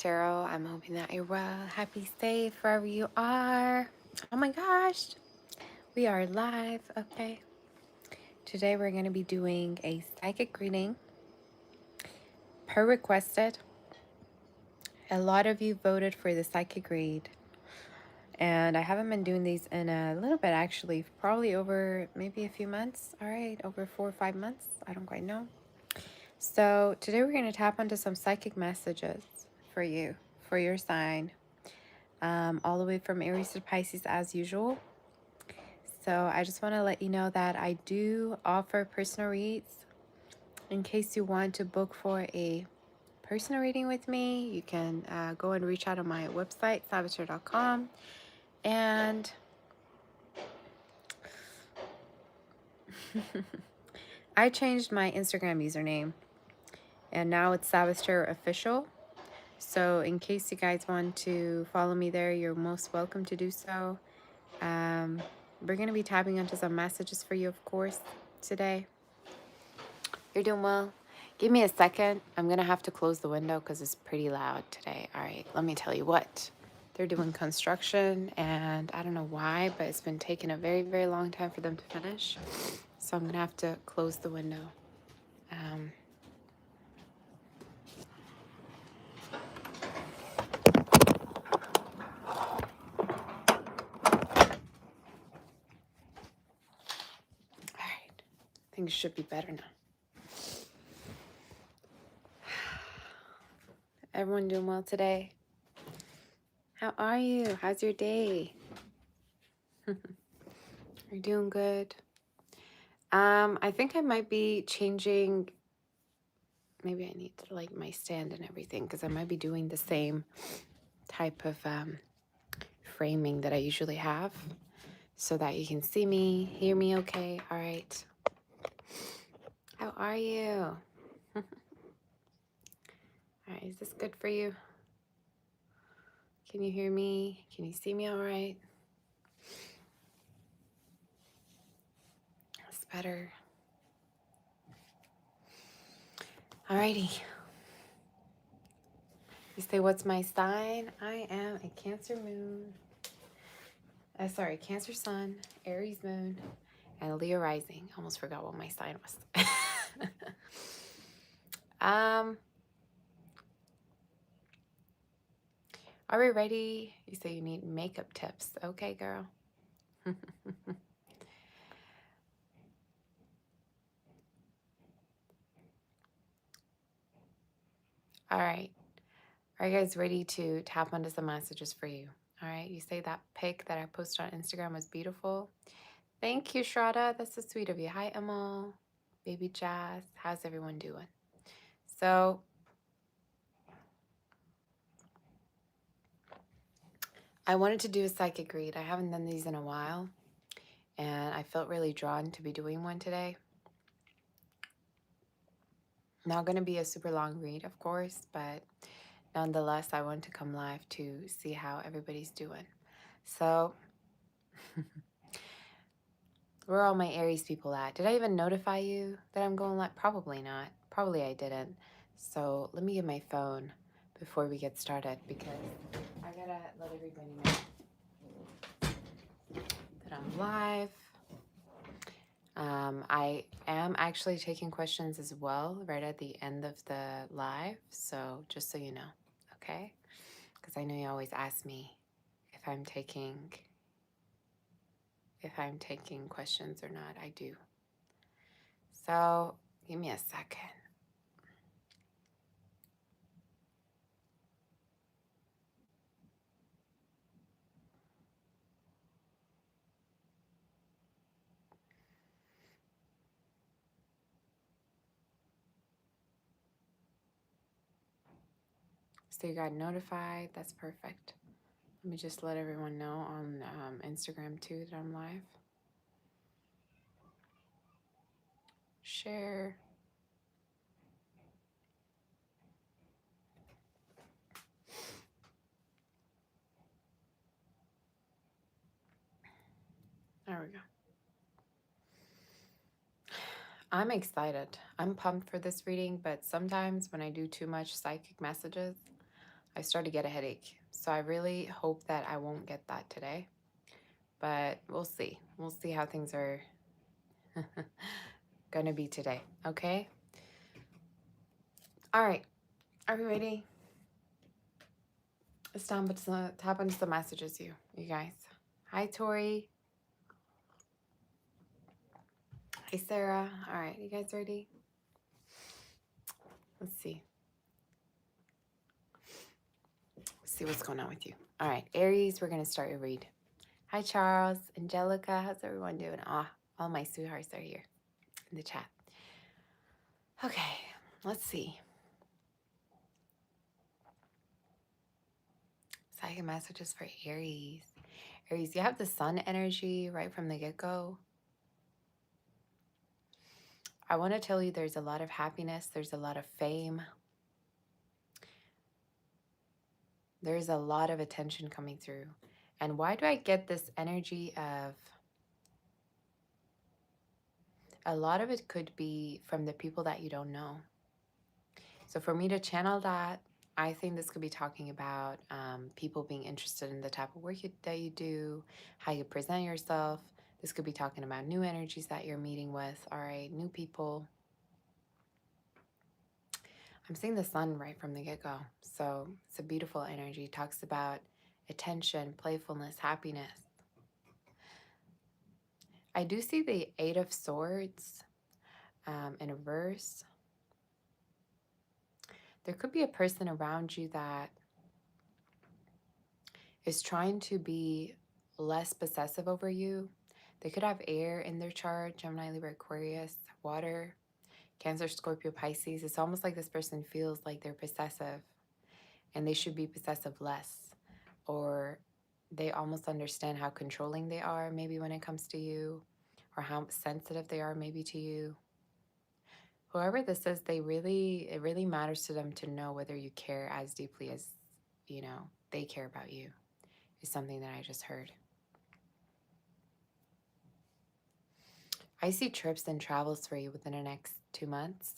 Tarot. I'm hoping that you're well, happy, safe, wherever you are. Oh my gosh, we are live. Okay. Today we're going to be doing a psychic reading per requested. A lot of you voted for the psychic read, and I haven't been doing these in a little bit actually, probably over maybe a few months. All right, over 4 or 5 months. I don't quite know. So today we're going to tap into some psychic messages for you, for your sign. All the way from Aries to Pisces as usual. So I just want to let you know that I do offer personal reads. In case you want to book for a personal reading with me, you can go and reach out on my website, saboteur.com. And I changed my Instagram username, and now it's Saboteur Official. So in case you guys want to follow me there, you're most welcome to do so. We're going to be tapping into some messages for you, of course, today. You're doing well. Give me a second. I'm going to have to close the window because it's pretty loud today. All right, let me tell you what. They're doing construction, and I don't know why, but it's been taking a very, very long time for them to finish. So I'm going to have to close the window. All right. Things should be better now. Everyone doing well today? How are you? How's your day? You're doing good. I think I might be changing. Maybe I need to like my stand and everything because I might be doing the same type of framing that I usually have so that you can see me, hear me okay. All right. How are you? All right, is this good for you? Can you hear me? Can you see me all right? That's better. All righty. You say, what's my sign? I am a Cancer moon. Cancer sun, Aries moon, and Leo rising. Almost forgot what my sign was. Are we ready? You say you need makeup tips. Okay, girl. All right. Are you guys ready to tap onto some messages for you? All right. You say that pic that I posted on Instagram was beautiful. Thank you, Shraddha. That's so sweet of you. Hi, Amal. Baby Jazz. How's everyone doing? So, I wanted to do a psychic read. I haven't done these in a while, and I felt really drawn to be doing one today. Not going to be a super long read, of course, but nonetheless, I want to come live to see how everybody's doing. So, where are all my Aries people at? Did I even notify you that I'm going live? Probably not. Probably I didn't. So, let me get my phone before we get started because I gotta let everybody know that I'm live. I am actually taking questions as well right at the end of the live. So, just so you know, okay? Because I know you always ask me if I'm taking questions or not. I do. So give me a second. So you got notified. That's perfect. Let me just let everyone know on Instagram too that I'm live. Share. There we go. I'm excited. I'm pumped for this reading, but sometimes when I do too much psychic messages, I started to get a headache. So I really hope that I won't get that today. But we'll see. We'll see how things are going to be today. Okay? All right. Are we ready? It's time to tap into the messages, you guys. Hi, Tori. Hey, Sarah. All right. You guys ready? Let's see. Let's see what's going on with you. All right. Aries, we're going to start your read. Hi, Charles. Angelica. How's everyone doing? All my sweethearts are here in the chat. Okay. Let's see. Psychic messages for Aries. Aries, you have the sun energy right from the get-go. I want to tell you there's a lot of happiness. There's a lot of fame. There's a lot of attention coming through. And why do I get this energy of... A lot of it could be from the people that you don't know. So for me to channel that, I think this could be talking about people being interested in the type of work that you do, how you present yourself. This could be talking about new energies that you're meeting with, all right, new people. I'm seeing the sun right from the get-go. So it's a beautiful energy. It talks about attention, playfulness, happiness. I do see the Eight of Swords in a verse. There could be a person around you that is trying to be less possessive over you. They could have air in their chart, Gemini, Libra, Aquarius, water, Cancer, Scorpio, Pisces. It's almost like this person feels like they're possessive and they should be possessive less. Or they almost understand how controlling they are maybe when it comes to you, or how sensitive they are maybe to you. Whoever this is, it really matters to them to know whether you care as deeply as, they care about you, is something that I just heard. I see trips and travels for you within the next 2 months.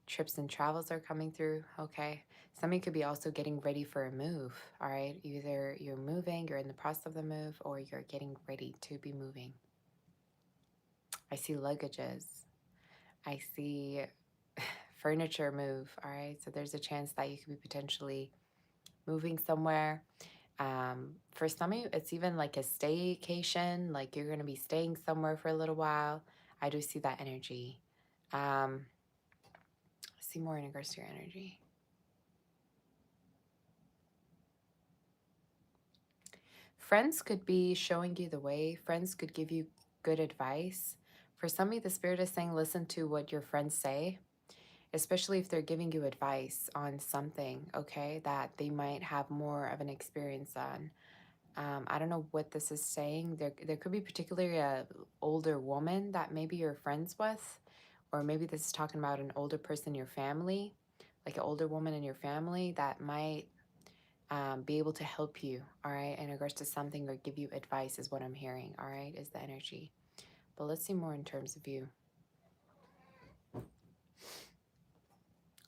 Trips and travels are coming through, okay? Somebody could be also getting ready for a move, all right? Either you're moving, you're in the process of the move, or you're getting ready to be moving. I see luggages. I see furniture move, all right? So there's a chance that you could be potentially moving somewhere. For some of you, it's even like a staycation, like you're going to be staying somewhere for a little while. I do see that energy. I see more in regards to your energy. Friends could be showing you the way. Friends could give you good advice. For some of you, the spirit is saying, listen to what your friends say, especially if they're giving you advice on something, okay, that they might have more of an experience on. I don't know what this is saying. There could be particularly an older woman that maybe you're friends with, or maybe this is talking about an older person in your family, like an older woman in your family that might be able to help you, all right, in regards to something, or give you advice is what I'm hearing, all right, is the energy. But let's see more in terms of you.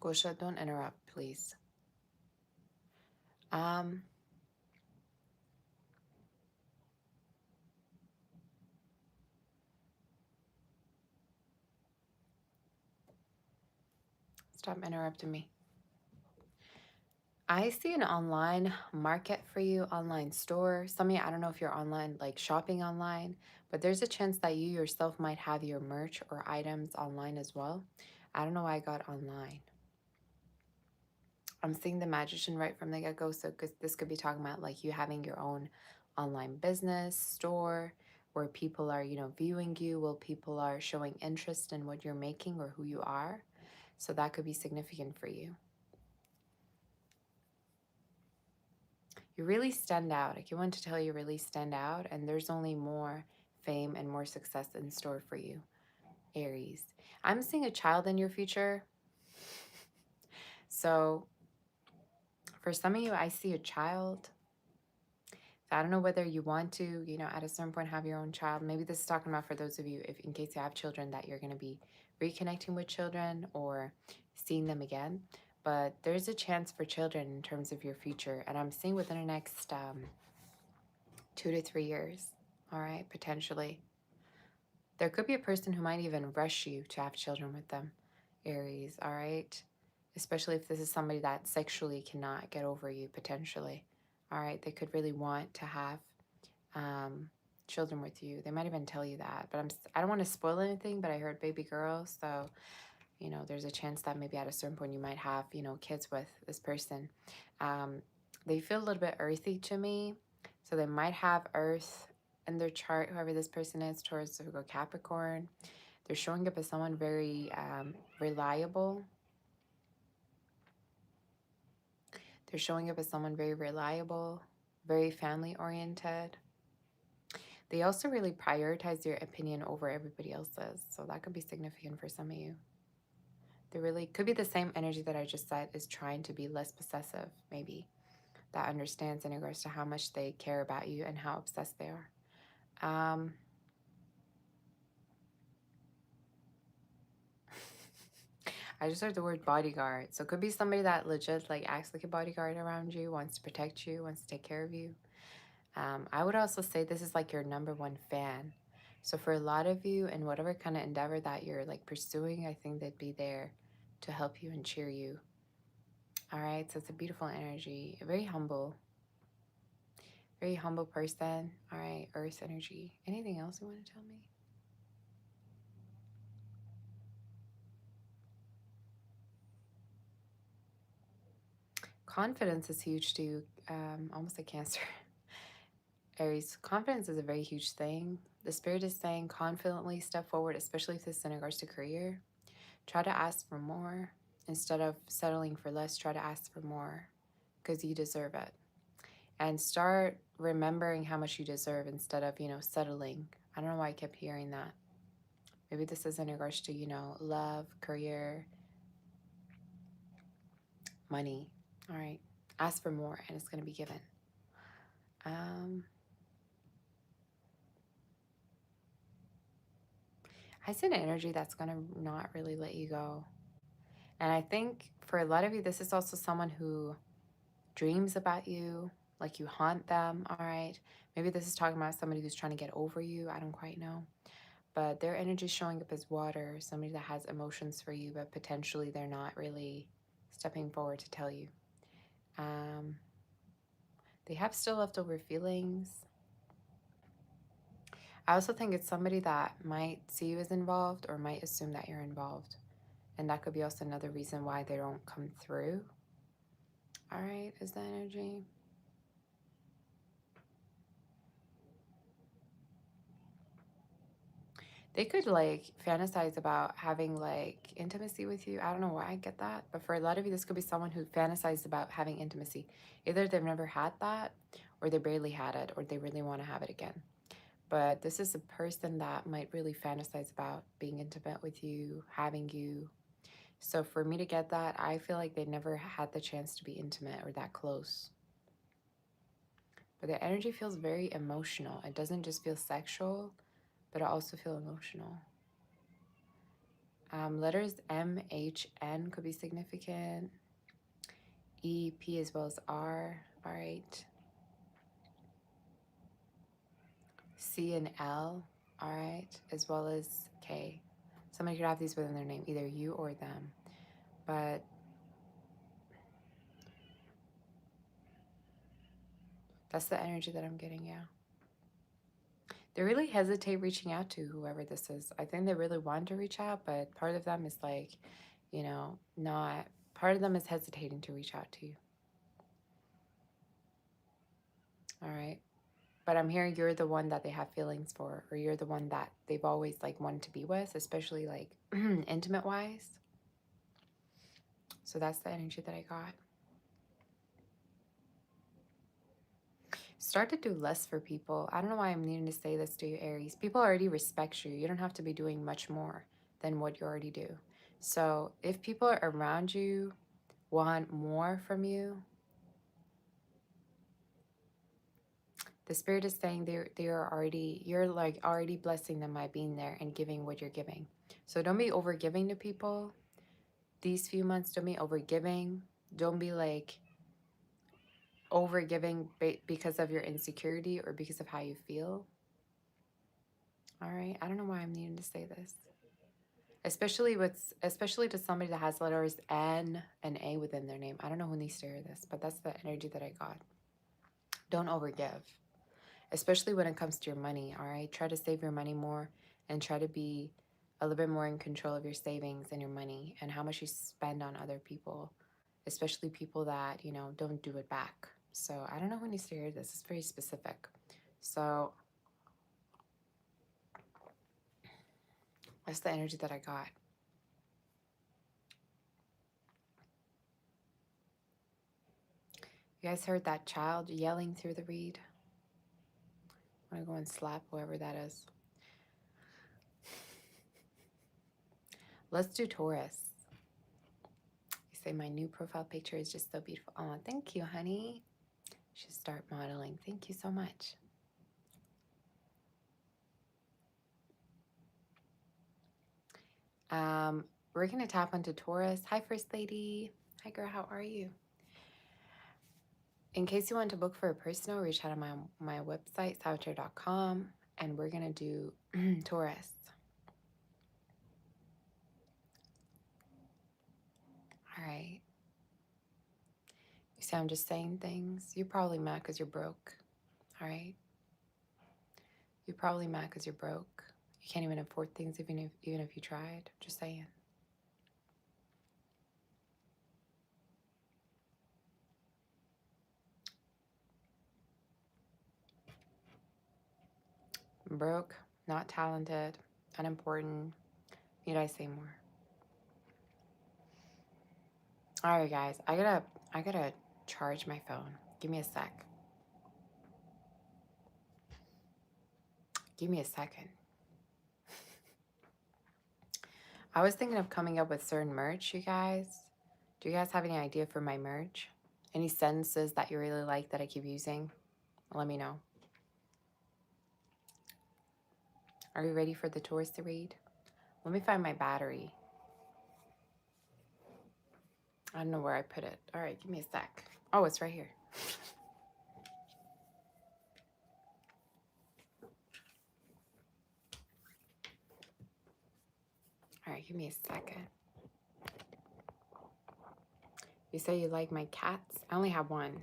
Gosha, don't interrupt, please. Stop interrupting me. I see an online market for you, online store. Some of you, I don't know if you're online, like shopping online, but there's a chance that you yourself might have your merch or items online as well. I don't know why I got online. I'm seeing the Magician right from the get-go, so this could be talking about like you having your own online business, store, where people are, viewing you, where people are showing interest in what you're making or who you are. So that could be significant for you. You really stand out. Like, I want to tell you, really stand out, and there's only more fame and more success in store for you, Aries. I'm seeing a child in your future. So for some of you, I see a child. I don't know whether you want to, at a certain point have your own child. Maybe this is talking about for those of you, if in case you have children, that you're going to be reconnecting with children or seeing them again. but there's a chance for children in terms of your future. And I'm seeing within the next 2 to 3 years, all right, potentially. There could be a person who might even rush you to have children with them, Aries, all right? Especially if this is somebody that sexually cannot get over you, potentially, all right? They could really want to have children with you. They might even tell you that, but I don't want to spoil anything, but I heard baby girl, so you know, there's a chance that maybe at a certain point you might have, you know, kids with this person. They feel a little bit earthy to me, so they might have earth in their chart, whoever this person is, Taurus, Virgo, Capricorn. They're showing up as someone very reliable. They're showing up as someone very reliable, very family oriented. They also really prioritize their opinion over everybody else's, so that could be significant for some of you. They really could be the same energy that I just said, is trying to be less possessive, maybe. That understands in regards to how much they care about you and how obsessed they are. I just heard the word bodyguard. So it could be somebody that legit like acts like a bodyguard around you, wants to protect you, wants to take care of you. I would also say this is like your #1 fan. So for a lot of you, in whatever kind of endeavor that you're like pursuing, I think they'd be there to help you and cheer you. All right, so it's a beautiful energy, very humble person. All right, earth energy. Anything else you want to tell me? Confidence is huge too. Almost like Cancer. Aries, confidence is a very huge thing. The spirit is saying confidently step forward, especially if this is in regards to career. Try to ask for more. Instead of settling for less, try to ask for more because you deserve it. And start remembering how much you deserve instead of, you know, settling. I don't know why I kept hearing that. Maybe this is in regards to, you know, love, career, money. All right. Ask for more and it's going to be given. I see an energy that's going to not really let you go. And I think for a lot of you, this is also someone who dreams about you, like you haunt them, all right? Maybe this is talking about somebody who's trying to get over you. I don't quite know. But their energy is showing up as water, somebody that has emotions for you, but potentially they're not really stepping forward to tell you. They have still leftover feelings. I also think it's somebody that might see you as involved or might assume that you're involved. And that could be also another reason why they don't come through. All right, is that energy? They could like fantasize about having like intimacy with you. I don't know why I get that, but for a lot of you, this could be someone who fantasizes about having intimacy. Either they've never had that, or they barely had it, or they really want to have it again. But this is a person that might really fantasize about being intimate with you, having you. So for me to get that, I feel like they never had the chance to be intimate or that close. But the energy feels very emotional. It doesn't just feel sexual, but I also feel emotional. Letters M, H, N could be significant. E, P, as well as R. All right. C and L. All right. As well as K. Somebody could have these within their name, either you or them. But that's the energy that I'm getting, yeah. They really hesitate reaching out to whoever this is. I think they really want to reach out, but part of them is like, you know, not, part of them is hesitating to reach out to you. All right. But I'm hearing you're the one that they have feelings for, or you're the one that they've always like wanted to be with, especially like intimate wise. So that's the energy that I got. Start to do less for people. I don't know why I'm needing to say this to you, Aries. People already respect you. You don't have to be doing much more than what you already do. So if people around you want more from you, the spirit is saying you're like already blessing them by being there and giving what you're giving. So don't be over giving to people. these few months, don't be overgiving. Don't be like overgiving because of your insecurity or because of how you feel. All right. I don't know why I'm needing to say this. Especially to somebody that has letters N and A within their name. I don't know who needs to hear this, but that's the energy that I got. Don't overgive. Especially when it comes to your money, all right? Try to save your money more and try to be a little bit more in control of your savings and your money and how much you spend on other people, especially people that, you know, don't do it back. So I don't know who needs to hear this. It's very specific. So that's the energy that I got. You guys heard that child yelling through the reed? I'm going to go and slap whoever that is. Let's do Taurus. You say my new profile picture is just so beautiful. Oh, thank you, honey. Should start modeling. Thank you so much. We're going to tap onto Taurus. Hi, First Lady. Hi, girl. How are you? In case you want to book for a personal, reach out on my website, sagittarius.com, and we're going to do Taurus. All right. You see, I'm just saying things. You're probably mad because you're broke. All right. You're probably mad because you're broke. You can't even afford things even if you tried. Just saying. Broke, not talented, unimportant. Need I say more? All right, guys. I gotta charge my phone. Give me a sec. Give me a second. I was thinking of coming up with certain merch, you guys. Do you guys have any idea for my merch? Any sentences that you really like that I keep using? Let me know. Are you ready for the Taurus to read? Let me find my battery. I don't know where I put it. All right, give me a sec. Oh, it's right here. All right, give me a second. You say you like my cats? I only have one.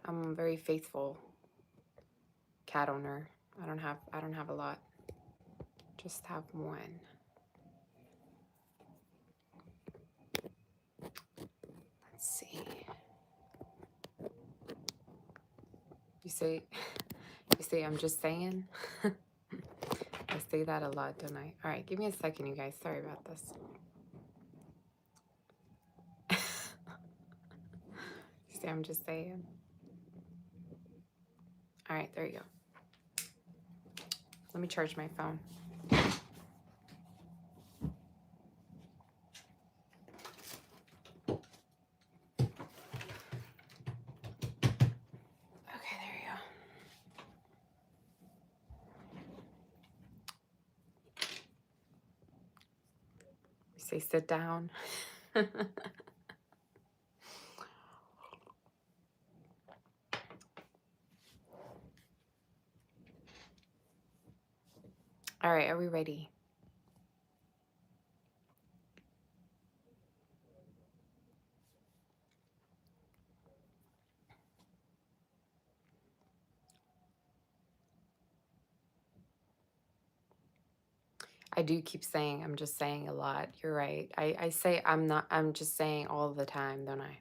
I'm a very faithful cat owner. I don't have a lot. Just have one. Let's see. You say I'm just saying? I say that a lot, don't I? All right, give me a second, you guys. Sorry about this. You say I'm just saying? All right, there you go. Let me charge my phone. Okay, there you go. You say sit down. All right, are we ready? I do keep saying I'm just saying a lot. You're right. I say I'm just saying all the time, don't I?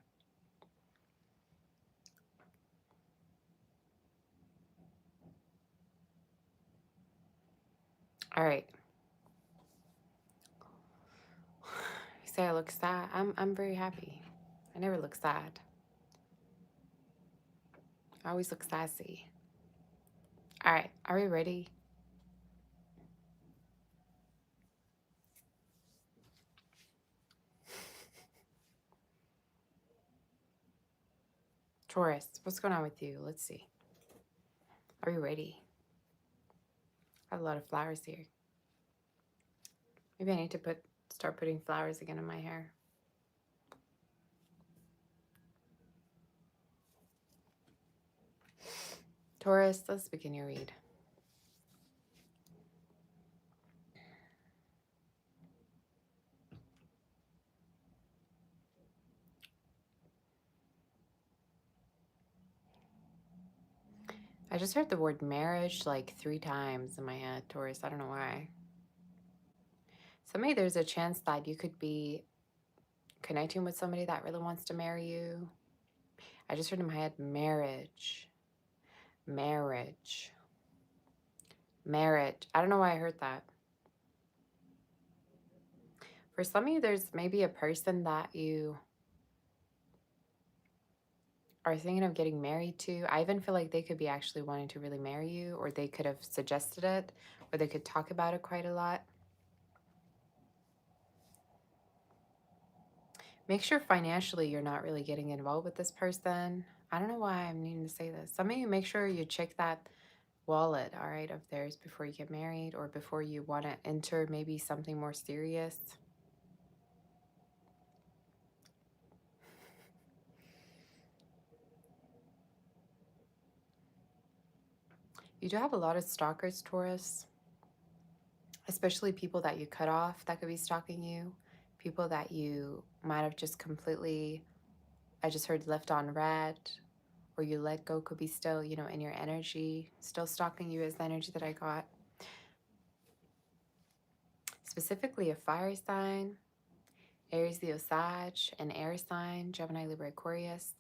All right. You say I look sad. I'm very happy. I never look sad. I always look sassy. All right, are we ready? Taurus, what's going on with you? Let's see. Are you ready? I have a lot of flowers here. Maybe I need to put Start putting flowers again in my hair. Taurus, let's begin your read. I just heard the word marriage like 3 times in my head, Taurus. I don't know why. So maybe there's a chance that you could be connecting with somebody that really wants to marry you. I just heard in my head marriage, marriage, marriage. I don't know why I heard that. For some of you, there's maybe a person that you are thinking of getting married to. I even feel like they could be actually wanting to really marry you, or they could have suggested it, or they could talk about it quite a lot. Make sure financially you're not really getting involved with this person. I don't know why I'm needing to say this. Some of you, make sure you check that wallet, all right, of theirs before you get married or before you want to enter maybe something more serious. You do have a lot of stalkers, Taurus, especially people that you cut off that could be stalking you, people that you might have just completely, I just heard left on red, or you let go could be still, you know, in your energy, still stalking you is the energy that I got. Specifically a fire sign, Aries, Leo, Sag, an air sign, Gemini, Libra, Aquarius,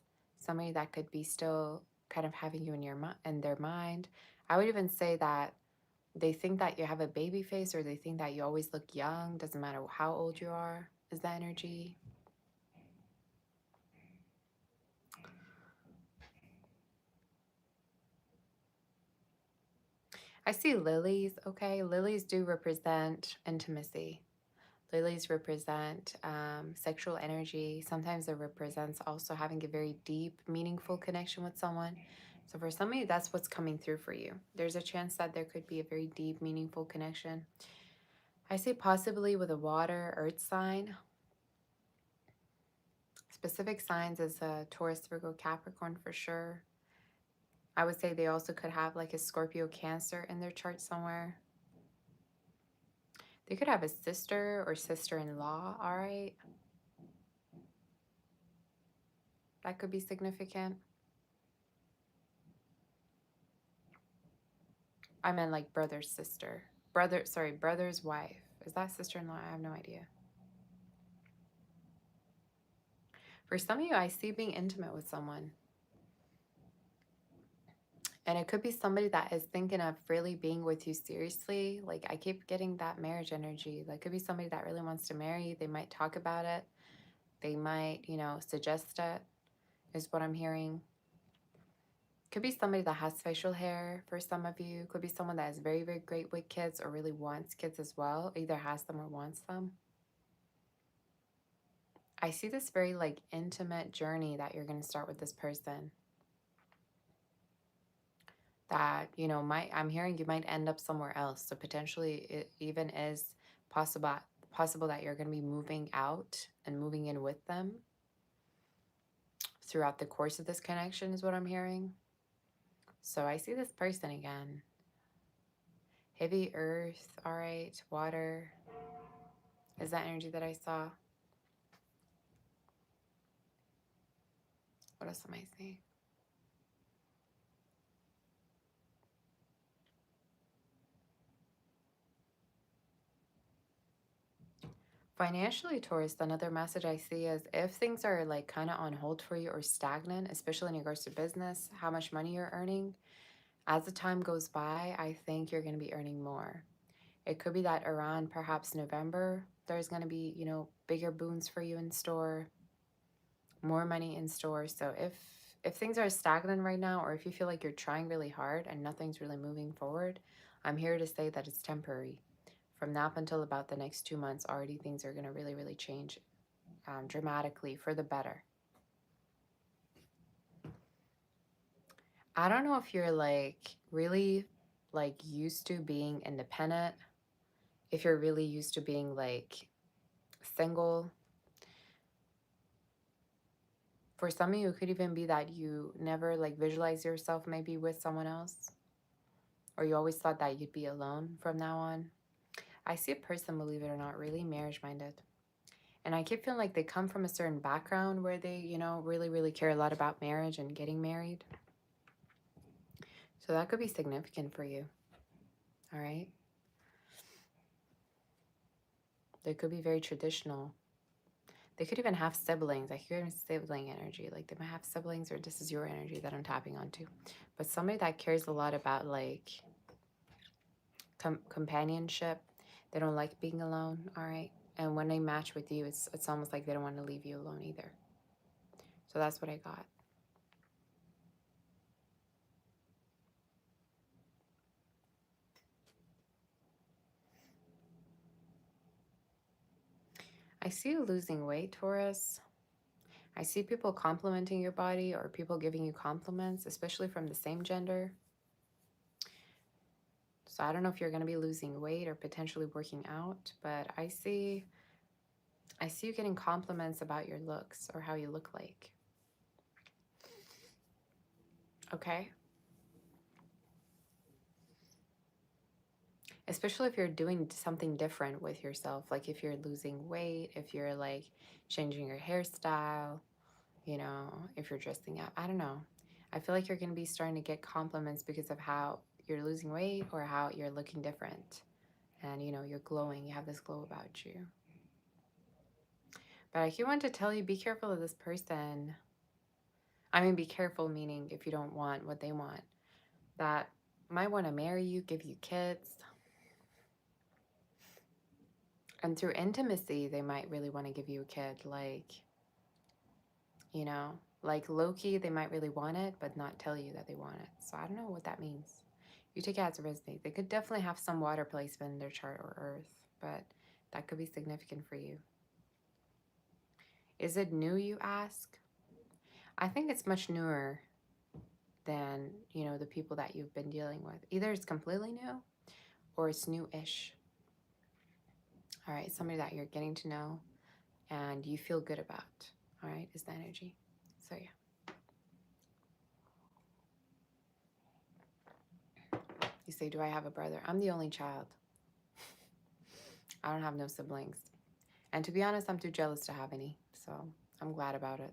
somebody that could be still kind of having you in their mind. I would even say that they think that you have a baby face, or they think that you always look young, doesn't matter how old you are, is the energy. I see lilies, okay? Lilies do represent intimacy. Lilies represent sexual energy. Sometimes it represents also having a very deep, meaningful connection with someone. So for some of you, that's what's coming through for you. There's a chance that there could be a very deep, meaningful connection. I say possibly with a water, earth sign. Specific signs is a Taurus, Virgo, Capricorn for sure. I would say they also could have like a Scorpio, Cancer in their chart somewhere. They could have a sister or sister-in-law, all right? That could be significant. I meant like brother's sister. Brother's wife. Is that sister-in-law? I have no idea. For some of you, I see being intimate with someone. And it could be somebody that is thinking of really being with you seriously. Like, I keep getting that marriage energy. Like, could be somebody that really wants to marry you. They might talk about it. They might, you know, suggest it, is what I'm hearing. Could be somebody that has facial hair for some of you. Could be someone that is very, very great with kids or really wants kids as well. Either has them or wants them. I see this very like intimate journey that you're going to start with this person. That, you know, I'm hearing you might end up somewhere else. So potentially it even is possible that you're going to be moving out and moving in with them throughout the course of this connection is what I'm hearing. So I see this person again. Heavy earth, all right, water is that energy that I saw. What else am I seeing? Financially, Taurus, another message I see is if things are like kind of on hold for you or stagnant, especially in regards to business, how much money you're earning, as the time goes by, I think you're going to be earning more. It could be that around perhaps November, there's going to be, you know, bigger boons for you in store, more money in store. So if things are stagnant right now, or if you feel like you're trying really hard and nothing's really moving forward, I'm here to say that it's temporary. From now up until about the next 2 months, already things are going to really, really change dramatically for the better. I don't know if you're like really like used to being independent, if you're really used to being like single. For some of you, it could even be that you never like visualize yourself maybe with someone else, or you always thought that you'd be alone from now on. I see a person, believe it or not, really marriage minded. And I keep feeling like they come from a certain background where they, you know, really, really care a lot about marriage and getting married. So that could be significant for you. All right. They could be very traditional. They could even have siblings. I hear sibling energy. Like they might have siblings, or this is your energy that I'm tapping onto. But somebody that cares a lot about like companionship. They don't like being alone. All right. And when they match with you, it's almost like they don't want to leave you alone either. So that's what I got. I see you losing weight, Taurus. I see people complimenting your body or people giving you compliments, especially from the same gender. So I don't know if you're going to be losing weight or potentially working out, but I see you getting compliments about your looks or how you look like. Okay? Especially if you're doing something different with yourself, like if you're losing weight, if you're like changing your hairstyle, you know, if you're dressing up, I don't know. I feel like you're going to be starting to get compliments because of how you're losing weight or how you're looking different. And, you know, you're glowing. You have this glow about you. But I keep wanting to tell you, be careful of this person. I mean, be careful meaning if you don't want what they want. That might want to marry you, give you kids. And through intimacy, they might really want to give you a kid. Like, you know, like low-key, they might really want it, but not tell you that they want it. So I don't know what that means. You take it as a resonate. They could definitely have some water placement in their chart or earth, but that could be significant for you. Is it new, you ask? I think it's much newer than, you know, the people that you've been dealing with. Either it's completely new or it's new-ish. All right, somebody that you're getting to know and you feel good about. All right, is the energy. So yeah. You say, do I have a brother? I'm the only child. I don't have no siblings. And to be honest, I'm too jealous to have any. So I'm glad about it.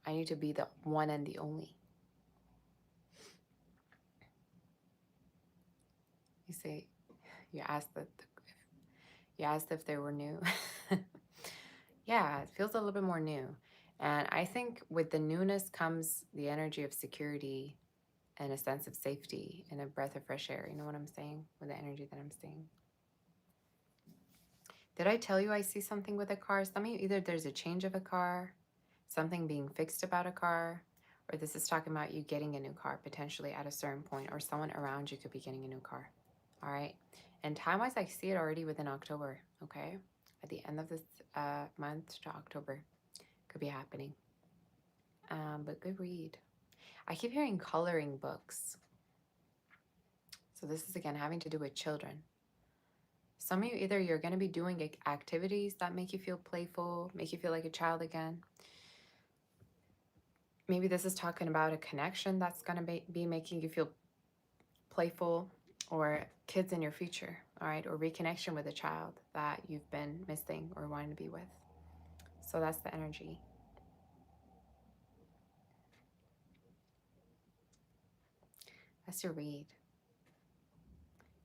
I need to be the one and the only. You say, you asked if they were new. Yeah, it feels a little bit more new. And I think with the newness comes the energy of security and a sense of safety and a breath of fresh air. You know what I'm saying? With the energy that I'm seeing. Did I tell you I see something with a car? Some of you, either there's a change of a car, something being fixed about a car, or this is talking about you getting a new car potentially at a certain point, or someone around you could be getting a new car. All right. And time-wise, I see it already within October. Okay. At the end of this month to October could be happening. But good read. I keep hearing coloring books. So this is again having to do with children. Some of you, either you're going to be doing activities that make you feel playful, make you feel like a child again. Maybe this is talking about a connection that's going to be making you feel playful, or kids in your future, all right? Or reconnection with a child that you've been missing or wanting to be with. So that's the energy. That's your read.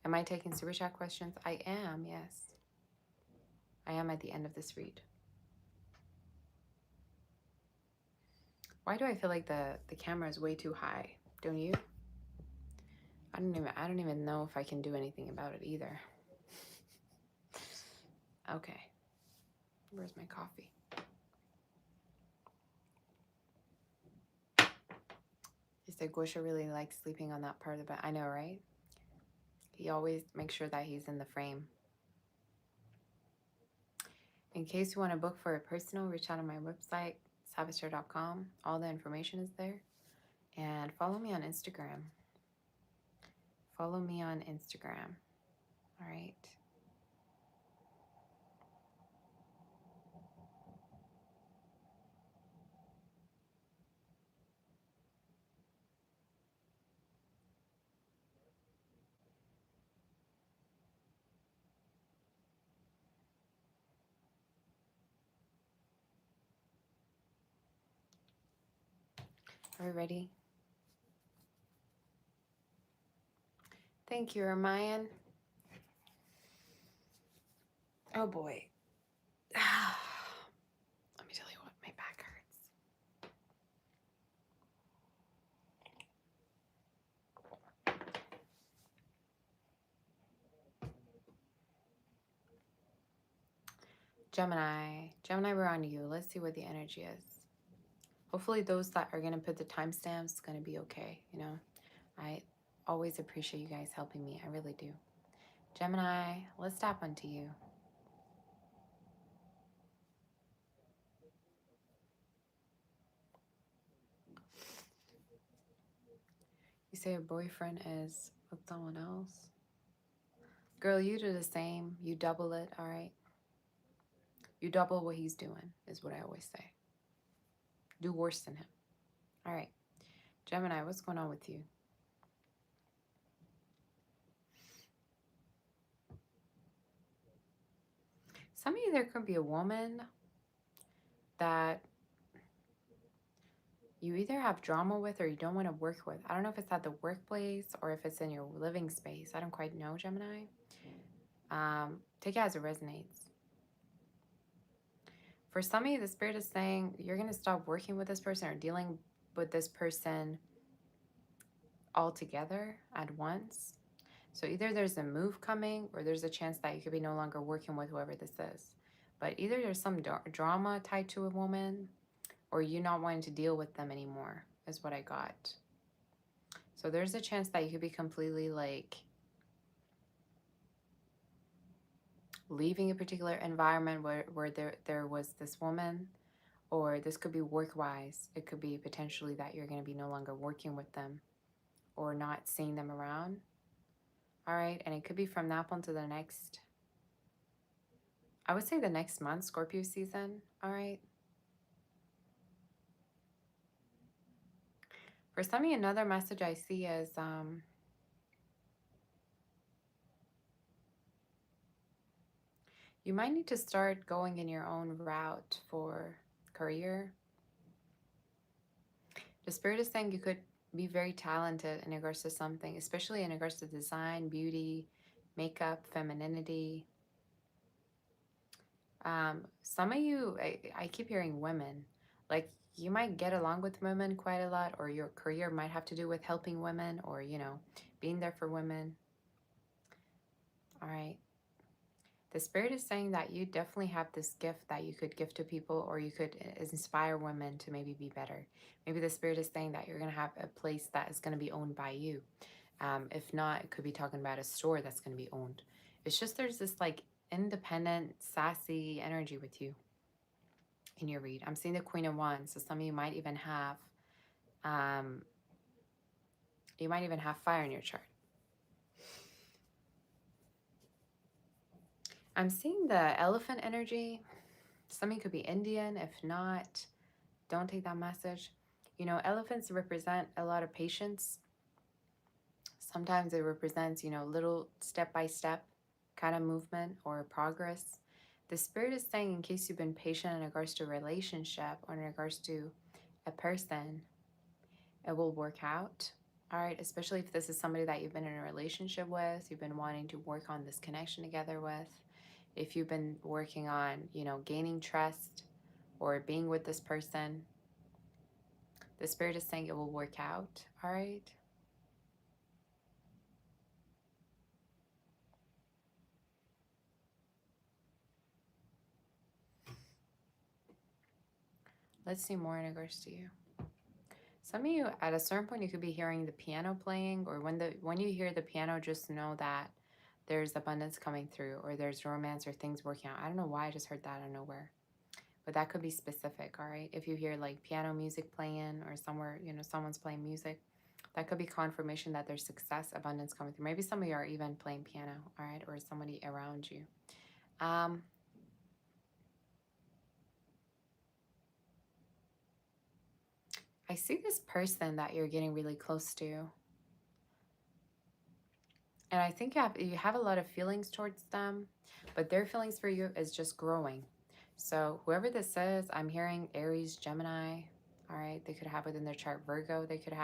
Am I taking super chat questions? I am, yes. I am at the end of this read. Why do I feel like the camera is way too high? Don't you? I don't even know if I can do anything about it either. Okay. Where's my coffee? You said Gosha really likes sleeping on that part of the bed. I know, right? He always makes sure that he's in the frame. In case you want to book for a personal, reach out on my website, saboteur.com. All the information is there. And follow me on Instagram. Follow me on Instagram. All right. Are we ready? Thank you, Ramayan. Oh boy. Let me tell you what, my back hurts. Gemini. Gemini, we're on you. Let's see what the energy is. Hopefully those that are going to put the timestamps going to be okay, you know. I always appreciate you guys helping me. I really do. Gemini, let's tap onto you. You say your boyfriend is with someone else. Girl, you do the same. You double it, all right? You double what he's doing, is what I always say. Do worse than him. All right. Gemini, what's going on with you? Some of you, there could be a woman that you either have drama with or you don't want to work with. I don't know if it's at the workplace or if it's in your living space. I don't quite know, Gemini. Take it as it resonates. For some of you, the spirit is saying you're going to stop working with this person or dealing with this person altogether at once. So either there's a move coming or there's a chance that you could be no longer working with whoever this is. But either there's some drama tied to a woman or you not wanting to deal with them anymore is what I got. So there's a chance that you could be completely like leaving a particular environment where there was this woman, or this could be work-wise. It could be potentially that you're going to be no longer working with them or not seeing them around. All right, and it could be from that one to the next, I would say the next month, Scorpio season. All right. For some of you, another message I see is you might need to start going in your own route for career. The spirit is saying you could be very talented in regards to something, especially in regards to design, beauty, makeup, femininity. Some of you, I keep hearing women. Like, you might get along with women quite a lot, or your career might have to do with helping women or, you know, being there for women. All right. The spirit is saying that you definitely have this gift that you could give to people, or you could inspire women to maybe be better. Maybe the spirit is saying that you're going to have a place that is going to be owned by you. If not, it could be talking about a store that's going to be owned. It's just there's this like independent, sassy energy with you in your read. I'm seeing the Queen of Wands. So some of you might even have, fire in your chart. I'm seeing the elephant energy. Some of you could be Indian. If not, don't take that message. You know, elephants represent a lot of patience. Sometimes it represents, you know, little step-by-step kind of movement or progress. The spirit is saying, in case you've been patient in regards to a relationship or in regards to a person, it will work out. All right, especially if this is somebody that you've been in a relationship with, you've been wanting to work on this connection together with. If you've been working on, you know, gaining trust or being with this person, the spirit is saying it will work out. All right. Let's see more in regards to you. Some of you, at a certain point, you could be hearing the piano playing, or when you hear the piano, just know that there's abundance coming through, or there's romance or things working out. I don't know why I just heard that out of nowhere, but that could be specific. All right, if you hear like piano music playing, or somewhere, you know, someone's playing music, that could be confirmation that there's success, abundance coming through. Maybe some of you are even playing piano. All right, or somebody around you. I see this person that you're getting really close to. And I think you have a lot of feelings towards them, but their feelings for you is just growing. So whoever this is, I'm hearing Aries, Gemini. all right? They could have within their chart Virgo. They could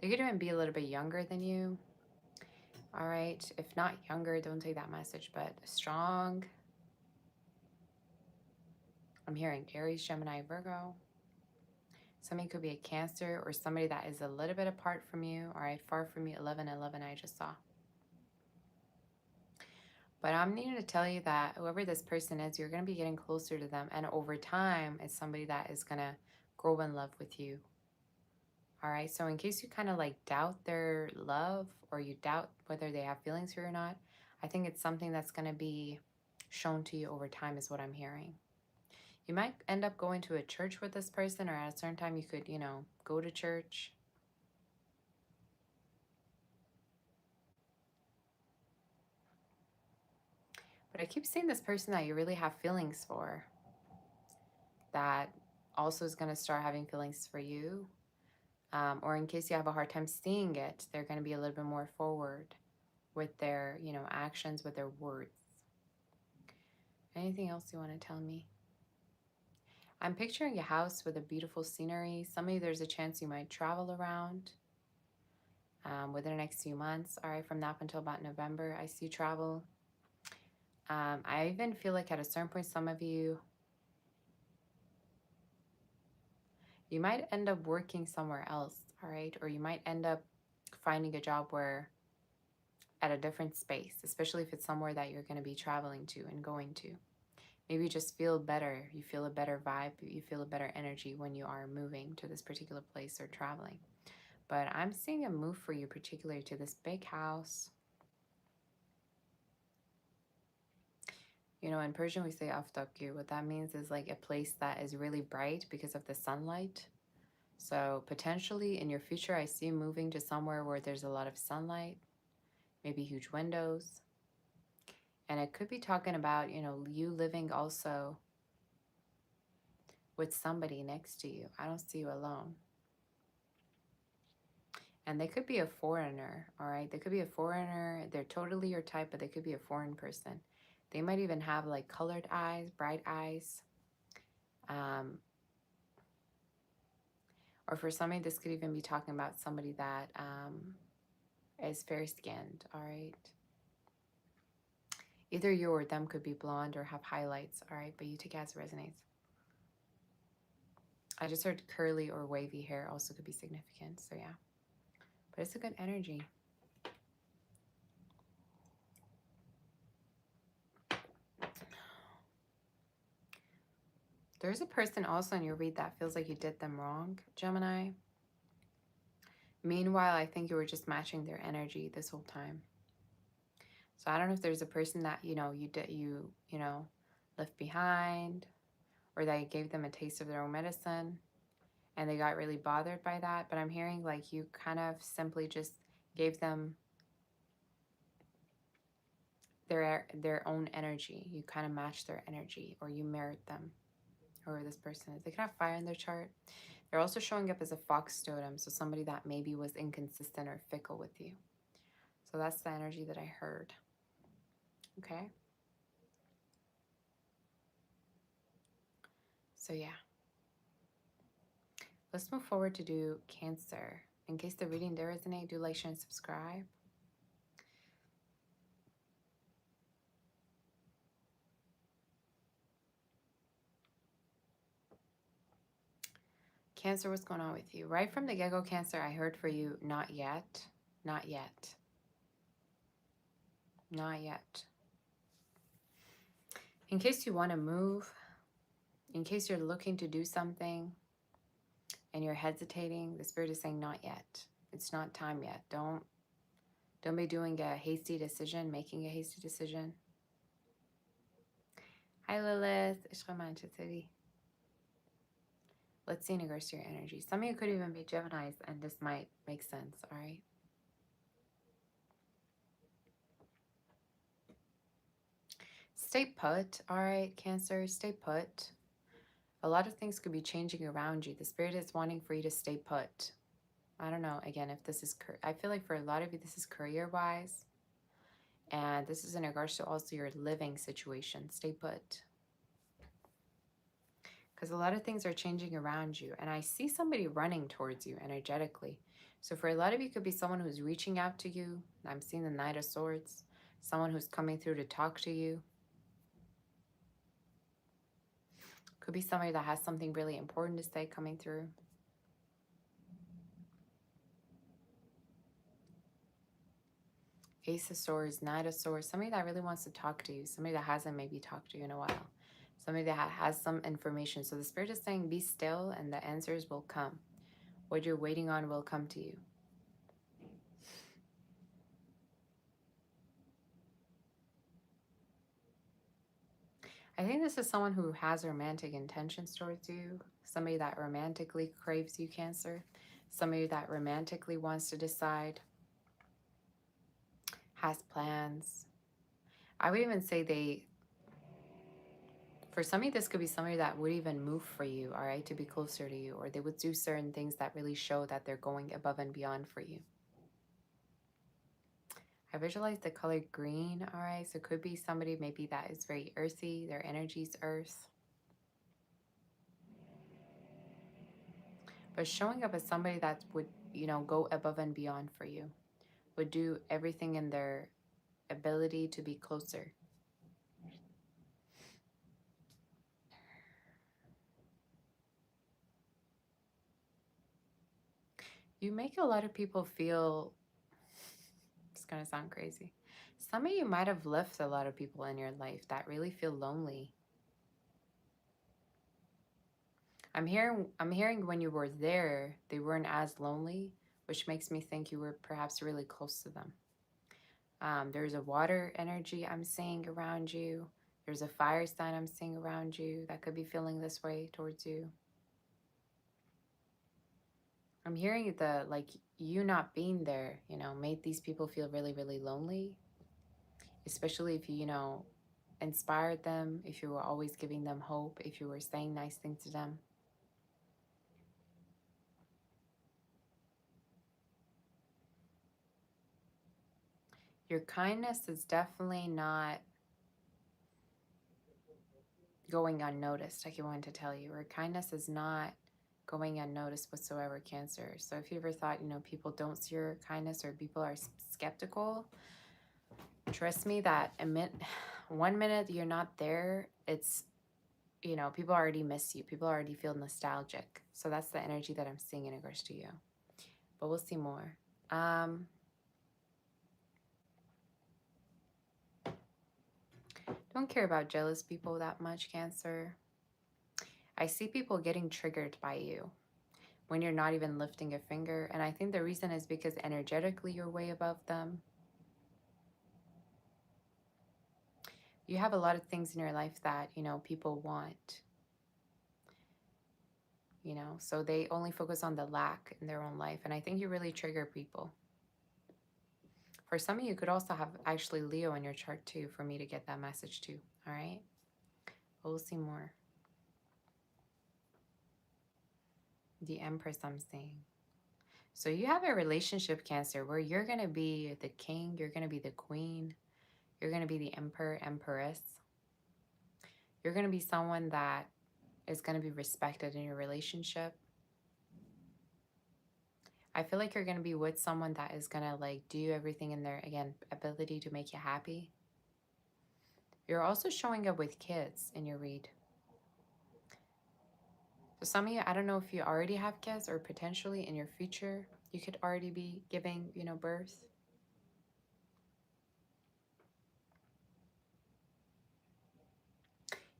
even be a little bit younger than you, all right? If not younger, don't take that message, but strong. I'm hearing Aries, Gemini, Virgo. Somebody could be a Cancer or somebody that is a little bit apart from you, all right? Far from you, 11, I just saw. But I'm needing to tell you that whoever this person is, you're going to be getting closer to them. And over time, it's somebody that is going to grow in love with you. All right. So in case you kind of like doubt their love or you doubt whether they have feelings for you or not, I think it's something that's going to be shown to you over time is what I'm hearing. You might end up going to a church with this person, or at a certain time you could, you know, go to church. But I keep seeing this person that you really have feelings for, that also is going to start having feelings for you. Or in case you have a hard time seeing it, they're going to be a little bit more forward with their, you know, actions, with their words. Anything else you want to tell me? I'm picturing a house with a beautiful scenery. Some of you, there's a chance you might travel around within the next few months. All right, from now up until about November, I see travel. I even feel like at a certain point, some of you, you might end up working somewhere else, all right? Or you might end up finding a job where at a different space, especially if it's somewhere that you're going to be traveling to and going to. Maybe you just feel better. You feel a better vibe. You feel a better energy when you are moving to this particular place or traveling. But I'm seeing a move for you, particularly to this big house. You know, in Persian, we say aftakir. What that means is like a place that is really bright because of the sunlight. So potentially in your future, I see you moving to somewhere where there's a lot of sunlight, maybe huge windows. And it could be talking about, you know, you living also with somebody next to you. I don't see you alone. And they could be a foreigner, all right? They could be a foreigner. They're totally your type, but they could be a foreign person. They might even have like colored eyes, bright eyes. Or for somebody, this could even be talking about somebody that is fair-skinned, all right? Either you or them could be blonde or have highlights, all right? But you take it as it resonates. I just heard curly or wavy hair also could be significant, so yeah. But it's a good energy. There's a person also in your read that feels like you did them wrong, Gemini. Meanwhile, I think you were just matching their energy this whole time. So I don't know if there's a person that, you know, you left behind, or that you gave them a taste of their own medicine and they got really bothered by that. But I'm hearing like you kind of simply just gave them their own energy. You kind of matched their energy, or you mirrored them, whoever this person is. They can have fire in their chart. They're also showing up as a fox totem, so somebody that maybe was inconsistent or fickle with you. So that's the energy that I heard. Okay? So yeah. Let's move forward to do Cancer. In case the reading did resonate, do like, share, and subscribe. Cancer, what's going on with you? Right from the get-go, Cancer, I heard for you, not yet, not yet, not yet. In case you want to move, in case you're looking to do something and you're hesitating, the Spirit is saying not yet. It's not time yet. Don't be doing a hasty decision, making a hasty decision. Hi, Lilith. Let's see in regards to your energy. Some of you could even be Geminis, and this might make sense, all right? Stay put, all right, Cancer? Stay put. A lot of things could be changing around you. The Spirit is wanting for you to stay put. I don't know, again, if this is... I feel like for a lot of you, this is career-wise. And this is in regards to also your living situation. Stay put. because a lot of things are changing around you. And I see somebody running towards you energetically. So for a lot of you, could be someone who's reaching out to you. I'm seeing the Knight of Swords. Someone who's coming through to talk to you. Could be somebody that has something really important to say coming through. Ace of Swords, Knight of Swords. Somebody that really wants to talk to you. Somebody that hasn't maybe talked to you in a while. Somebody that has some information. So the Spirit is saying, be still and the answers will come. What you're waiting on will come to you. I think this is someone who has romantic intentions towards you. Somebody that romantically craves you, Cancer. Somebody that romantically wants to decide. Has plans. I would even say for some of you, this could be somebody that would even move for you, all right, to be closer to you. Or they would do certain things that really show that they're going above and beyond for you. I visualize the color green, all right? So it could be somebody maybe that is very earthy. Their energy's earth. But showing up as somebody that would, you know, go above and beyond for you. Would do everything in their ability to be closer. You make a lot of people feel, it's going to sound crazy. Some of you might have left a lot of people in your life that really feel lonely. I'm hearing when you were there, they weren't as lonely, which makes me think you were perhaps really close to them. There's a water energy I'm seeing around you. There's a fire sign I'm seeing around you that could be feeling this way towards you. I'm hearing the, like, you not being there, you know, made these people feel really, really lonely. Especially if you know, inspired them, if you were always giving them hope, if you were saying nice things to them. Your kindness is definitely not going unnoticed, like I wanted to tell you. Or kindness is not going unnoticed whatsoever, Cancer. So if you ever thought, you know, people don't see your kindness or people are skeptical, trust me that 1 minute you're not there, it's, you know, people already miss you. People already feel nostalgic. So that's the energy that I'm seeing in regards to you. But we'll see more. Don't care about jealous people that much, Cancer. I see people getting triggered by you when you're not even lifting a finger. And I think the reason is because energetically you're way above them. You have a lot of things in your life that, you know, people want. You know, so they only focus on the lack in their own life. And I think you really trigger people. For some of you, could also have actually Leo in your chart too, for me to get that message too. All right. But we'll see more. The Empress I'm seeing. So you have a relationship, Cancer, where you're going to be the king, you're going to be the queen, you're going to be the emperor, empress. You're going to be someone that is going to be respected in your relationship. I feel like you're going to be with someone that is going to, like, do everything in their, again, ability to make you happy. You're also showing up with kids in your read. So some of you, I don't know if you already have kids or potentially in your future, you could already be giving, you know, birth.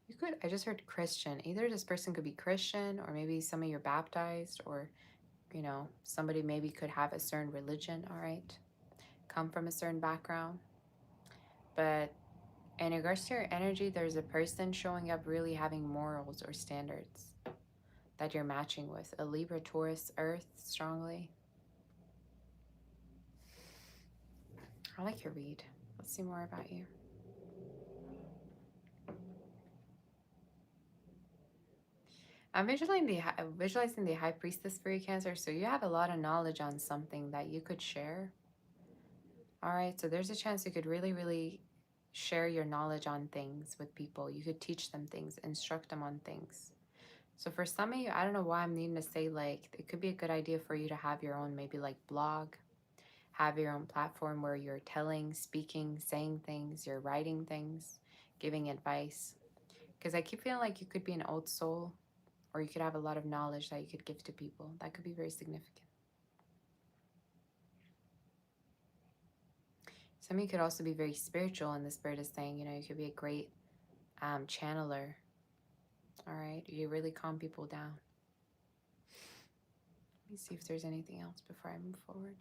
You could, I just heard Christian. Either this person could be Christian or maybe some of you are baptized, or, you know, somebody maybe could have a certain religion, all right? Come from a certain background. But in regards to your energy, there's a person showing up really having morals or standards that you're matching with. A Libra, Taurus, Earth, strongly. I like your read. Let's see more about you. I'm visualizing the High Priestess for you, Cancer. So you have a lot of knowledge on something that you could share. All right, so there's a chance you could really, really share your knowledge on things with people. You could teach them things, instruct them on things. So for some of you, I don't know why I'm needing to say, like, it could be a good idea for you to have your own, maybe like blog, have your own platform where you're telling, speaking, saying things, you're writing things, giving advice. Because I keep feeling like you could be an old soul, or you could have a lot of knowledge that you could give to people. That could be very significant. Some of you could also be very spiritual, and the spirit is saying, you know, you could be a great channeler. All right, you really calm people down. Let me see if there's anything else before I move forward.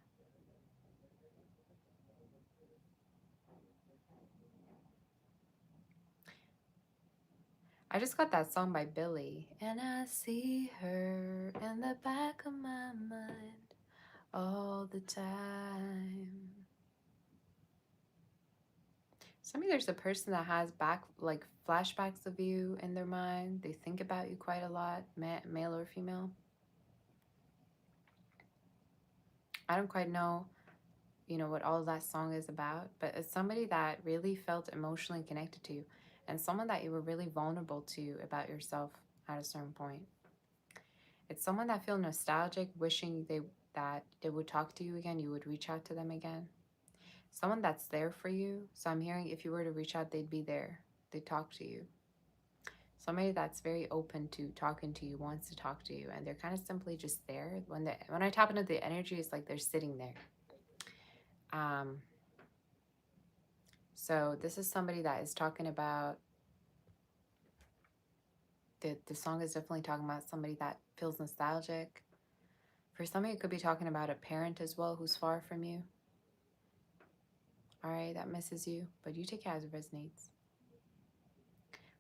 I just got that song by Billy. And I see her in the back of my mind all the time. Some of you, there's a person that has like flashbacks of you in their mind. They think about you quite a lot, male or female. I don't quite know, you know, what all of that song is about, but it's somebody that really felt emotionally connected to you, and someone that you were really vulnerable to about yourself at a certain point. It's someone that feel nostalgic, wishing that they would talk to you again, you would reach out to them again. Someone that's there for you. So I'm hearing if you were to reach out, they'd be there. They'd talk to you. Somebody that's very open to talking to you, wants to talk to you, and they're kind of simply just there. When I tap into the energy, it's like they're sitting there. So this is somebody that is talking about, the song is definitely talking about somebody that feels nostalgic. For some of you, it could be talking about a parent as well who's far from you. All right, that misses you, but you take it as it resonates.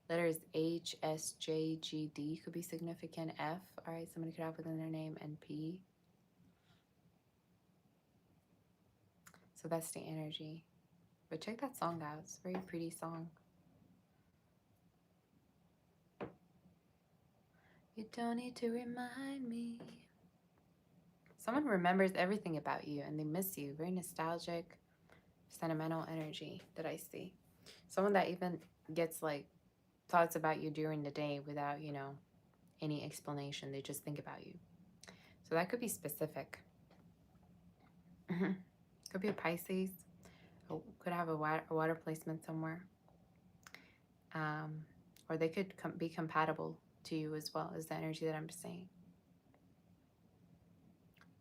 Letters H, S, J, G, D could be significant. F, all right, somebody could have within their name, and P. So that's the energy. But check that song out. It's a very pretty song. You don't need to remind me. Someone remembers everything about you and they miss you. Very nostalgic, sentimental energy that I see. Someone that even gets like thoughts about you during the day without, you know, any explanation. They just think about you. So that could be specific. Could be a Pisces. Could have a water placement somewhere. Or they could be compatible to you as well, is the energy that I'm saying.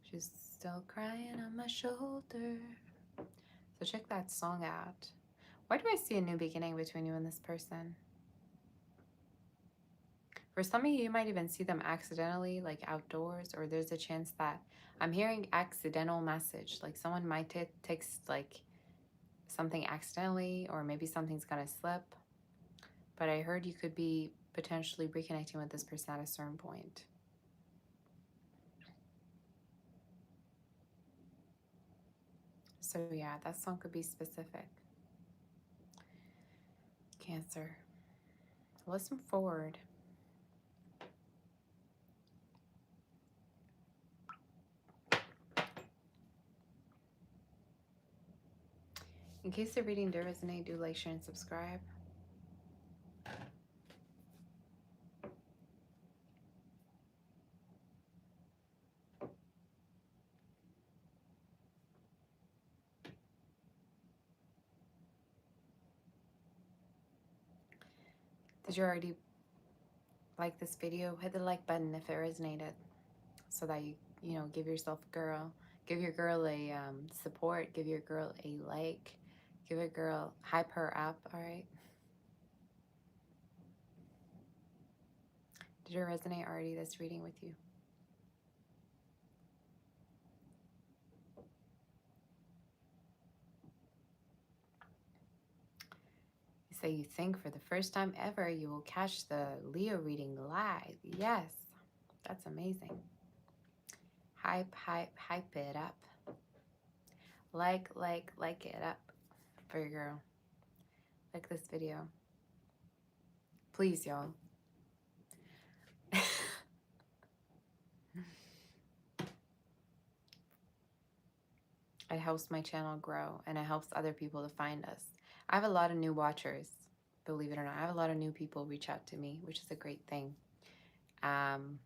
She's still crying on my shoulder. So check that song out. Why do I see a new beginning between you and this person? For some of you, you might even see them accidentally, like outdoors, or there's a chance that I'm hearing accidental message. Like someone might text like something accidentally, or maybe something's gonna slip. But I heard you could be potentially reconnecting with this person at a certain point. So yeah, that song could be specific. Cancer. Let's move forward. In case the reading did resonate, do like, share, and subscribe. Did you already like this video? Hit the like button if it resonated, so that you know, give yourself a girl, give your girl a support, give your girl a like, give a girl, hype her up. All right. Did it resonate already, this reading with you? You say you think for the first time ever you will catch the Leo reading live. Yes, that's amazing. Hype, hype, hype it up. Like it up for your girl. Like this video. Please, y'all. It helps my channel grow, and it helps other people to find us. I have a lot of new watchers, believe it or not. I have a lot of new people reach out to me, which is a great thing. Um,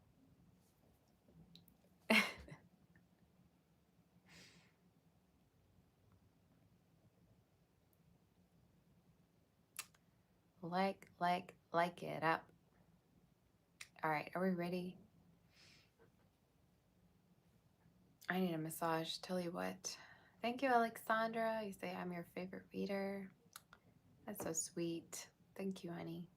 like it up. All right, are we ready? I need a massage, tell you what. Thank you, Alexandra. You say I'm your favorite reader. That's so sweet. Thank you, honey.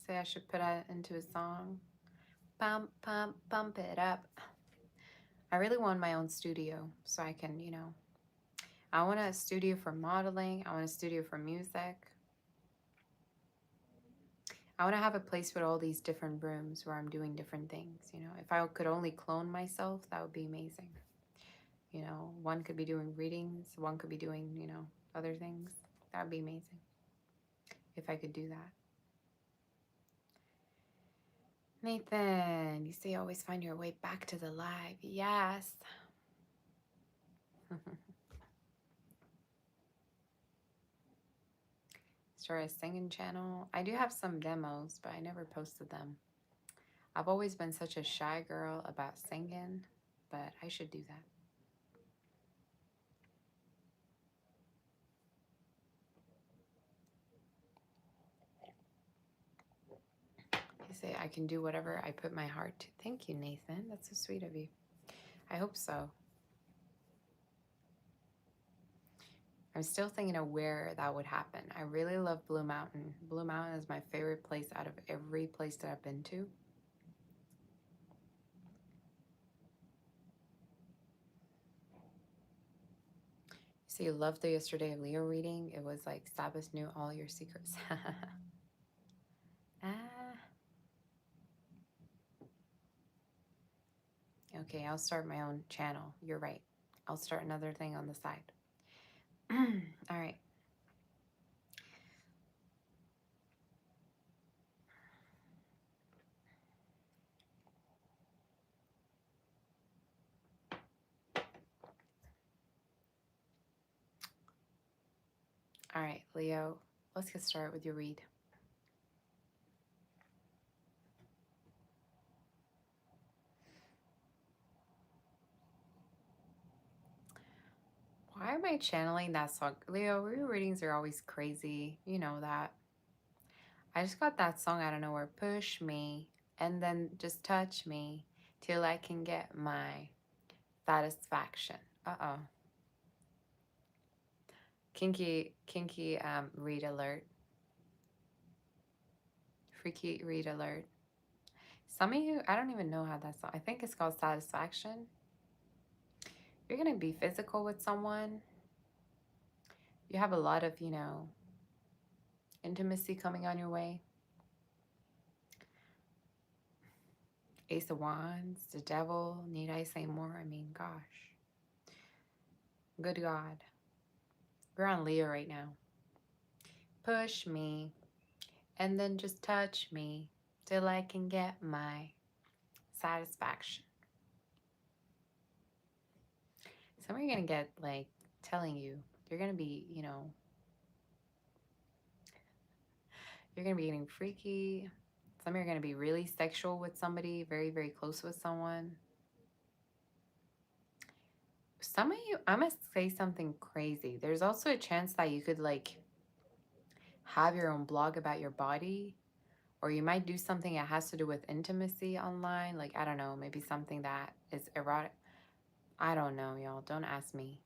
Say I should put it into a song. Pump, pump, pump it up. I really want my own studio so I can, you know, I want a studio for modeling. I want a studio for music. I want to have a place with all these different rooms where I'm doing different things. You know, if I could only clone myself, that would be amazing. You know, one could be doing readings, one could be doing, you know, other things. That would be amazing if I could do that. Nathan, you say always find your way back to the live. Yes. Start a singing channel. I do have some demos, but I never posted them. I've always been such a shy girl about singing, but I should do that. You say I can do whatever I put my heart to. Thank you, Nathan. That's so sweet of you. I hope so. I'm still thinking of where that would happen. I really love Blue Mountain. Blue Mountain is my favorite place out of every place that I've been to. So you loved the yesterday Leo reading. It was like Sabbath knew all your secrets. Okay, I'll start my own channel. You're right. I'll start another thing on the side. All right. All right, Leo, let's get started with your read. Why am I channeling that song? Leo, your readings are always crazy. You know that. I just got that song out of nowhere. Push me and then just touch me till I can get my satisfaction. Uh-oh. Kinky read alert. Freaky read alert. Some of you, I don't even know how that song. I think it's called Satisfaction. You're going to be physical with someone. You have a lot of, you know, intimacy coming on your way. Ace of Wands, the Devil. Need I say more? I mean, gosh. Good God. We're on Leo right now. Push me and then just touch me till I can get my satisfaction. Some are going to get, like, telling you, you're going to be, you know, you're going to be getting freaky. Some are going to be really sexual with somebody, very, very close with someone. Some of you, I must say something crazy. There's also a chance that you could, like, have your own blog about your body, or you might do something that has to do with intimacy online. Like, I don't know, maybe something that is erotic. I don't know, y'all. Don't ask me.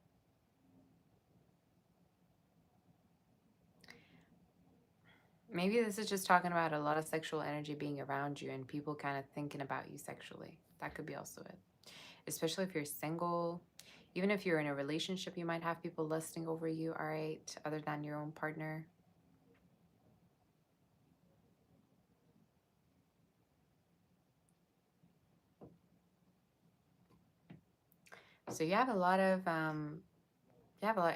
Maybe this is just talking about a lot of sexual energy being around you and people kind of thinking about you sexually. That could be also it. Especially if you're single. Even if you're in a relationship, you might have people lusting over you, all right, other than your own partner. So you have a lot of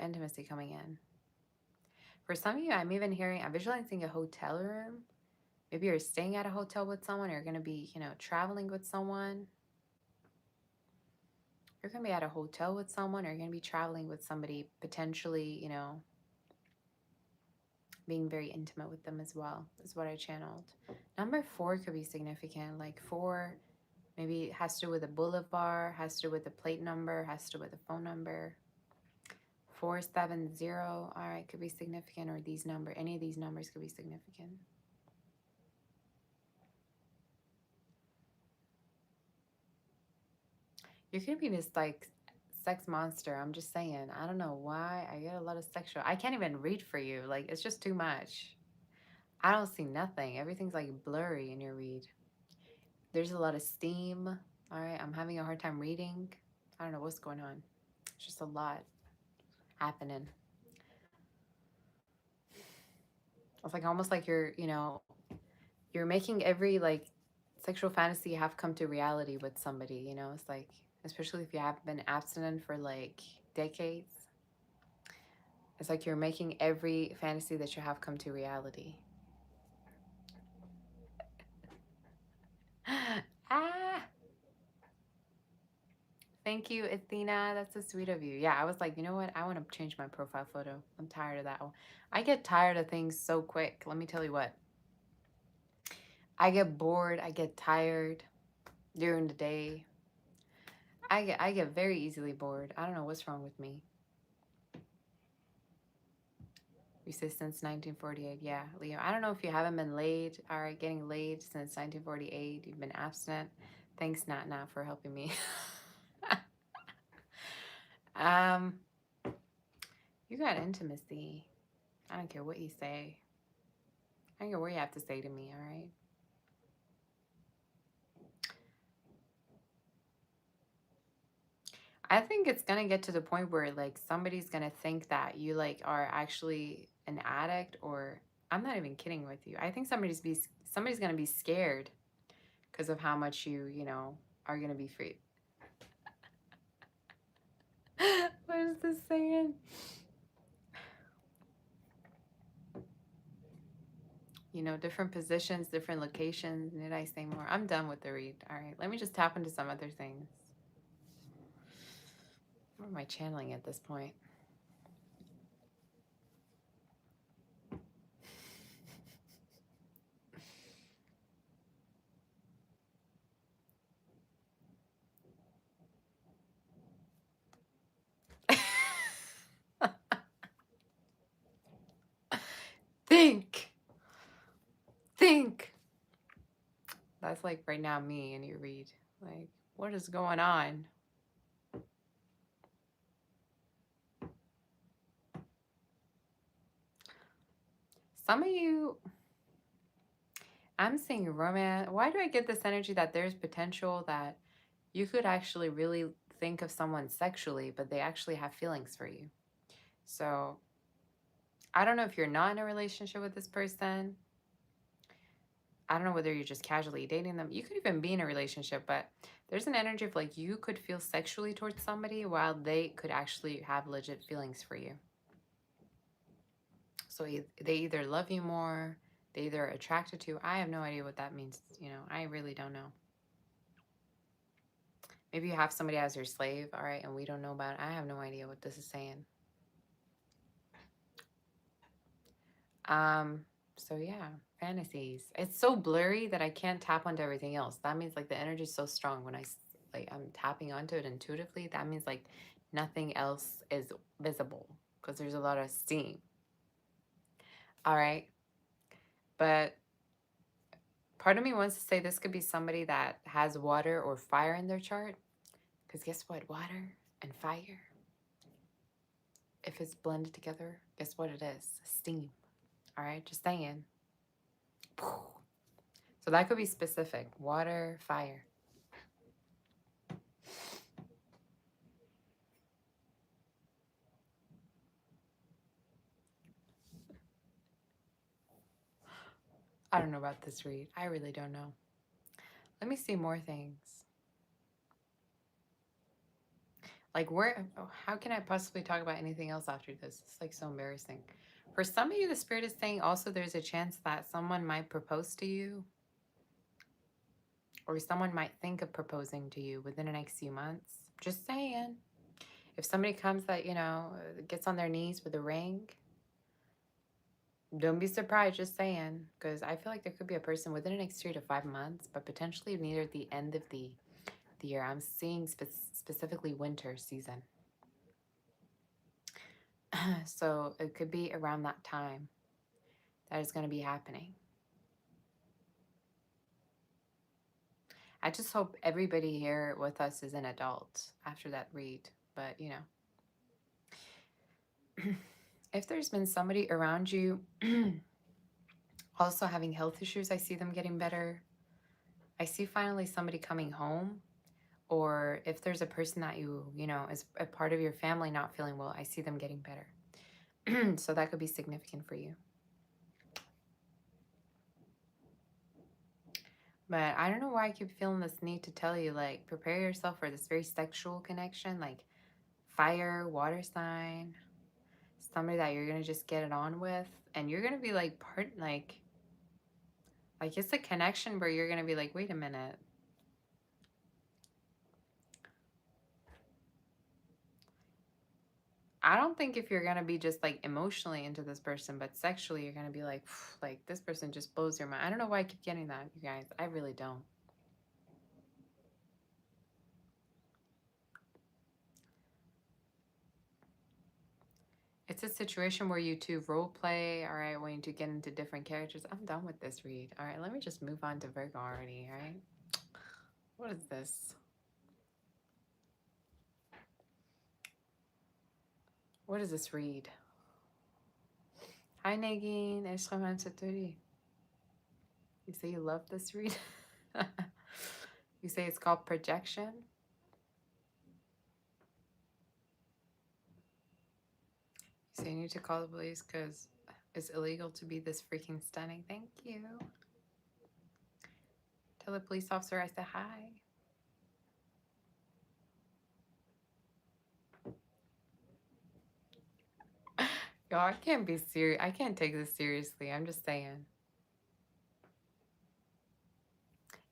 intimacy coming in. For some of you, I'm even hearing, I'm visualizing a hotel room. Maybe you're staying at a hotel with someone, or you're going to be, you know, traveling with someone. You're going to be at a hotel with someone, or you're going to be traveling with somebody, potentially, you know. being very intimate with them as well, is what I channeled. Number 4 could be significant. Like 4 maybe has to do with a boulevard, has to do with the plate number, has to do with the phone number. 470, all right, could be significant, or these number, any of these numbers could be significant. You're gonna be this like sex monster. I'm just saying. I don't know why I get a lot of sexual. I can't even read for you. Like, it's just too much. I don't see nothing. Everything's like blurry in your read. There's a lot of steam. All right, I'm having a hard time reading. I don't know what's going on. It's just a lot happening. It's like almost like you're, you're making every like sexual fantasy you have come to reality with somebody, It's like, especially if you have been abstinent for like decades, it's like you're making every fantasy that you have come to reality. Ah, thank you, Athena. That's so sweet of you. Yeah, I was like, you know what? I want to change my profile photo. I'm tired of that one. I get tired of things so quick. Let me tell you what. I get bored. I get tired during the day. I get very easily bored. I don't know what's wrong with me. We say since 1948. Yeah, Leo. I don't know if you haven't been laid. All right, getting laid since 1948. You've been abstinent. Thanks, Nat Nat, for helping me. um, you got intimacy. I don't care what you say. I don't care what you have to say to me. All right. I think it's gonna get to the point where like somebody's gonna think that you like are actually an addict, or I'm not even kidding with you. I think somebody's gonna be scared because of how much you are gonna be free. What is this saying? Different positions, different locations. Need I say more? I'm done with the read. All right, let me just tap into some other things. What am I channeling at this point? Think. That's like right now me and you read. Like, what is going on? Some of you, I'm seeing romance. Why do I get this energy that there's potential that you could actually really think of someone sexually, but they actually have feelings for you? So I don't know if you're not in a relationship with this person. I don't know whether you're just casually dating them. You could even be in a relationship, but there's an energy of like you could feel sexually towards somebody while they could actually have legit feelings for you. So they either love you more, they either are attracted to you. I have no idea what that means. I really don't know. Maybe you have somebody as your slave, all right, and we don't know about it. I have no idea what this is saying. So yeah, fantasies. It's so blurry that I can't tap onto everything else. That means like the energy is so strong when I'm tapping onto it intuitively. That means like nothing else is visible because there's a lot of steam. All right. But part of me wants to say this could be somebody that has water or fire in their chart. Because guess what? Water and fire, if it's blended together, guess what it is? Steam. All right, just saying. So that could be specific. Water, fire. I don't know about this read. I really don't know. Let me see more things. Like how can I possibly talk about anything else after this? It's like so embarrassing. For some of you, the spirit is saying also there's a chance that someone might propose to you, or someone might think of proposing to you within the next few months. Just saying. If somebody comes that, gets on their knees with a ring, Don't be surprised, just saying, because I feel like there could be a person within the next 3 to 5 months, but potentially near the end of the year. I'm seeing specifically winter season. So it could be around that time that is going to be happening. I just hope everybody here with us is an adult after that read. But, you know, if there's been somebody around you also having health issues, I see them getting better. I see finally somebody coming home. Or if there's a person that you know, is a part of your family not feeling well, I see them getting better. So that could be significant for you. But I don't know why I keep feeling this need to tell you, like, prepare yourself for this very sexual connection, like fire, water sign, somebody that you're going to just get it on with. And you're going to be like like it's a connection where you're going to be like, wait a minute. I don't think if you're going to be just like emotionally into this person, but sexually, you're going to be like this person just blows your mind. I don't know why I keep getting that, you guys. I really don't. It's a situation where you two role play, all right, when you two get into different characters. I'm done with this read. All right, let me just move on to Virgo already, all right? What is this? What is this read? Hi, Nagin. You say you love this read? You say it's called projection? You say you need to call the police because it's illegal to be this freaking stunning. Thank you. Tell the police officer I said hi. Y'all, I can't be serious. I can't take this seriously. I'm just saying.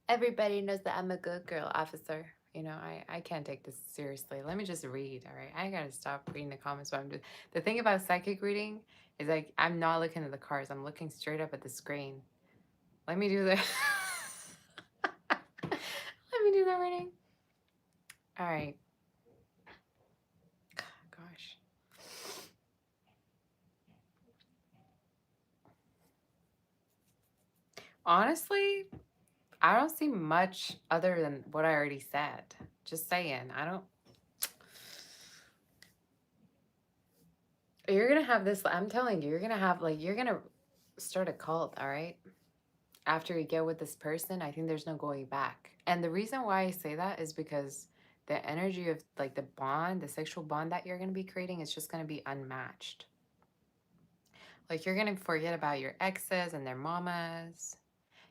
Everybody knows that I'm a good girl, officer. You know, I can't take this seriously. Let me just read, all right? I gotta stop reading the comments while I'm doing. The thing about psychic reading is like I'm not looking at the cards. I'm looking straight up at the screen. Let me do the Let me do the reading. All right. Gosh. Honestly, I don't see much other than what I already said. Just saying. I don't. You're gonna have this. I'm telling you, you're gonna have you're gonna start a cult. All right. After you get with this person, I think there's no going back. And the reason why I say that is because the energy of like the bond, the sexual bond that you're going to be creating is just going to be unmatched. Like you're going to forget about your exes and their mamas.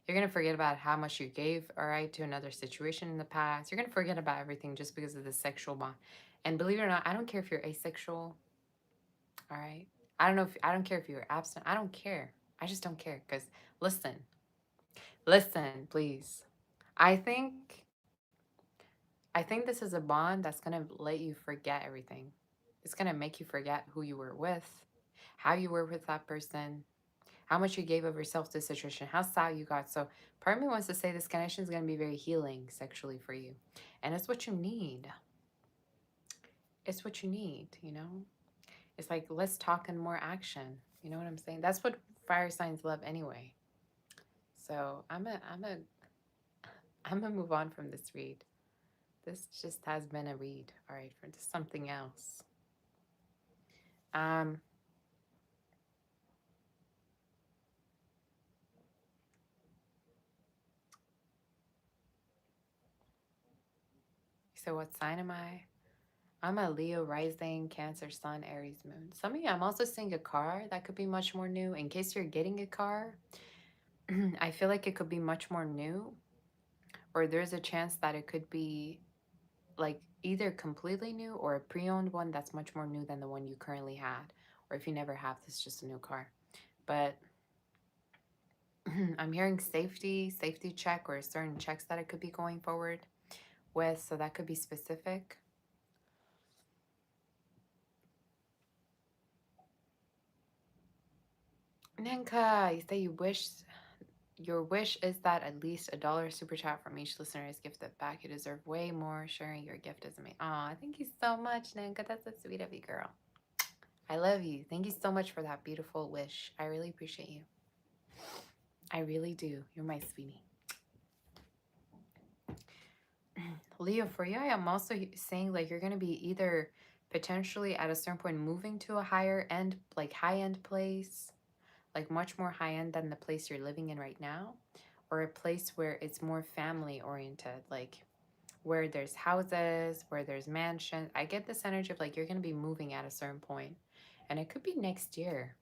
You're going to forget about how much you gave, all right, to another situation in the past. You're going to forget about everything just because of the sexual bond. And believe it or not, I don't care if you're asexual, all right? I don't care if you're absent. I don't care. I just don't care because listen, please. I think this is a bond that's going to let you forget everything. It's going to make you forget who you were with, how you were with that person, how much you gave of yourself to the situation, how sad you got. So part of me wants to say this connection is going to be very healing sexually for you. And it's what you need. It's what you need, you know? It's like less talk and more action. You know what I'm saying? That's what fire signs love anyway. So I'm gonna move on from this read. This just has been a read, all right, for something else. So what sign am I? I'm a Leo rising, Cancer sun, Aries moon. Some of you, I'm also seeing a car that could be much more new. In case you're getting a car, I feel like it could be much more new, or there's a chance that it could be like either completely new or a pre-owned one that's much more new than the one you currently had. Or if you never have, this is just a new car. But I'm hearing safety check, or certain checks that it could be going forward with. So that could be specific. Nanka, you say you wish your wish is that at least $1 super chat from each listener is gifted back. You deserve way more. Sharing your gift is amazing. Aw, thank you so much, Nanka. That's so sweet of you, girl. I love you. Thank you so much for that beautiful wish. I really appreciate you. I really do. You're my sweetie. Leo, for you, I am also saying like you're going to be either potentially at a certain point moving to a higher end, like high-end place, like much more high-end than the place you're living in right now, or a place where it's more family oriented, like where there's houses, where there's mansions. I get this energy of like you're going to be moving at a certain point, and it could be next year.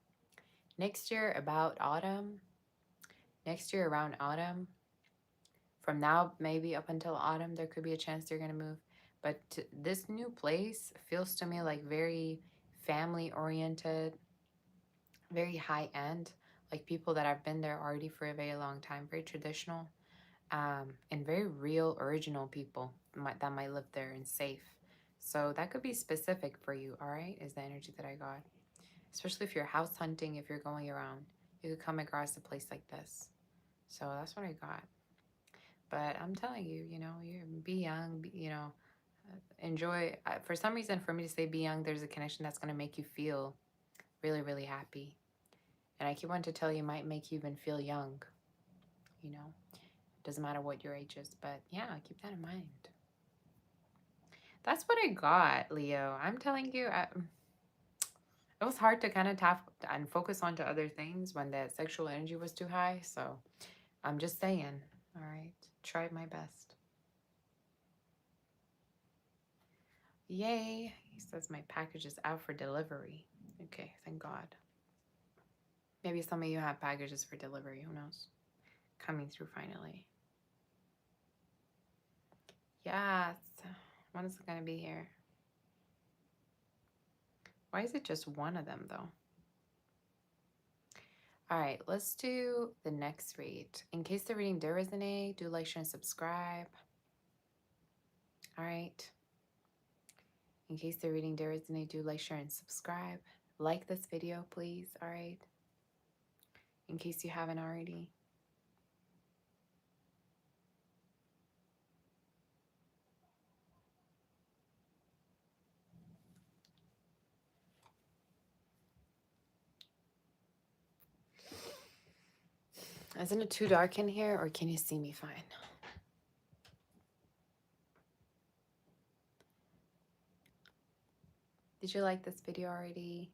Next year about autumn. Next year around autumn. From now, maybe up until autumn, there could be a chance you're going to move. But this new place feels to me like very family oriented, very high end, like people that have been there already for a very long time, very traditional, and very real, original people that might live there and safe. So that could be specific for you, all right, is the energy that I got. Especially if you're house hunting, if you're going around, you could come across a place like this. So that's what I got. But I'm telling you, you know, you be young, enjoy. For some reason, for me to say be young, there's a connection that's going to make you feel really, really happy. And I keep wanting to tell you, it might make you even feel young, you know. Doesn't matter what your age is, but yeah, keep that in mind. That's what I got, Leo. I'm telling you, it was hard to kind of tap and focus onto other things when the sexual energy was too high. So I'm just saying, all right, tried my best. Yay. He says my package is out for delivery. Okay, thank God. Maybe some of you have packages for delivery. Who knows? Coming through finally. Yes. When is it going to be here? Why is it just one of them, though? All right, let's do the next read. In case the reading did resonate, do like, share, and subscribe. All right. In case the reading did resonate, do like, share, and subscribe. Like this video, please. All right. In case you haven't already. Isn't it too dark in here, or can you see me fine? Did you like this video already?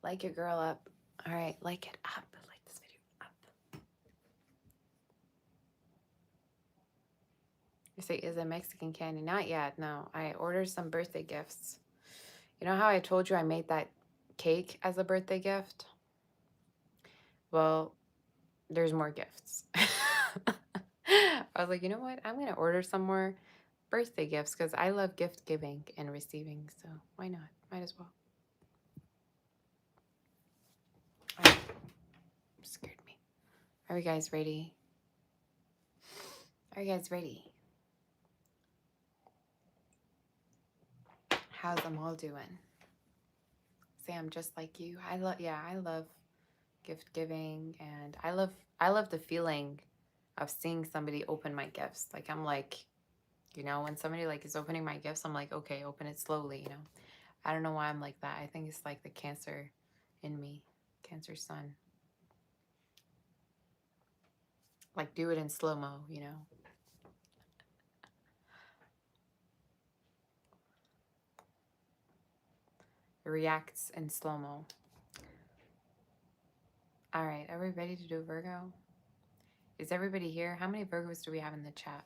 Like your girl up. All right, like it up. Like this video up. You say, is it Mexican candy? Not yet, no. I ordered some birthday gifts. You know how I told you I made that cake as a birthday gift? Well, there's more gifts. I was like, you know what? I'm going to order some more birthday gifts because I love gift giving and receiving. So why not? Might as well. All right. Scared me. Are you guys ready? Are you guys ready? How's them all doing? Say I'm just like you. I love gift giving, and I love the feeling of seeing somebody open my gifts. Like I'm like, you know, when somebody like is opening my gifts, I'm like, okay, open it slowly, you know. I don't know why I'm like that. I think it's like the Cancer in me, Cancer sun. Like do it in slow-mo, you know. It reacts in slow-mo. All right, are we ready to do Virgo? Is everybody here? How many Virgos do we have in the chat?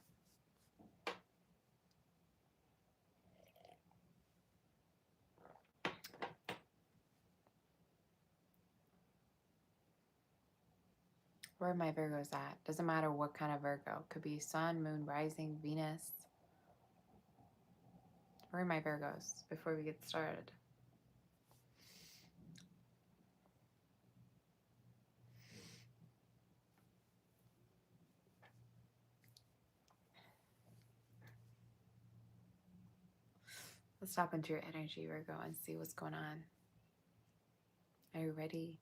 Where are my Virgos at? Doesn't matter what kind of Virgo. Could be sun, moon, rising, Venus. Where are my Virgos before we get started? Let's tap into your energy, Virgo, and see what's going on. Are you ready?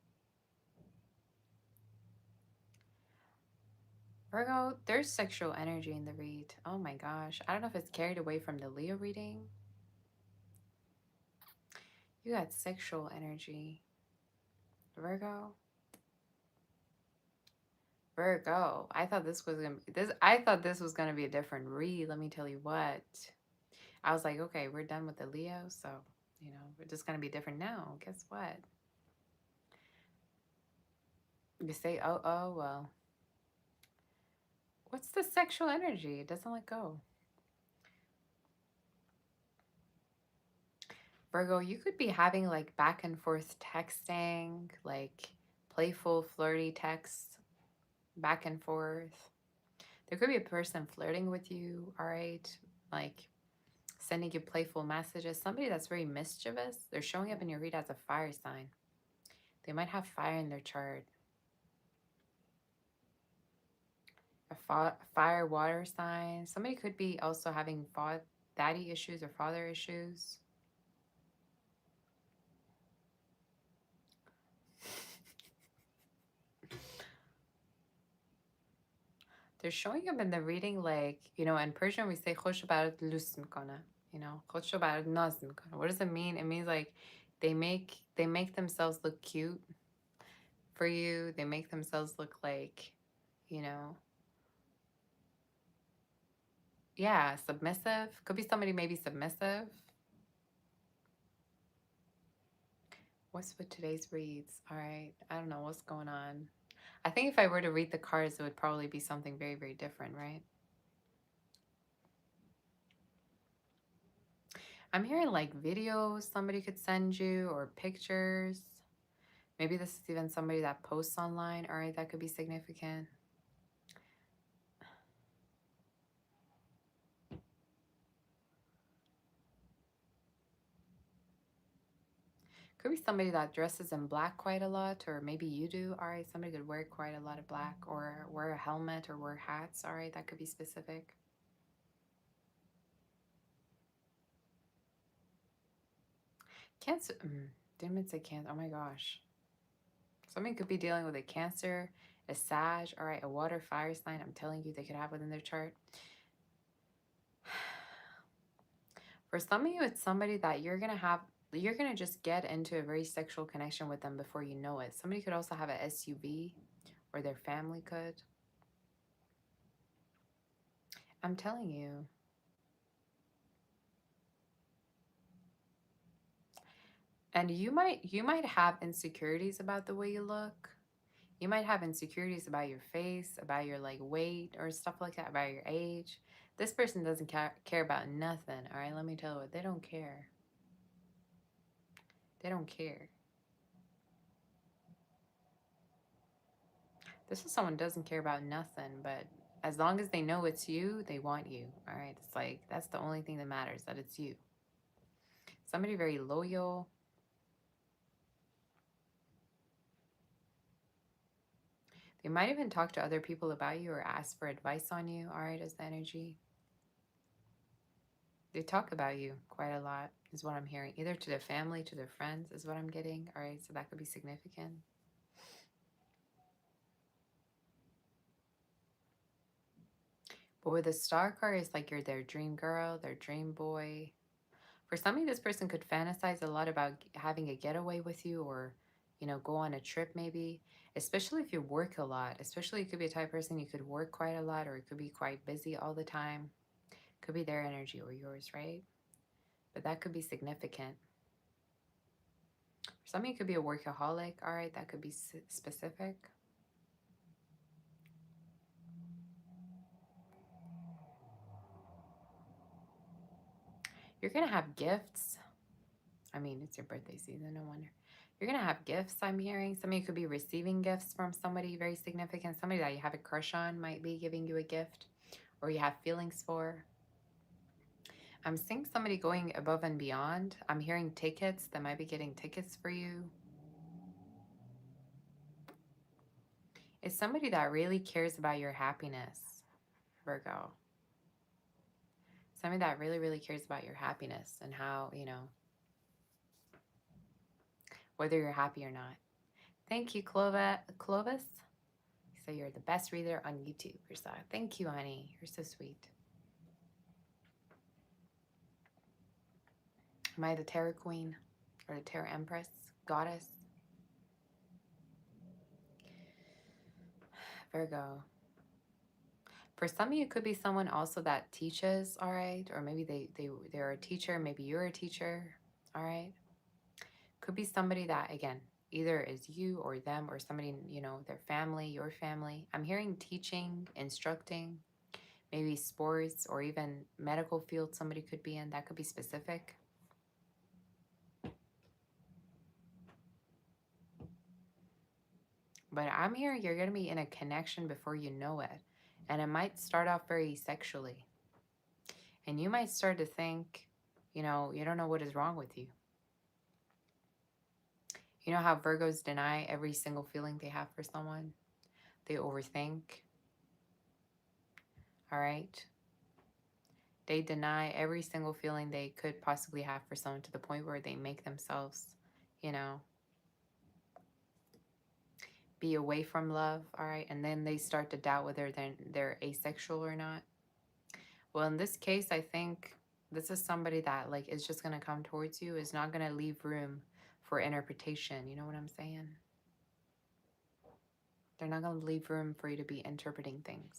Virgo, there's sexual energy in the read. Oh my gosh. I don't know if it's carried away from the Leo reading. You got sexual energy. Virgo. Virgo. I thought this was gonna be a different read. Let me tell you what. I was like, okay, we're done with the Leo, so we're just gonna be different now. Guess what? You say, oh, well. What's the sexual energy? It doesn't let go. Virgo, you could be having like back and forth texting, like playful, flirty texts, back and forth. There could be a person flirting with you, all right? Like sending you playful messages. Somebody that's very mischievous. They're showing up in your read as a fire sign. They might have fire in their chart. A fire water sign. Somebody could be also having daddy issues or father issues. They're showing up in the reading like, in Persian we say خوش برات لوس میکنه. خوش برات ناز میکنه. What does it mean? It means like they make themselves look cute for you. They make themselves look like, yeah, submissive. Could be somebody maybe submissive. What's with today's reads? All right. I don't know what's going on. I think if I were to read the cards, it would probably be something very, very different, right? I'm hearing like videos somebody could send you or pictures. Maybe this is even somebody that posts online. All right, that could be significant. Could be somebody that dresses in black quite a lot, or maybe you do. All right, somebody could wear quite a lot of black or wear a helmet or wear hats. All right, that could be specific. Cancer. Didn't even say cancer. Oh my gosh. Somebody could be dealing with a Cancer, a Sag, all right, a water fire sign. I'm telling you, they could have within their chart. For some of you, it's somebody that you're going to just get into a very sexual connection with them before you know it. Somebody could also have an SUV, or their family could. I'm telling you. And you might have insecurities about the way you look. You might have insecurities about your face, about your like weight or stuff like that, about your age. This person doesn't care about nothing, all right? Let me tell you what, they don't care. They don't care. This is someone who doesn't care about nothing, but as long as they know it's you, they want you, all right? It's like, that's the only thing that matters, that it's you. Somebody very loyal. They might even talk to other people about you or ask for advice on you, all right, as the energy. They talk about you quite a lot, is what I'm hearing. Either to their family, to their friends, is what I'm getting. All right, so that could be significant. But with the star card, it's like you're their dream girl, their dream boy. For some of you, this person could fantasize a lot about having a getaway with you, or, go on a trip maybe. Especially if you work a lot. Especially, you could be a type of person you could work quite a lot, or you could be quite busy all the time. Could be their energy or yours, right? But that could be significant. For some of you, could be a workaholic. All right, that could be specific. You're going to have gifts. I mean, it's your birthday season, no wonder. You're going to have gifts, I'm hearing. Some of you could be receiving gifts from somebody very significant. Somebody that you have a crush on might be giving you a gift, or you have feelings for. I'm seeing somebody going above and beyond. I'm hearing tickets. They might be getting tickets for you. It's somebody that really cares about your happiness, Virgo. Somebody that really, really cares about your happiness and how, whether you're happy or not. Thank you, Clovis. So you're the best reader on YouTube, Ursa. Thank you, honey. You're so sweet. Am I the Tarot Queen or the Tarot Empress? Goddess? Virgo. For some of you, it could be someone also that teaches, all right? Or maybe they're a teacher. Maybe you're a teacher, all right? Could be somebody that, again, either is you or them or somebody, you know, their family, your family. I'm hearing teaching, instructing, maybe sports or even medical field somebody could be in. That could be specific. But I'm hearing you're going to be in a connection before you know it. And it might start off very sexually. And you might start to think, you know, you don't know what is wrong with you. You know how Virgos deny every single feeling they have for someone? They overthink. All right? They deny every single feeling they could possibly have for someone to the point where they make themselves, you know, be away from love, all right? And then they start to doubt whether they're asexual or not. Well, in this case, I think this is somebody that, like, is just going to come towards you, is not going to leave room for interpretation. You know what I'm saying? They're not going to leave room for you to be interpreting things.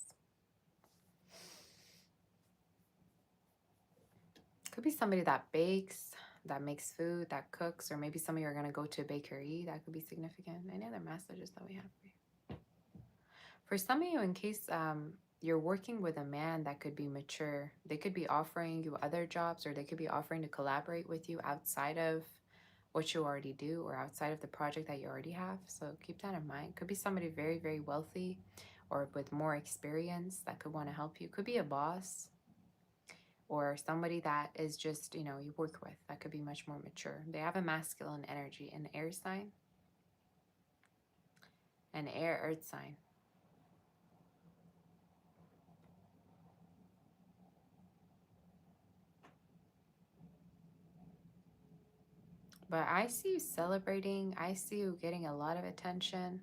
Could be somebody that bakes, that makes food, that cooks, or maybe some of you are going to go to a bakery. That could be significant. Any other messages that we have for you? For some of you, in case you're working with a man that could be mature, they could be offering you other jobs, or they could be offering to collaborate with you outside of what you already do or outside of the project that you already have. So keep that in mind. Could be somebody very, very wealthy or with more experience that could want to help you. Could be a boss or somebody that is just, you know, you work with. That could be much more mature. They have a masculine energy, an air sign, an air earth sign. But I see you celebrating. I see you getting a lot of attention.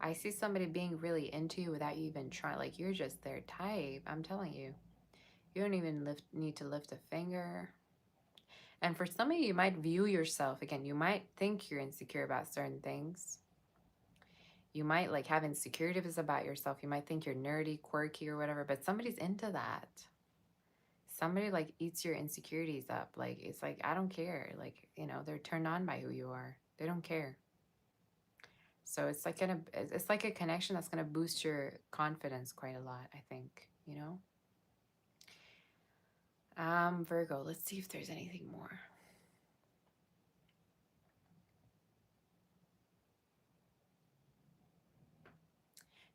I see somebody being really into you without you even trying. Like, you're just their type. I'm telling you. You don't even need to lift a finger. And for some of you, you might view yourself, again, you might think you're insecure about certain things. You might like have insecurities about yourself. You might think you're nerdy, quirky, or whatever, but somebody's into that. Somebody like eats your insecurities up. Like, it's like, I don't care. Like, you know, they're turned on by who you are. They don't care. So it's like it's like a connection that's gonna boost your confidence quite a lot, I think, you know? Virgo, let's see if there's anything more.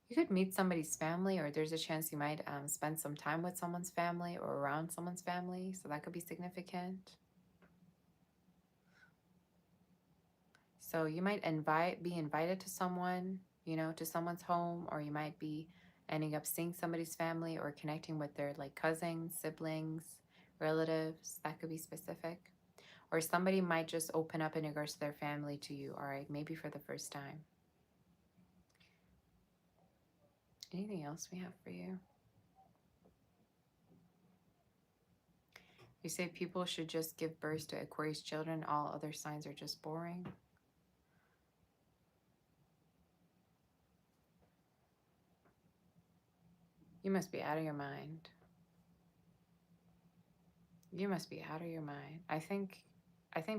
You could meet somebody's family, or there's a chance you might spend some time with someone's family or around someone's family. So that could be significant. So you might be invited to someone, you know, to someone's home, or you might be ending up seeing somebody's family or connecting with their like cousins, siblings, relatives. That could be specific. Or somebody might just open up in regards to their family to you, all right, maybe for the first time. Anything else we have for you? You say people should just give birth to Aquarius children. All other signs are just boring. You must be out of your mind. You must be out of your mind. I think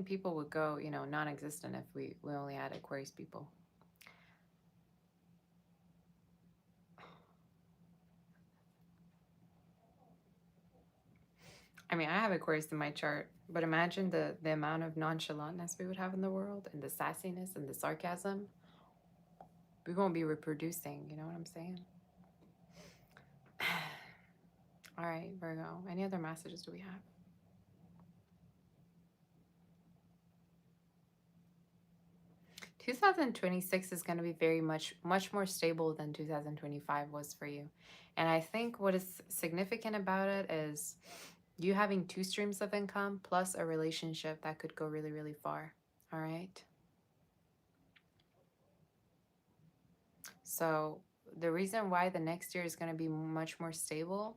people would go, you know, non-existent if we only had Aquarius people. I mean, I have Aquarius in my chart, but imagine the amount of nonchalantness we would have in the world, and the sassiness and the sarcasm. We won't be reproducing, you know what I'm saying? All right, Virgo. Any other messages do we have? "2026 is going to be very much more stable than 2025 was for you. And I think what is significant about it is you having 2 streams of income plus a relationship that could go really, really far. All right. So the reason why the next year is going to be much more stable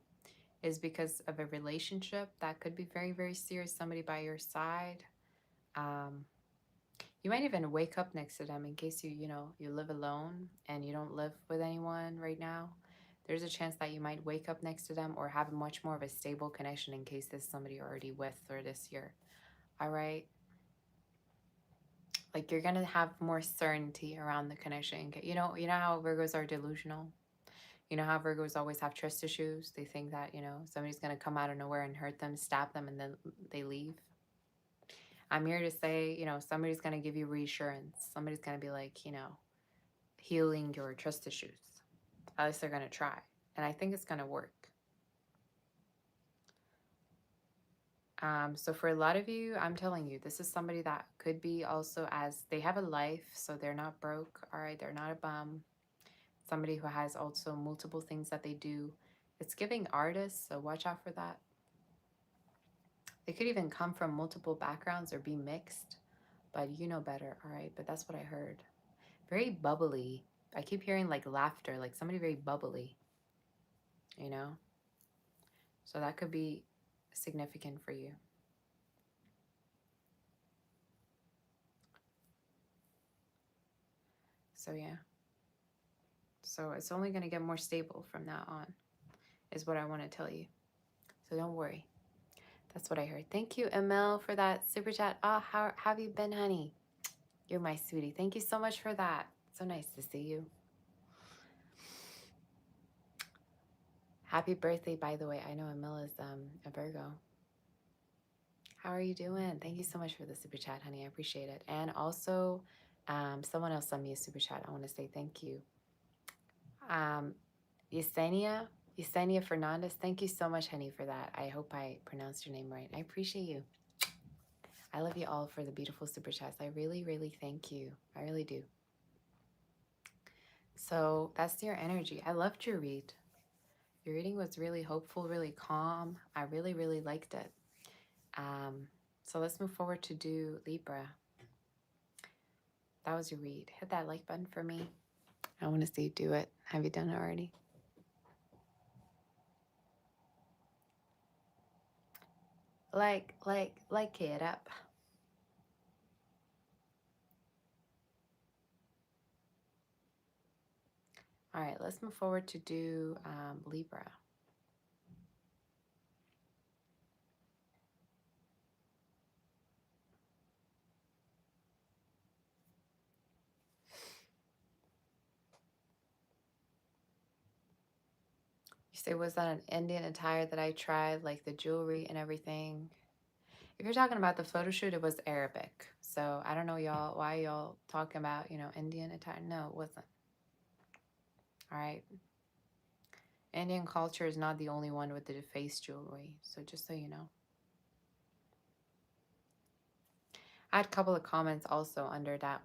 is because of a relationship that could be very, very serious, somebody by your side. Um, you might even wake up next to them in case you live alone and you don't live with anyone right now. There's a chance that you might wake up next to them or have much more of a stable connection in case there's somebody you're already with for this year. All right. Like you're going to have more certainty around the connection. You know how Virgos are delusional? You know how Virgos always have trust issues? They think that, somebody's going to come out of nowhere and hurt them, stab them, and then they leave. I'm here to say, somebody's going to give you reassurance. Somebody's going to be like, healing your trust issues. At least they're going to try. And I think it's going to work. So for a lot of you, I'm telling you, this is somebody that could be also, as they have a life, so they're not broke, all right? They're not a bum. Somebody who has also multiple things that they do. It's giving artists, so watch out for that. They could even come from multiple backgrounds or be mixed, but you know better, all right? But that's what I heard. Very bubbly. I keep hearing like laughter, like somebody very bubbly, So that could be significant for you. So yeah. So it's only going to get more stable from now on, is what I want to tell you. So don't worry. That's what I heard. Thank you, Emil, for that super chat. Oh, how have you been, honey? You're my sweetie. Thank you so much for that. So nice to see you. Happy birthday, by the way. I know Emil is a Virgo. How are you doing? Thank you so much for the super chat, honey. I appreciate it. And also, someone else sent me a super chat. I want to say thank you. Yesenia Fernandez, thank you so much, honey, for that. I hope I pronounced your name right. I appreciate you. I love you all for the beautiful super chats. I really, really thank you. I really do. So that's your energy. I loved your read. Your reading was really hopeful, really calm. I really, really liked it. So let's move forward to do Libra. That was your read. Hit that like button for me. I want to see you do it. Have you done it already? Like it up. All right, let's move forward to do Libra. You say, was that an Indian attire that I tried, like the jewelry and everything? If you're talking about the photo shoot, it was Arabic. So I don't know y'all why y'all talking about, Indian attire. No, it wasn't. All right. Indian culture is not the only one with the face jewelry. So just so you know. I had a couple of comments also under that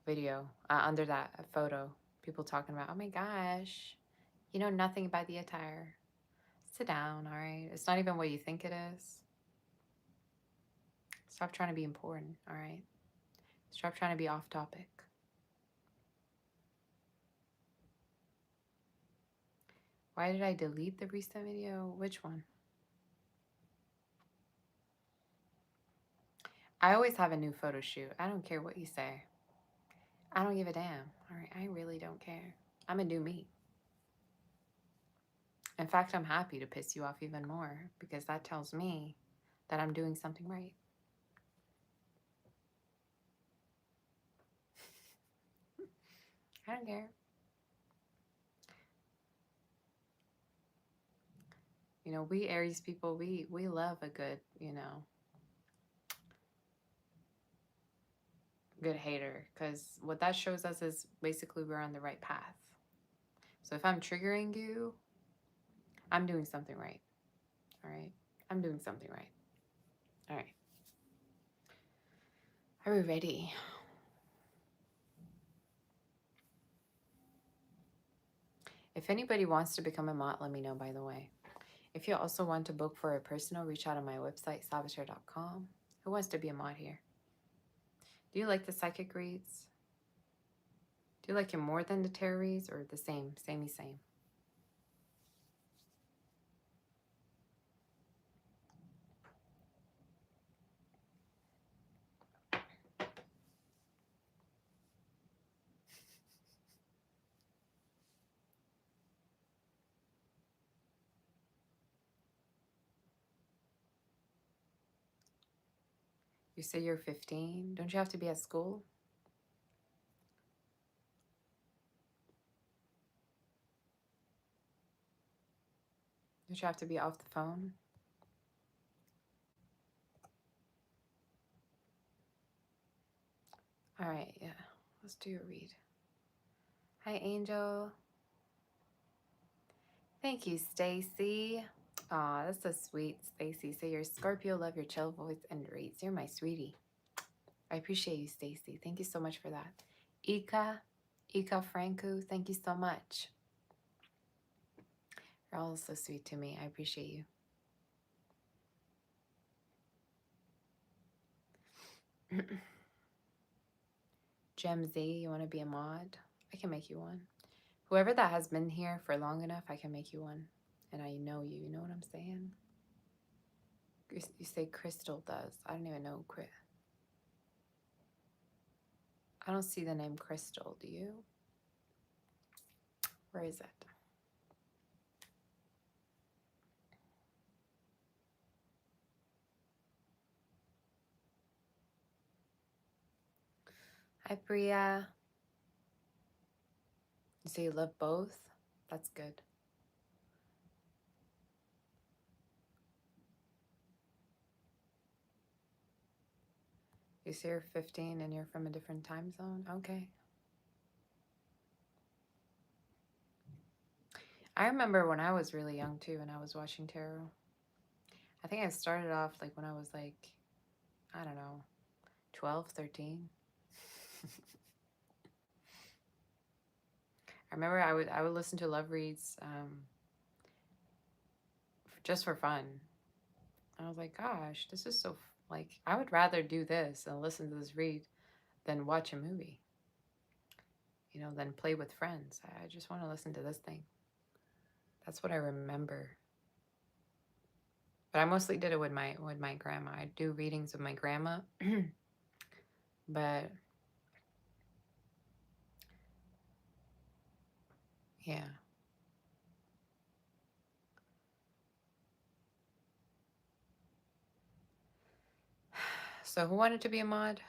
video, under that photo. People talking about, oh my gosh, you know nothing about the attire. Sit down, all right? It's not even what you think it is. Stop trying to be important, all right? Stop trying to be off topic. Why did I delete the recent video? Which one? I always have a new photo shoot. I don't care what you say. I don't give a damn. All right, I really don't care. I'm a new me. In fact, I'm happy to piss you off even more because that tells me that I'm doing something right. I don't care. We Aries people, we love a good, good hater, because what that shows us is basically we're on the right path. So if I'm triggering you, I'm doing something right. All right? I'm doing something right. All right. Are we ready? If anybody wants to become a mod, let me know, by the way. If you also want to book for a personal, reach out on my website, saboteur.com. Who wants to be a mod here? Do you like the psychic reads? Do you like him more than the Aries or the same? Samey same. You say you're 15. Don't you have to be at school? Don't you have to be off the phone? All right, yeah. Let's do your read. Hi, Angel. Thank you, Stacy. Aw, that's so sweet, Stacy. So you're Scorpio, love your chill voice and reads. You're my sweetie. I appreciate you, Stacy. Thank you so much for that. Ika Franco, thank you so much. You're all so sweet to me. I appreciate you. Gem Z, you want to be a mod? I can make you one. Whoever that has been here for long enough, I can make you one. And I know you. You know what I'm saying? You say Crystal does. I don't even know. I don't see the name Crystal. Do you? Where is it? Hi, Priya. You say you love both? That's good. You say you're 15 and you're from a different time zone? Okay. I remember when I was really young too, and I was watching tarot. I think I started off like when I was like, I don't know, 12, 13. I remember I would listen to love reads just for fun. I was like, gosh, this is so, like, I would rather do this and listen to this read than watch a movie, you know, than play with friends. I just want to listen to this thing. That's what I remember. But I mostly did it with my grandma. I do readings with my grandma. But yeah. So who wanted to be a mod?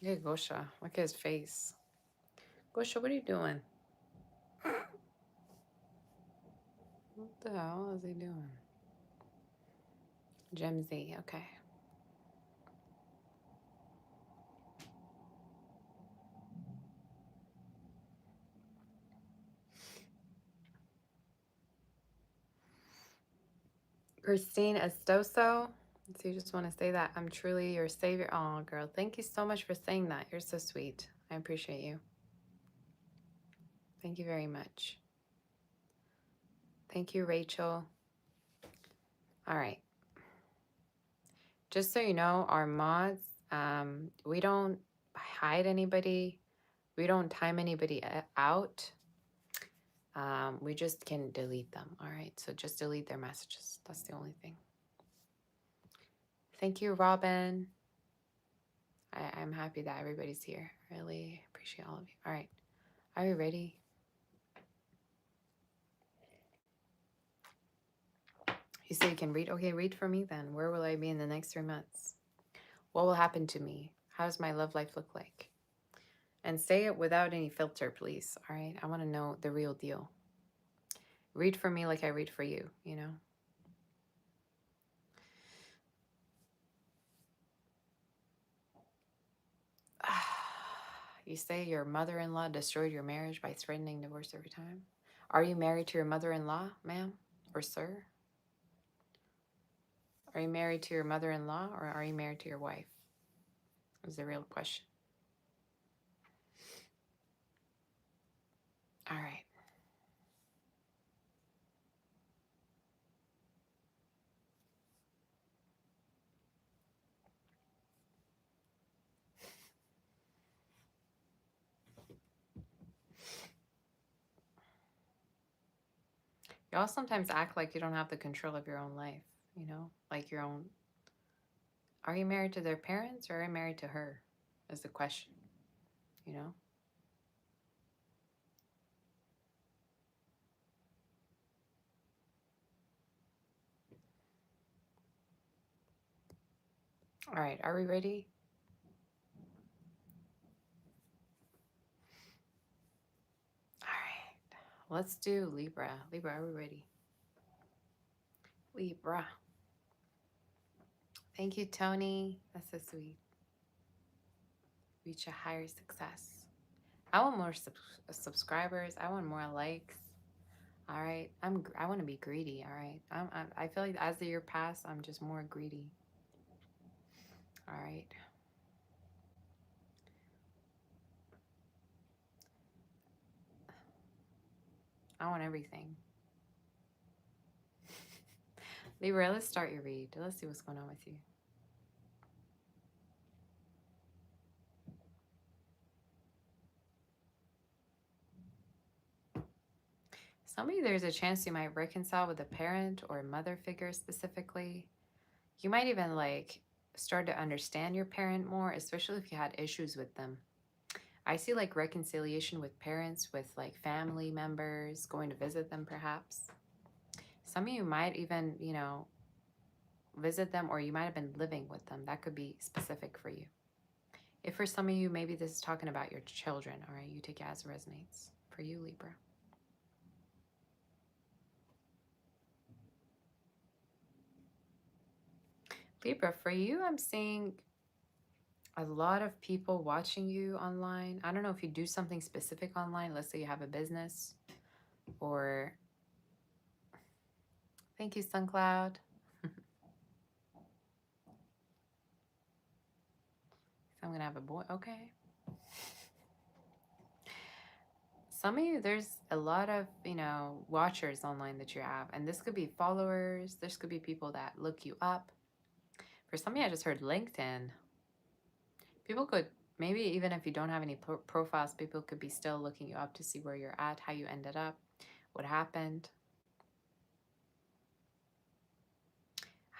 Yeah, Gosha. Look at his face. Gosha, what are you doing? What the hell is he doing? Gem Z, okay. Christine Estoso. So you just want to say that I'm truly your savior. Oh, girl, thank you so much for saying that. You're so sweet. I appreciate you. Thank you very much. Thank you, Rachel. All right. Just so you know, our mods, we don't hide anybody. We don't time anybody out. We just can delete them. All right. So just delete their messages. That's the only thing. Thank you, Robin. I'm happy that everybody's here. Really appreciate all of you. All right. Are you ready? You say you can read? Okay, read for me then. Where will I be in the next 3 months? What will happen to me? How does my love life look like? And say it without any filter, please. All right. I want to know the real deal. Read for me like I read for you, you know? You say your mother-in-law destroyed your marriage by threatening divorce every time. Are you married to your mother-in-law, ma'am or sir? Are you married to your mother-in-law or are you married to your wife? Is the real question. All right. Y'all sometimes act like you don't have the control of your own life, you know? Like your own... Are you married to their parents or are you married to her? Is the question, you know? All right, are we ready? All right, let's do Libra. Libra, are we ready? Libra. Thank you, Tony. That's so sweet. Reach a higher success. I want more subscribers. I want more likes. All right, I want to be greedy. All right, I feel like as the year passes, I'm just more greedy. All right. I want everything. Libra, let's start your read. Let's see what's going on with you. Some of you, there's a chance you might reconcile with a parent or a mother figure specifically. You might even like start to understand your parent more, especially if you had issues with them. I see like reconciliation with parents, with like family members, going to visit them perhaps. Some of you might even, you know, visit them, or you might have been living with them. That could be specific for you. If for some of you, maybe this is talking about your children, all right? You take it as it resonates. For you, Libra. Libra, for you, I'm seeing a lot of people watching you online. I don't know if you do something specific online. Let's say you have a business or... Thank you, SunCloud. I'm going to have a boy. Okay. Some of you, there's a lot of, you know, watchers online that you have. And this could be followers. This could be people that look you up. For some of you, I just heard LinkedIn. People could, maybe even if you don't have any profiles, people could be still looking you up to see where you're at, how you ended up, what happened.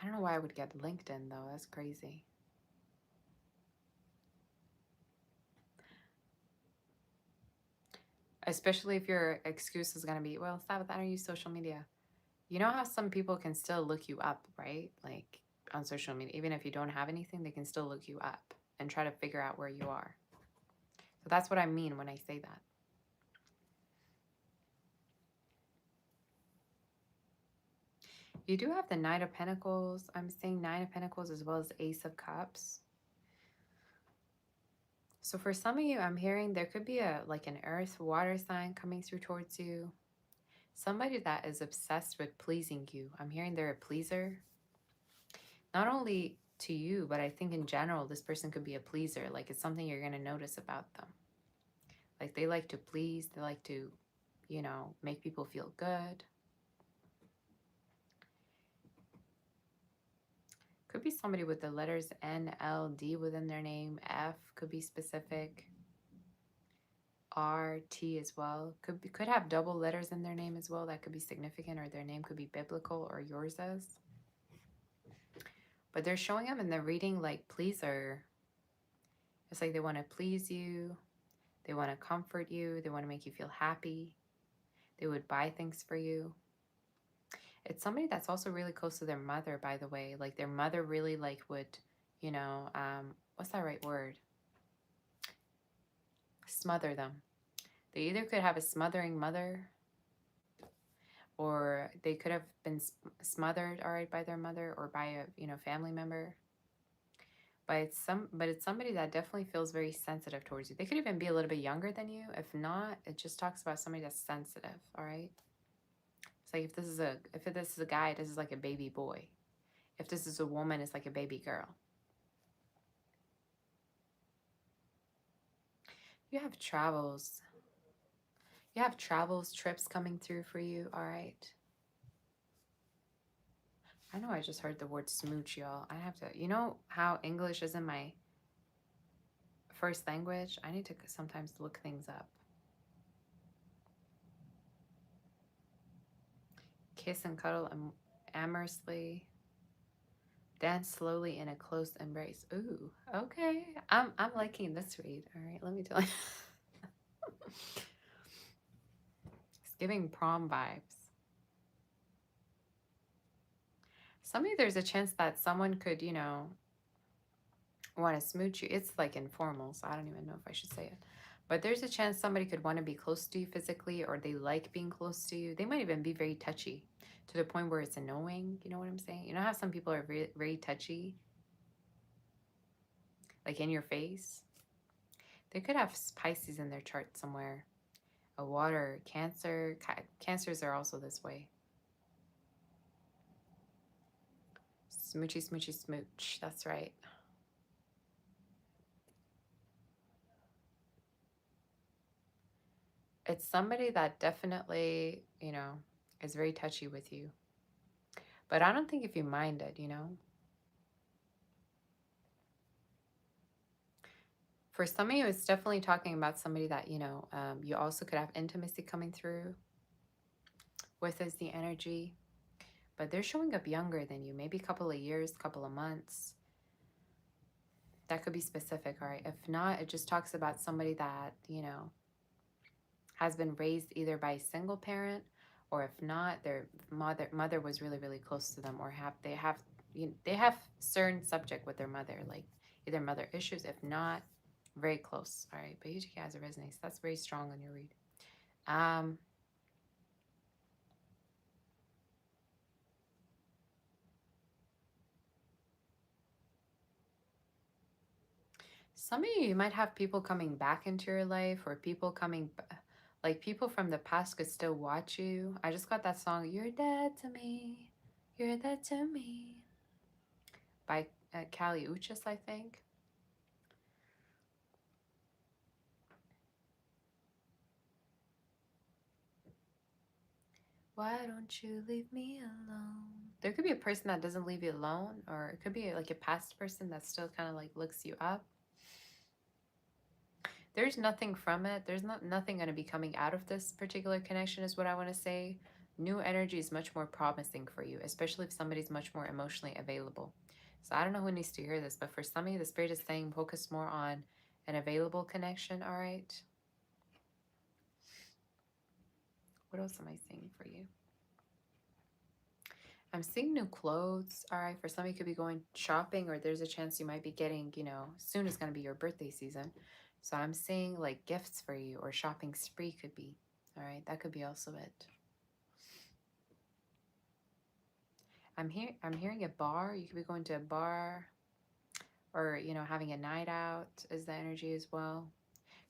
I don't know why I would get LinkedIn though. That's crazy. Especially if your excuse is going to be, well, stop with that. I don't use social media. You know how some people can still look you up, right? Like on social media, even if you don't have anything, they can still look you up and try to figure out where you are. So that's what I mean when I say that. You do have the Knight of Pentacles. I'm saying Nine of Pentacles as well as Ace of Cups. So for some of you, I'm hearing there could be like an earth water sign coming through towards you. Somebody that is obsessed with pleasing you. I'm hearing they're a pleaser. Not only to you, but I think in general, this person could be a pleaser. Like it's something you're going to notice about them. Like they like to please. They like to, you know, make people feel good. Could be somebody with the letters N, L, D within their name. F could be specific. R, T as well. Could have double letters in their name as well. That could be significant, or their name could be biblical, or yours is. But they're showing up in the reading like pleaser. It's like they want to please you. They want to comfort you. They want to make you feel happy. They would buy things for you. It's somebody that's also really close to their mother, by the way. Like their mother really like would, you know, what's that right word? Smother them. They either could have a smothering mother, or they could have been smothered, all right, by their mother or by a, you know, family member. But it's somebody that definitely feels very sensitive towards you. They could even be a little bit younger than you. If not, it just talks about somebody that's sensitive, all right? It's like if this is a guy, this is like a baby boy. If this is a woman, it's like a baby girl. You have travels. You have travels, trips coming through for you, all right? I know I just heard the word smooch, y'all. I have to, you know how English isn't my first language? I need to sometimes look things up. Kiss and cuddle amorously. Dance slowly in a close embrace. Ooh, okay. I'm liking this read. All right, let me tell you. It's giving prom vibes. Somebody, there's a chance that someone could, you know, want to smooch you. It's like informal, so I don't even know if I should say it. But there's a chance somebody could want to be close to you physically, or they like being close to you. They might even be very touchy to the point where it's annoying. You know what I'm saying? You know how some people are very, very touchy, like in your face? They could have Pisces in their chart somewhere. A water, Cancer. Cancers are also this way. Smoochy, smoochy, smooch. That's right. It's somebody that definitely, you know, is very touchy with you. But I don't think if you mind it, you know. For some of you, it's definitely talking about somebody that, you know, you also could have intimacy coming through with as the energy. But they're showing up younger than you, maybe a couple of years, couple of months. That could be specific, all right? If not, it just talks about somebody that, you know, has been raised either by a single parent, or if not, their mother was really, really close to them, or they have certain subject with their mother, like either mother issues, if not, very close. All right, but usually has a resonance. That's very strong on your read. Some of you might have people coming back into your life, or people coming, like people from the past could still watch you. I just got that song, You're Dead to Me, You're Dead to Me, by Kali Uchis, I think. Why don't you leave me alone? There could be a person that doesn't leave you alone, or it could be like a past person that still kind of like looks you up. There's nothing from it. There's nothing going to be coming out of this particular connection is what I want to say. New energy is much more promising for you, especially if somebody's much more emotionally available. So I don't know who needs to hear this, but for some of you, the spirit is saying focus more on an available connection, all right? What else am I seeing for you? I'm seeing new clothes, all right? For some of you could be going shopping, or there's a chance you might be getting, you know, soon is going to be your birthday season. So I'm seeing like gifts for you, or shopping spree could be, all right? That could be also it. I'm hearing a bar. You could be going to a bar, or, you know, having a night out is the energy as well.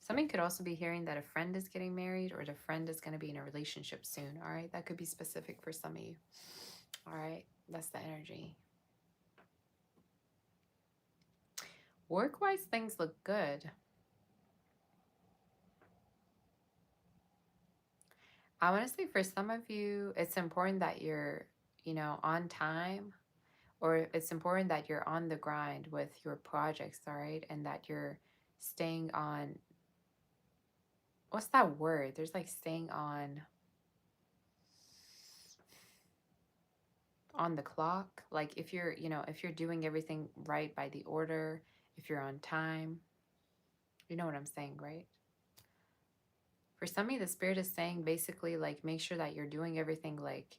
Somebody could also be hearing that a friend is getting married, or the friend is going to be in a relationship soon, all right? That could be specific for some of you, all right? That's the energy. Work-wise, things look good. I want to say for some of you, it's important that you're, you know, on time, or it's important that you're on the grind with your projects, all right? And that you're staying on, what's that word? There's like staying on the clock. Like if you're, you know, if you're doing everything right by the order, if you're on time, you know what I'm saying, right? For some of you, the spirit is saying basically like make sure that you're doing everything like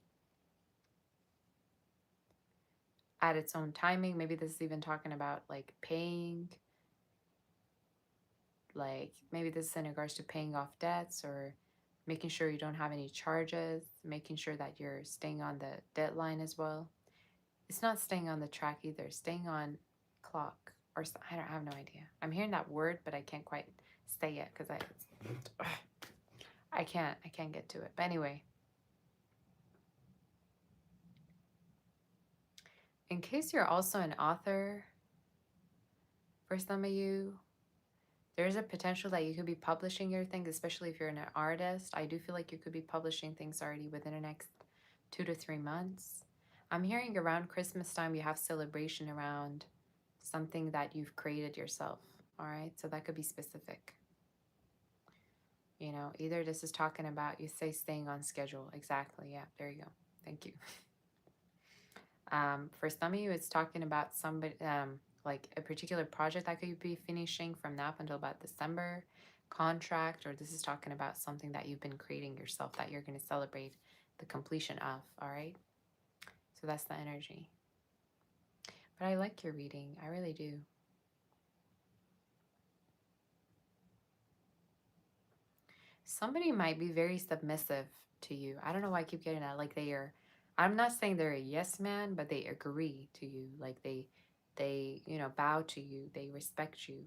at its own timing. Maybe this is even talking about like paying, like maybe this is in regards to paying off debts, or making sure you don't have any charges, making sure that you're staying on the deadline as well. It's not staying on the track either, staying on clock, or I don't have no idea. I'm hearing that word, but I can't quite say it because I can't get to it. But anyway, in case you're also an author, for some of you, there's a potential that you could be publishing your things, especially if you're an artist. I do feel like you could be publishing things already within the next 2 to 3 months. I'm hearing around Christmas time you have celebration around something that you've created yourself. All right, so that could be specific. You know, either this is talking about, you say staying on schedule. Exactly, yeah, there you go. Thank you. For some of you, it's talking about somebody, like a particular project that could be finishing from now up until about December, contract, or this is talking about something that you've been creating yourself that you're going to celebrate the completion of, all right? So that's the energy. But I like your reading. I really do. Somebody might be very submissive to you. I don't know why I keep getting that. Like they are, I'm not saying they're a yes man, but they agree to you. Like they, you know, bow to you. They respect you.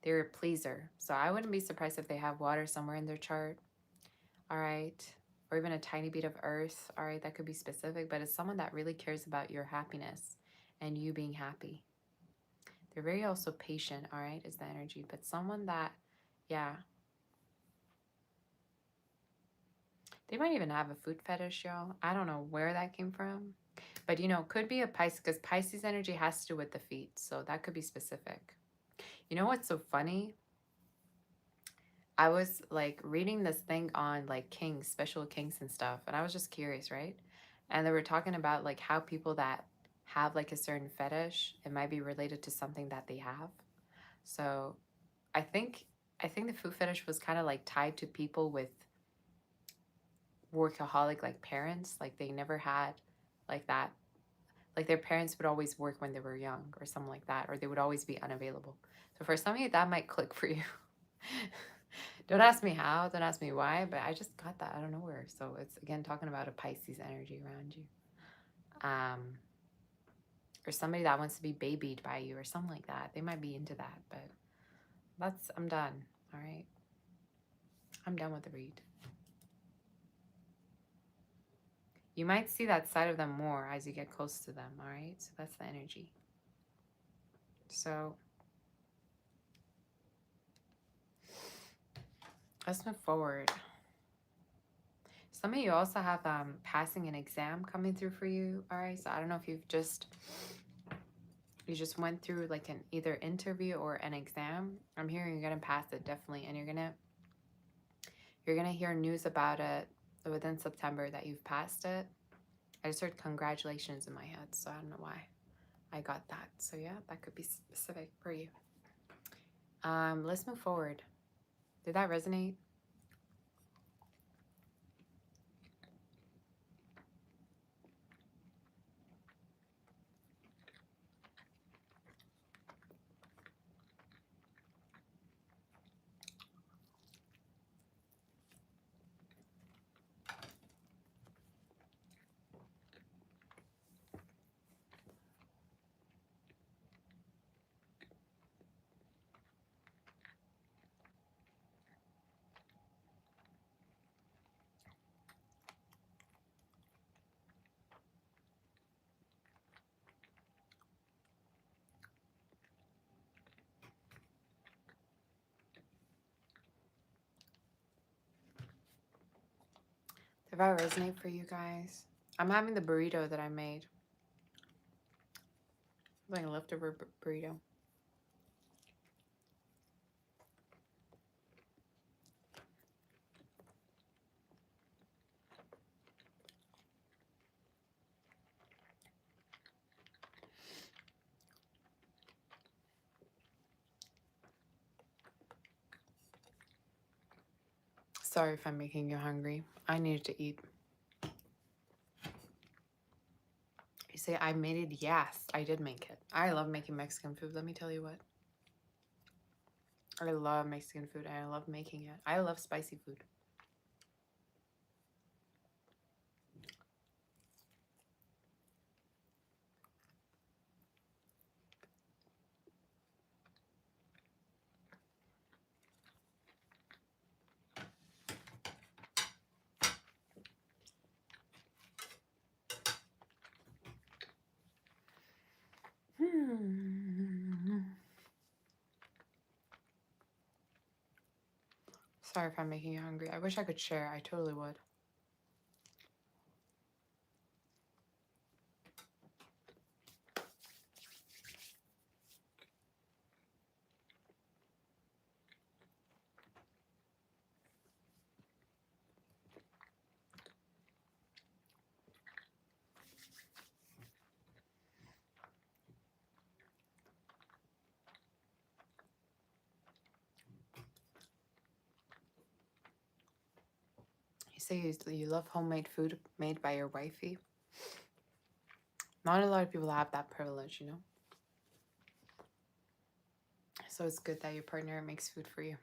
They're a pleaser. So I wouldn't be surprised if they have water somewhere in their chart. All right. Or even a tiny bit of earth. All right. That could be specific, but it's someone that really cares about your happiness and you being happy. They're very also patient. All right. Is the energy, but someone that, yeah. They might even have a food fetish, y'all. I don't know where that came from. But, you know, could be a Pisces, because Pisces energy has to do with the feet. So that could be specific. You know what's so funny? I was, like, reading this thing on, like, kings, special kings and stuff. And I was just curious, right? And they were talking about, like, how people that have, like, a certain fetish, it might be related to something that they have. So I think the food fetish was kind of, like, tied to people with workaholic like parents, like they never had like that, like their parents would always work when they were young or something like that, or they would always be unavailable. So for some of you that might click for you. Don't ask me how, don't ask me why, but I just got that out of nowhere. So it's again talking about a Pisces energy around you, or somebody that wants to be babied by you or something like that. They might be into that, but I'm done. All right, I'm done with the read. You might see that side of them more as you get close to them, all right? So that's the energy. So let's move forward. Some of you also have passing an exam coming through for you, all right? So I don't know if you just went through like an either interview or an exam. I'm hearing you're gonna pass it definitely, and you're gonna hear news about it within September that you've passed it. I just heard congratulations in my head, so I don't know why I got that. So yeah, that could be specific for you. Let's move forward. Did that resonate? Did that resonate for you guys? I'm having the burrito that I made. Like a leftover burrito. Sorry if I'm making you hungry. I needed to eat. You say I made it? Yes, I did make it. I love making Mexican food. Let me tell you what. I love Mexican food and I love making it. I love spicy food. Sorry if I'm making you hungry. I wish I could share. I totally would. say you love homemade food made by your wifey. Not a lot of people have that privilege, you know? So it's good that your partner makes food for you.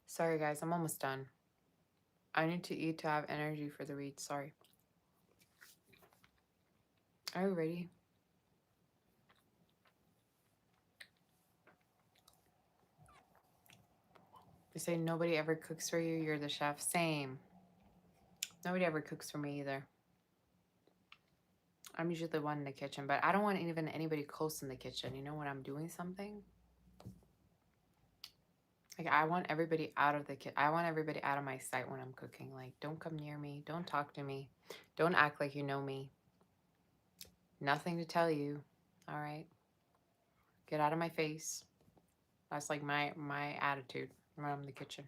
Sorry, guys, I'm almost done. I need to eat to have energy for the read. Sorry. Are you ready? They say nobody ever cooks for you. You're the chef. Same. Nobody ever cooks for me either. I'm usually the one in the kitchen, but I don't want even anybody close in the kitchen. You know, when I'm doing something, like I want everybody out of the kitchen. I want everybody out of my sight when I'm cooking. Like, don't come near me. Don't talk to me. Don't act like you know me. Nothing to tell you. All right. Get out of my face. That's like my attitude when I'm in the kitchen.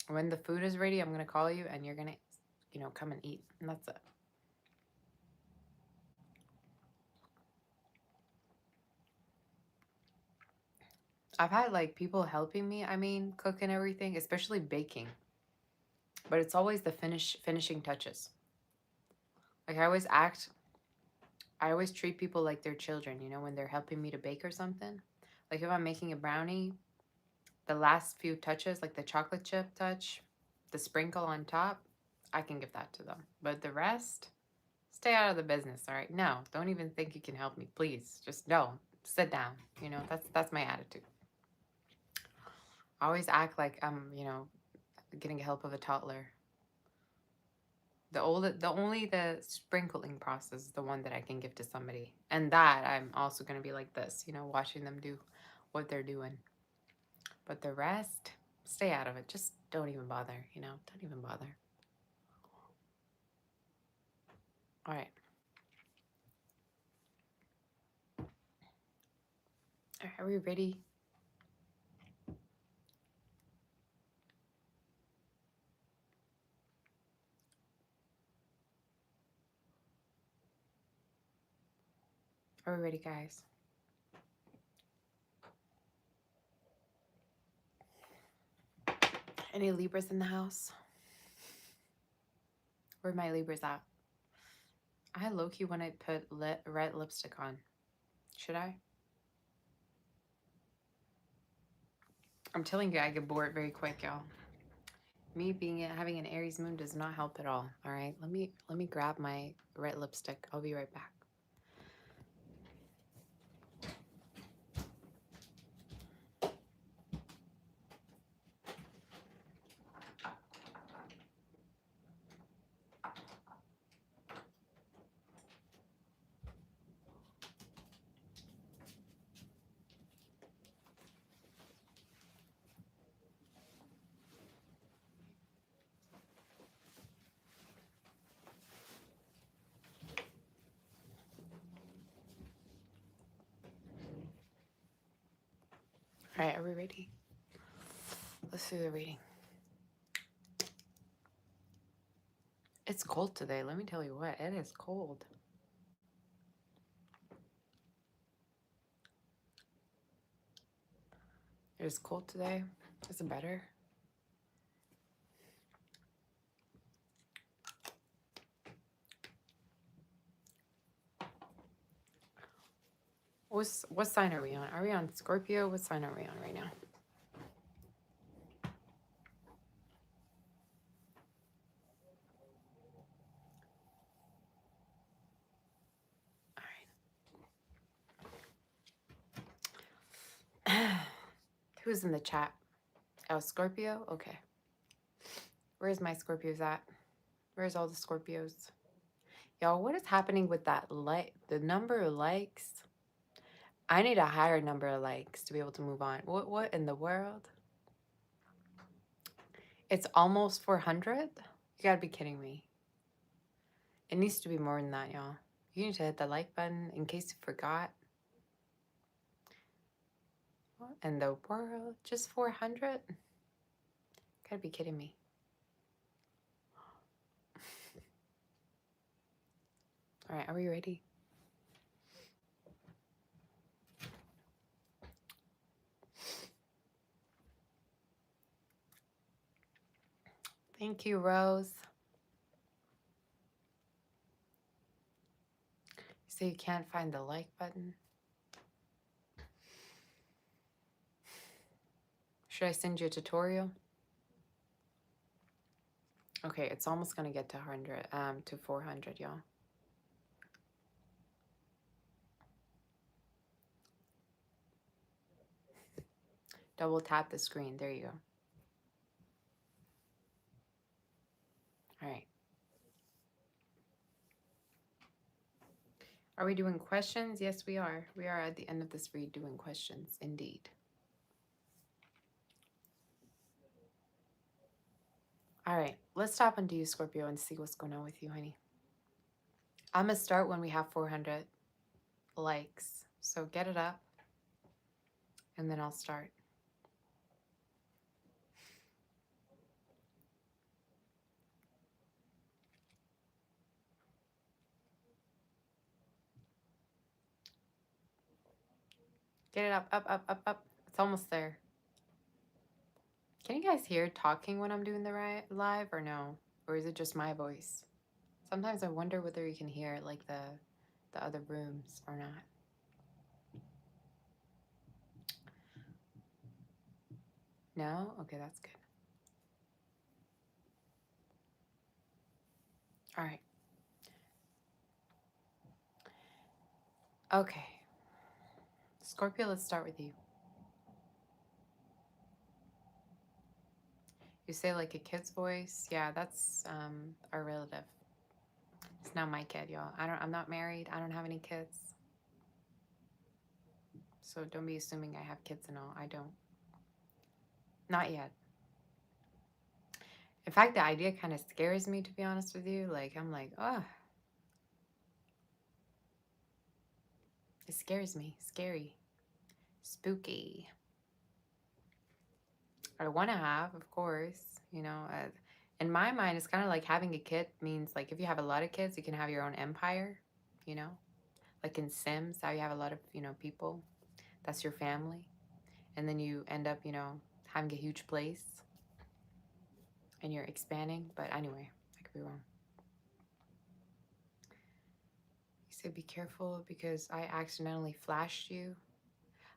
When the food is ready, I'm gonna call you and you're gonna, you know, come and eat. And that's it. I've had like people helping me, I mean, cook and everything, especially baking. But it's always the finishing touches. Like I always treat people like they're children, you know, when they're helping me to bake or something. Like if I'm making a brownie, the last few touches, like the chocolate chip touch, the sprinkle on top, I can give that to them. But the rest, stay out of the business, all right? No, don't even think you can help me, please. Just no, sit down. You know, that's my attitude. I always act like I'm, you know, getting help of a toddler. Only the sprinkling process is the one that I can give to somebody. And that I'm also going to be like this, you know, watching them do what they're doing. But the rest, stay out of it. Just don't even bother, you know, don't even bother. All right. Are we ready? Are we ready, guys? Any Libras in the house? Where my Libras at? I low-key want to put red lipstick on. Should I? I'm telling you, I get bored very quick, y'all. Me having an Aries moon does not help at all. All right, let me grab my red lipstick. I'll be right back. All right, are we ready? Let's do the reading. It's cold today. Let me tell you what, it is cold. It is cold today. Is it better? What sign are we on? Are we on Scorpio? What sign are we on right now? All right. Who's in the chat? Oh, Scorpio? Okay. Where's my Scorpios at? Where's all the Scorpios? Y'all, what is happening with that the number of likes? I need a higher number of likes to be able to move on. What in the world? It's almost 400? You gotta be kidding me. It needs to be more than that, y'all. You need to hit the like button in case you forgot. What in the world? Just 400? Gotta be kidding me. All right, are we ready? Thank you, Rose. You say you can't find the like button. Should I send you a tutorial? Okay, it's almost gonna get to 100, to 400, y'all. Double tap the screen. There you go. All right. Are we doing questions? Yes, we are. We are at the end of this read doing questions, indeed. All right, let's stop and do you, Scorpio, and see what's going on with you, honey. I'm going to start when we have 400 likes. So get it up, and then I'll start. Get it up, up, up, up, up. It's almost there. Can you guys hear talking when I'm doing the live or no? Or is it just my voice? Sometimes I wonder whether you can hear like the other rooms or not. No? Okay, that's good. All right. Okay. Scorpio, let's start with you. You say like a kid's voice. Yeah, that's our relative. It's not my kid, y'all. I'm not married. I don't have any kids. So don't be assuming I have kids and all. I don't. Not yet. In fact, the idea kind of scares me, to be honest with you. Like, I'm like, oh. It scares me. Scary. Spooky. I want to have, of course. You know, in my mind, it's kind of like having a kid means, like, if you have a lot of kids, you can have your own empire, you know? Like in Sims, how you have a lot of, you know, people. That's your family. And then you end up, you know, having a huge place. And you're expanding. But anyway, I could be wrong. You said be careful because I accidentally flashed you.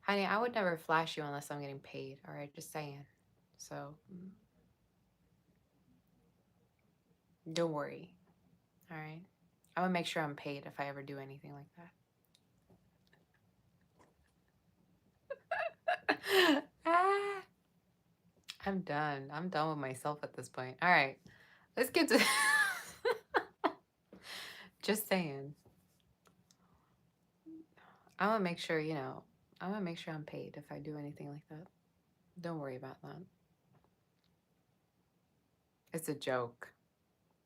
Honey, I would never flash you unless I'm getting paid. All right, just saying. So don't worry. All right. I'm going to make sure I'm paid if I ever do anything like that. Ah, I'm done. I'm done with myself at this point. All right. Let's get to... Just saying. I'm going to make sure, you know, I'm going to make sure I'm paid if I do anything like that. Don't worry about that. It's a joke.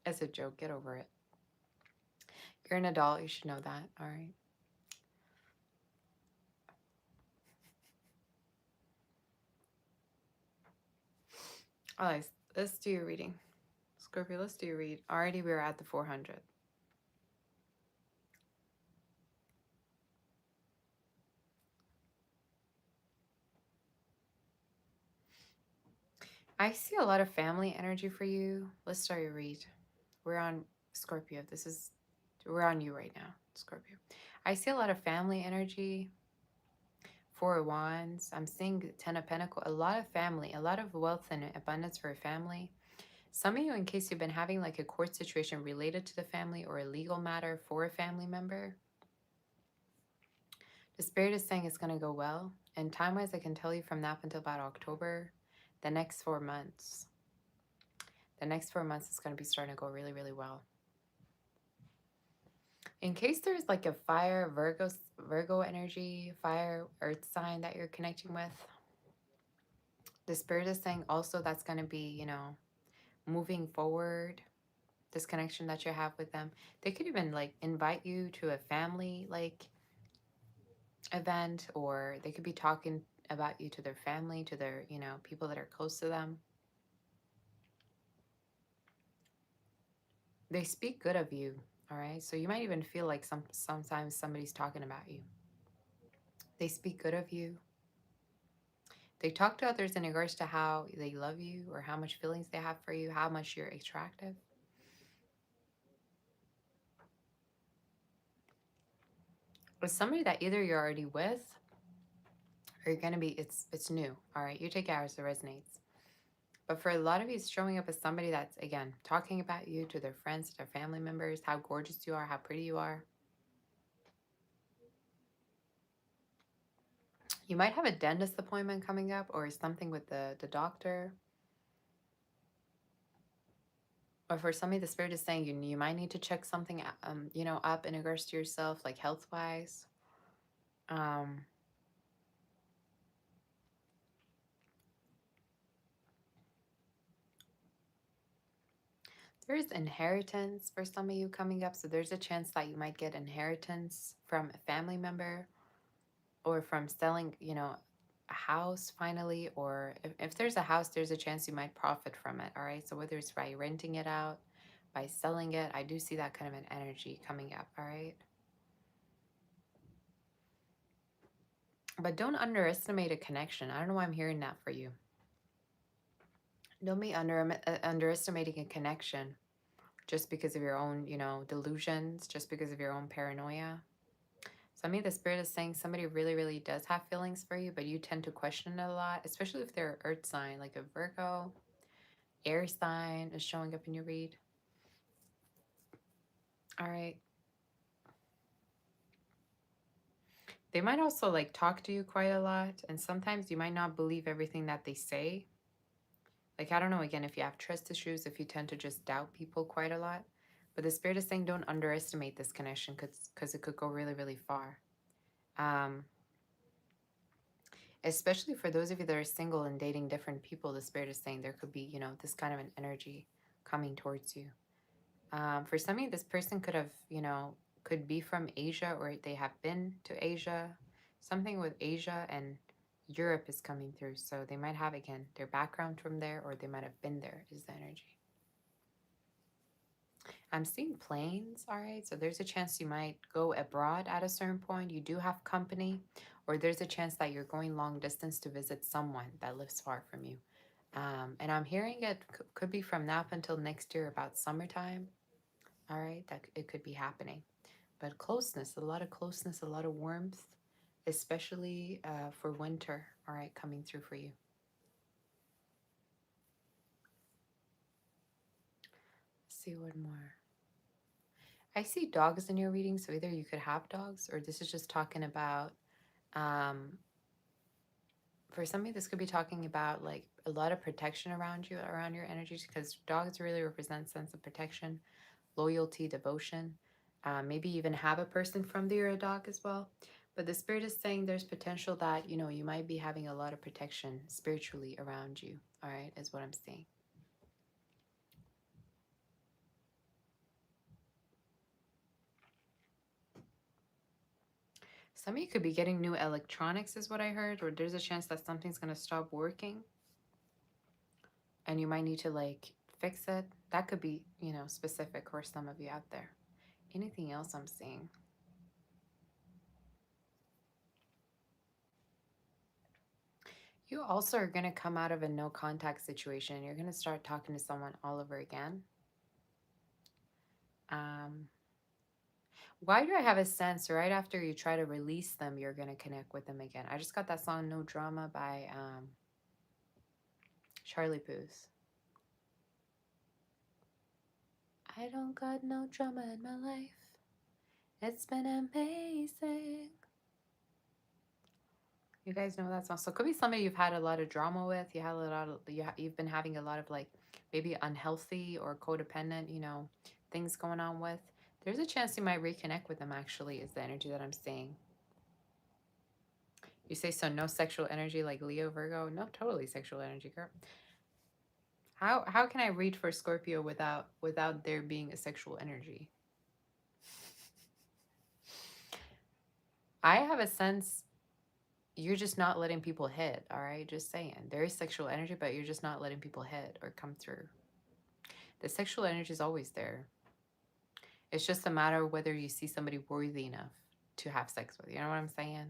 It's a joke. Get over it. You're an adult. You should know that. All right. All right. Let's do your reading. Scorpio, let's do your read. Already we're at the 400. I see a lot of family energy for you. Let's start your read. We're on Scorpio. We're on you right now, Scorpio. I see a lot of family energy. 4 of Wands. I'm seeing 10 of Pentacles. A lot of family, a lot of wealth and abundance for a family. Some of you, in case you've been having like a court situation related to the family or a legal matter for a family member, the Spirit is saying it's going to go well. And time-wise, I can tell you from now until about October, the next 4 months. The next 4 months is going to be starting to go really, really well. In case there's like a fire, Virgo energy, fire, earth sign that you're connecting with, the Spirit is saying also that's going to be, you know, moving forward, this connection that you have with them. They could even like invite you to a family like event, or they could be talking about you to their family, to their, you know, people that are close to them. They speak good of you, All right. So you might even feel like sometimes somebody's talking about you. They speak good of you. They talk to others in regards to how they love you or how much feelings they have for you, how much you're attractive. With somebody that either you're already with or you're gonna be, it's new. All right. You take it as it resonates. But for a lot of you, it's showing up as somebody that's, again, talking about you to their friends, to their family members, how gorgeous you are, how pretty you are. You might have a dentist appointment coming up or something with the doctor. Or for somebody, the spirit is saying you might need to check something, up in regards to yourself, like health-wise. There's inheritance for some of you coming up. So there's a chance that you might get inheritance from a family member or from selling, a house finally. Or if there's a house, there's a chance you might profit from it. All right. So whether it's by renting it out, by selling it, I do see that kind of an energy coming up. All right. But don't underestimate a connection. I don't know why I'm hearing that for you. Don't be underestimating a connection just because of your own, delusions, just because of your own paranoia. So I mean, the spirit is saying somebody really, really does have feelings for you, but you tend to question it a lot, especially if they're earth sign, like a Virgo, air sign is showing up in your read. All right. They might also like talk to you quite a lot, and sometimes you might not believe everything that they say. Like, I don't know, again, if you have trust issues, if you tend to just doubt people quite a lot. But the spirit is saying don't underestimate this connection because it could go really, really far. Especially for those of you that are single and dating different people, the spirit is saying there could be, this kind of an energy coming towards you. For some of you, this person could have, could be from Asia or they have been to Asia. Something with Asia and Europe is coming through. So they might have, again, their background from there or they might have been there is the energy. I'm seeing planes, all right? So there's a chance you might go abroad at a certain point. You do have company, or there's a chance that you're going long distance to visit someone that lives far from you. And I'm hearing it could be from now up until next year, about summertime, all right? That it could be happening. But closeness, a lot of closeness, a lot of warmth, especially for winter, all right, coming through for you. Let's see what more. I see dogs in your reading, so either you could have dogs or this is just talking about, for some of you, this could be talking about like a lot of protection around you, around your energies, because dogs really represent sense of protection, loyalty, devotion. Maybe even have a person from the a dog as well. But the spirit is saying there's potential that, you might be having a lot of protection spiritually around you, all right, is what I'm saying. Some of you could be getting new electronics is what I heard, or there's a chance that something's going to stop working and you might need to like fix it. That could be, specific for some of you out there. Anything else I'm seeing? You also are going to come out of a no contact situation. You're going to start talking to someone all over again. Why do I have a sense right after you try to release them, you're going to connect with them again? I just got that song No Drama by Charlie Puth. I don't got no drama in my life. It's been amazing. You guys know that song. So it could be somebody you've had a lot of drama with. You had a lot of, you've been having a lot of like maybe unhealthy or codependent, things going on with. There's a chance you might reconnect with them actually is the energy that I'm seeing. You say so no sexual energy like Leo, Virgo? No, totally sexual energy, girl. How can I read for Scorpio without there being a sexual energy? I have a sense you're just not letting people hit, all right? Just saying. There is sexual energy, but you're just not letting people hit or come through. The sexual energy is always there. It's just a matter of whether you see somebody worthy enough to have sex with. You know what I'm saying?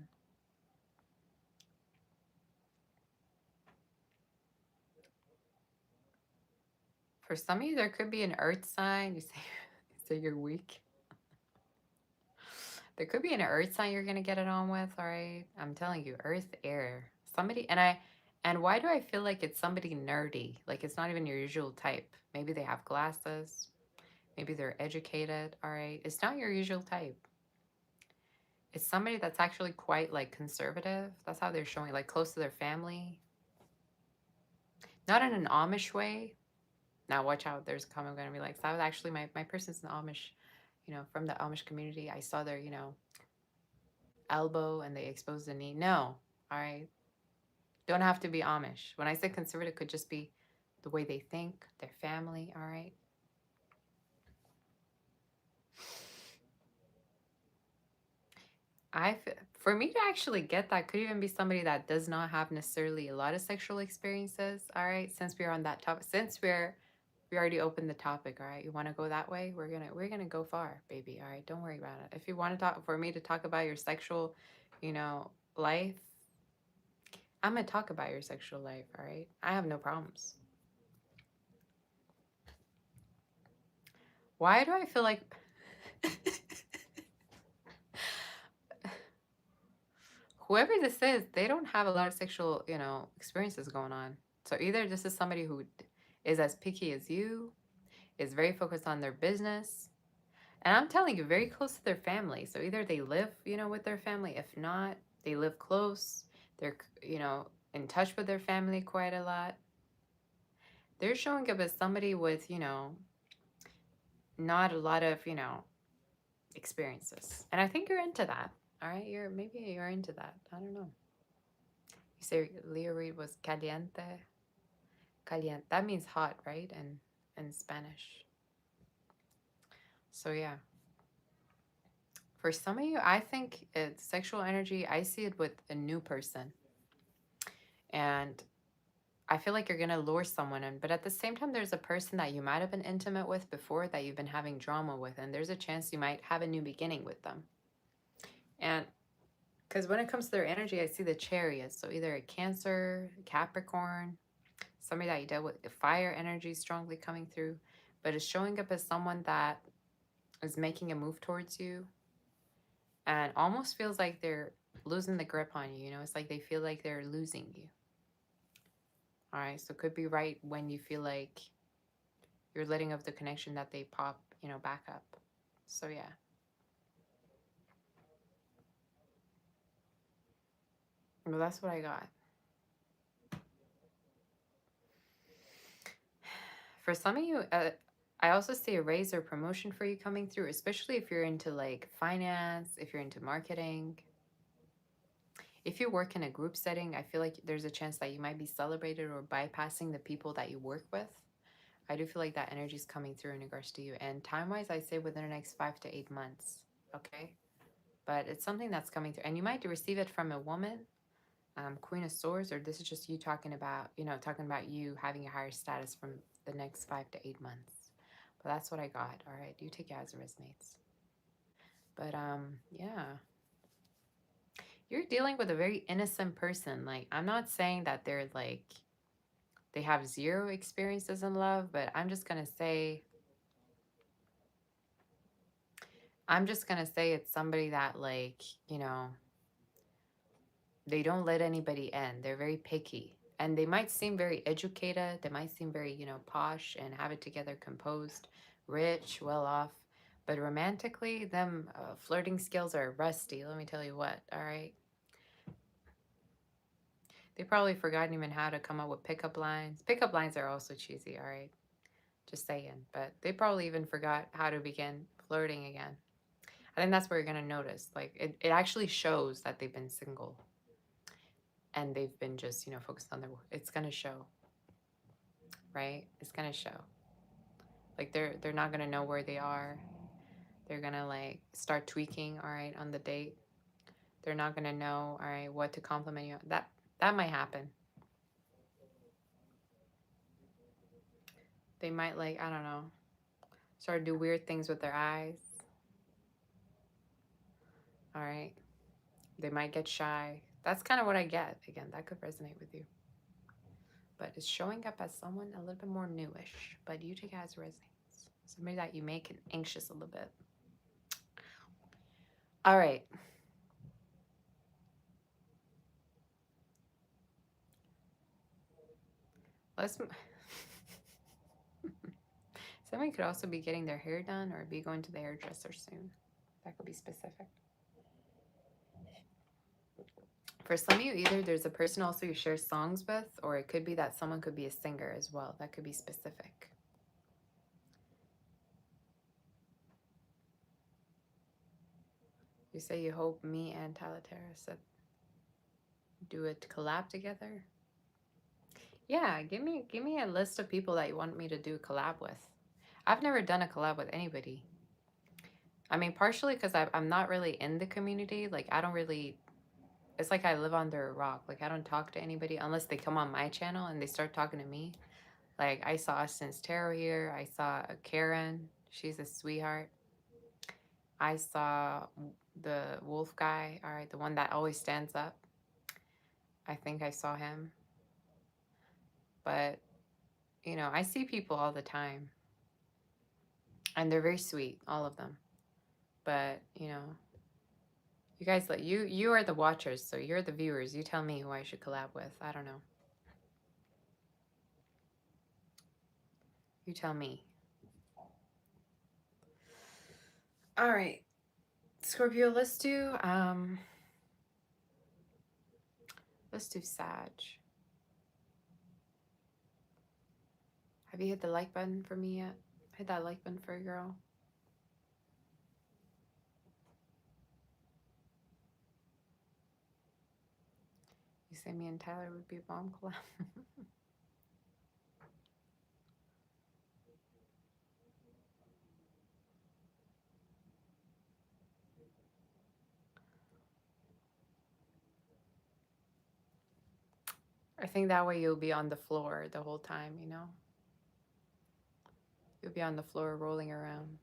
For some of you, there could be an earth sign. You say, you say you're weak. There could be an earth sign you're gonna get it on with, all right? I'm telling you, earth, air. Somebody, and why do I feel like it's somebody nerdy? Like it's not even your usual type. Maybe they have glasses. Maybe they're educated, all right? It's not your usual type. It's somebody that's actually quite like conservative. That's how they're showing, like close to their family. Not in an Amish way. Now watch out, there's a comment gonna be like, so that was actually my person's an Amish, you know, from the Amish community. I saw their, you know, elbow and they exposed the knee. No, all right. Don't have to be Amish. When I say conservative, could just be the way they think, their family, all right? For me to actually get that, could even be somebody that does not have necessarily a lot of sexual experiences, all right? Since we're on that topic, we already opened the topic, all right? You want to go that way? We're gonna go far, baby, all right? Don't worry about it. If you want to talk, for me to talk about your sexual, you know, life, I'm gonna talk about your sexual life, all right? I have no problems. Why do I feel like whoever this is, they don't have a lot of sexual, you know, experiences going on. So either this is somebody who is as picky as you, is very focused on their business, and I'm telling you, very close to their family. So either they live, you know, with their family. If not, they live close. They're, you know, in touch with their family quite a lot. They're showing up as somebody with, you know, not a lot of, you know, experiences. And I think you're into that. All right, maybe you're into that. I don't know. You say Leo Reed was caliente. Caliente. That means hot, right? And in Spanish. So yeah. For some of you, I think it's sexual energy. I see it with a new person. And I feel like you're going to lure someone in. But at the same time, there's a person that you might have been intimate with before that you've been having drama with. And there's a chance you might have a new beginning with them. And because when it comes to their energy, I see the Chariot. So either a Cancer, Capricorn, somebody that you dealt with, fire energy strongly coming through. But it's showing up as someone that is making a move towards you and almost feels like they're losing the grip on you. You know, it's like they feel like they're losing you. All right, so it could be right when you feel like you're letting of the connection that they pop, you know, back up. So yeah. Well, that's what I got. For some of you, I also see a raise or promotion for you coming through, especially if you're into like finance, if you're into marketing. If you work in a group setting, I feel like there's a chance that you might be celebrated or bypassing the people that you work with. I do feel like that energy is coming through in regards to you. And time-wise, I say within the next 5 to 8 months, okay? But it's something that's coming through. And you might receive it from a woman, Queen of Swords, or this is just you talking about, you know, talking about you having a higher status from the next 5 to 8 months. But that's what I got, all right? You take it as it resonates. But, yeah. You're dealing with a very innocent person. Like, I'm not saying that they're like, they have zero experiences in love, but I'm just going to say it's somebody that, like, you know, they don't let anybody in. They're very picky. And they might seem very educated. They might seem very, you know, posh and have it together, composed, rich, well off. But romantically, them flirting skills are rusty. Let me tell you what, all right? They probably forgotten even how to come up with pickup lines. Pickup lines are also cheesy, all right? Just saying. But they probably even forgot how to begin flirting again. I think that's where you're going to notice. Like, it actually shows that they've been single. And they've been just, you know, focused on their work. It's going to show. Right? It's going to show. Like, they're not going to know where they are. They're going to, like, start tweaking, all right, on the date. They're not going to know, all right, what to compliment you. That might happen. They might, like, I don't know, start to do weird things with their eyes. All right. They might get shy. That's kind of what I get. Again, that could resonate with you. But it's showing up as someone a little bit more newish. But you take it as resonates. Somebody that you make it anxious a little bit. All right. Let's... Somebody could also be getting their hair done or be going to the hairdresser soon. That could be specific. For some of you, either there's a person also you share songs with, or it could be that someone could be a singer as well. That could be specific. You say you hope me and Taurus do a collab together. Yeah, give me a list of people that you want me to do a collab with. I've never done a collab with anybody. I mean, partially because I'm not really in the community. Like, I don't really... It's like I live under a rock. Like, I don't talk to anybody unless they come on my channel and they start talking to me. Like, I saw Since Tarot here. I saw Karen. She's a sweetheart. I saw the wolf guy. All right, the one that always stands up. I think I saw him. But, you know, I see people all the time. And they're very sweet, all of them. But, you know, you guys, you are the watchers, so you're the viewers. You tell me who I should collab with. I don't know. You tell me. All right. Scorpio, let's do Sag. Have you hit the like button for me yet? Hit that like button for a girl. You say me and Tyler would be a bomb collab. I think that way you'll be on the floor the whole time, you know? You'll be on the floor rolling around.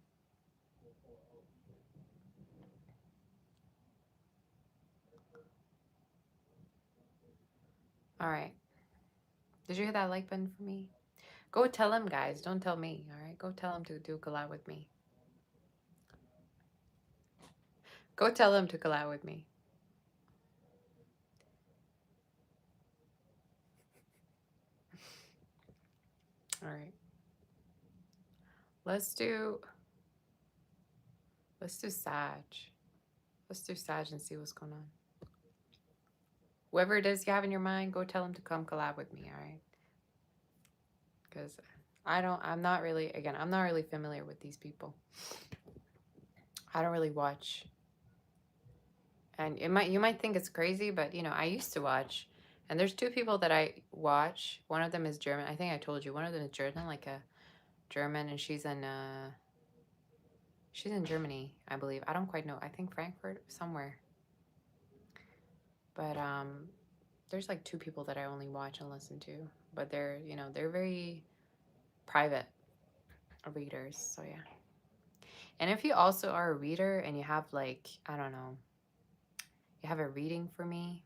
All right. Did you hit that like button for me? Go tell him, guys. Don't tell me, all right? Go tell him to do a collab with me. Go tell him to collab with me. All right. Let's do Sag. Let's do Sag and see what's going on. Whoever it is you have in your mind, go tell him to come collab with me, all right? Because I'm not really familiar with these people. I don't really watch. And you might think it's crazy, but you know, I used to watch. And there's two people that I watch. One of them is German. I think I told you. One of them is German, like a German, and she's in Germany, I believe. I don't quite know. I think Frankfurt, somewhere. But there's like two people that I only watch and listen to. But they're, you know, they're very private readers. So yeah. And if you also are a reader and you have like, I don't know, you have a reading for me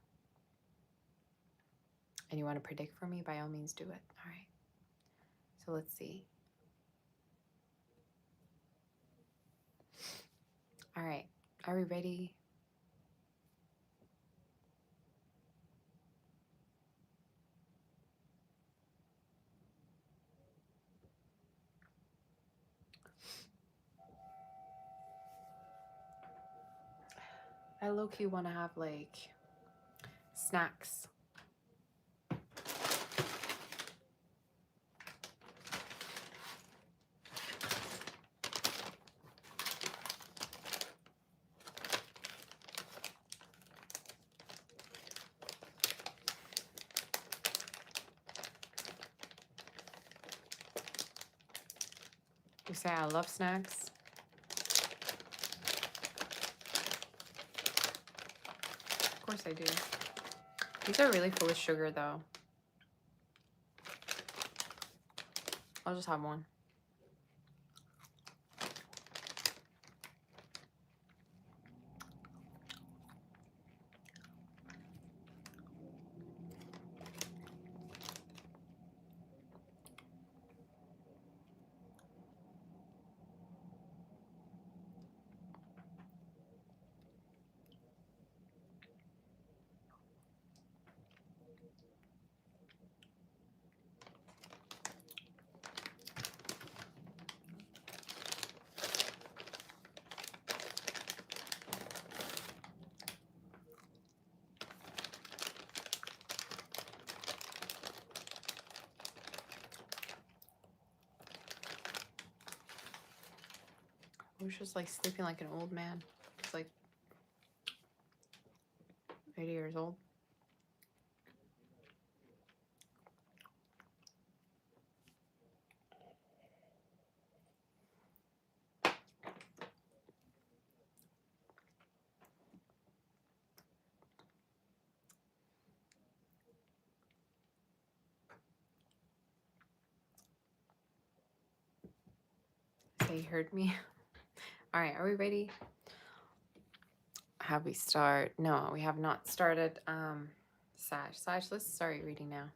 and you want to predict for me, by all means do it. All right. So let's see. All right. Are we ready? I low-key want to have like snacks. You say I love snacks? Of course I do. These are really full of sugar though. I'll just have one. He was just like sleeping like an old man. He's like 80 years old. Say, you heard me. All right, are we ready? Have we start? No, we have not started. Sag, let's start your reading now.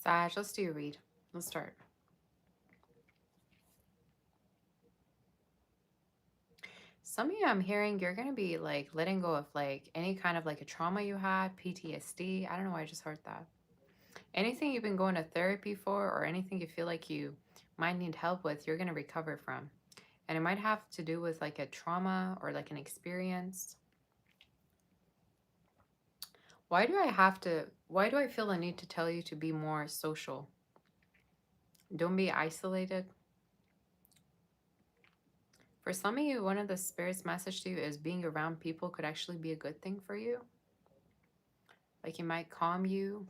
Sag, let's do your read. Let's start. Some of you, I'm hearing you're going to be like letting go of like any kind of like a trauma you had, PTSD. I don't know why I just heard that. Anything you've been going to therapy for or anything you feel like you might need help with, you're going to recover from. And it might have to do with like a trauma or like an experience. Why do I feel a need to tell you to be more social? Don't be isolated. For some of you, one of the spirit's message to you is being around people could actually be a good thing for you. Like it might calm you.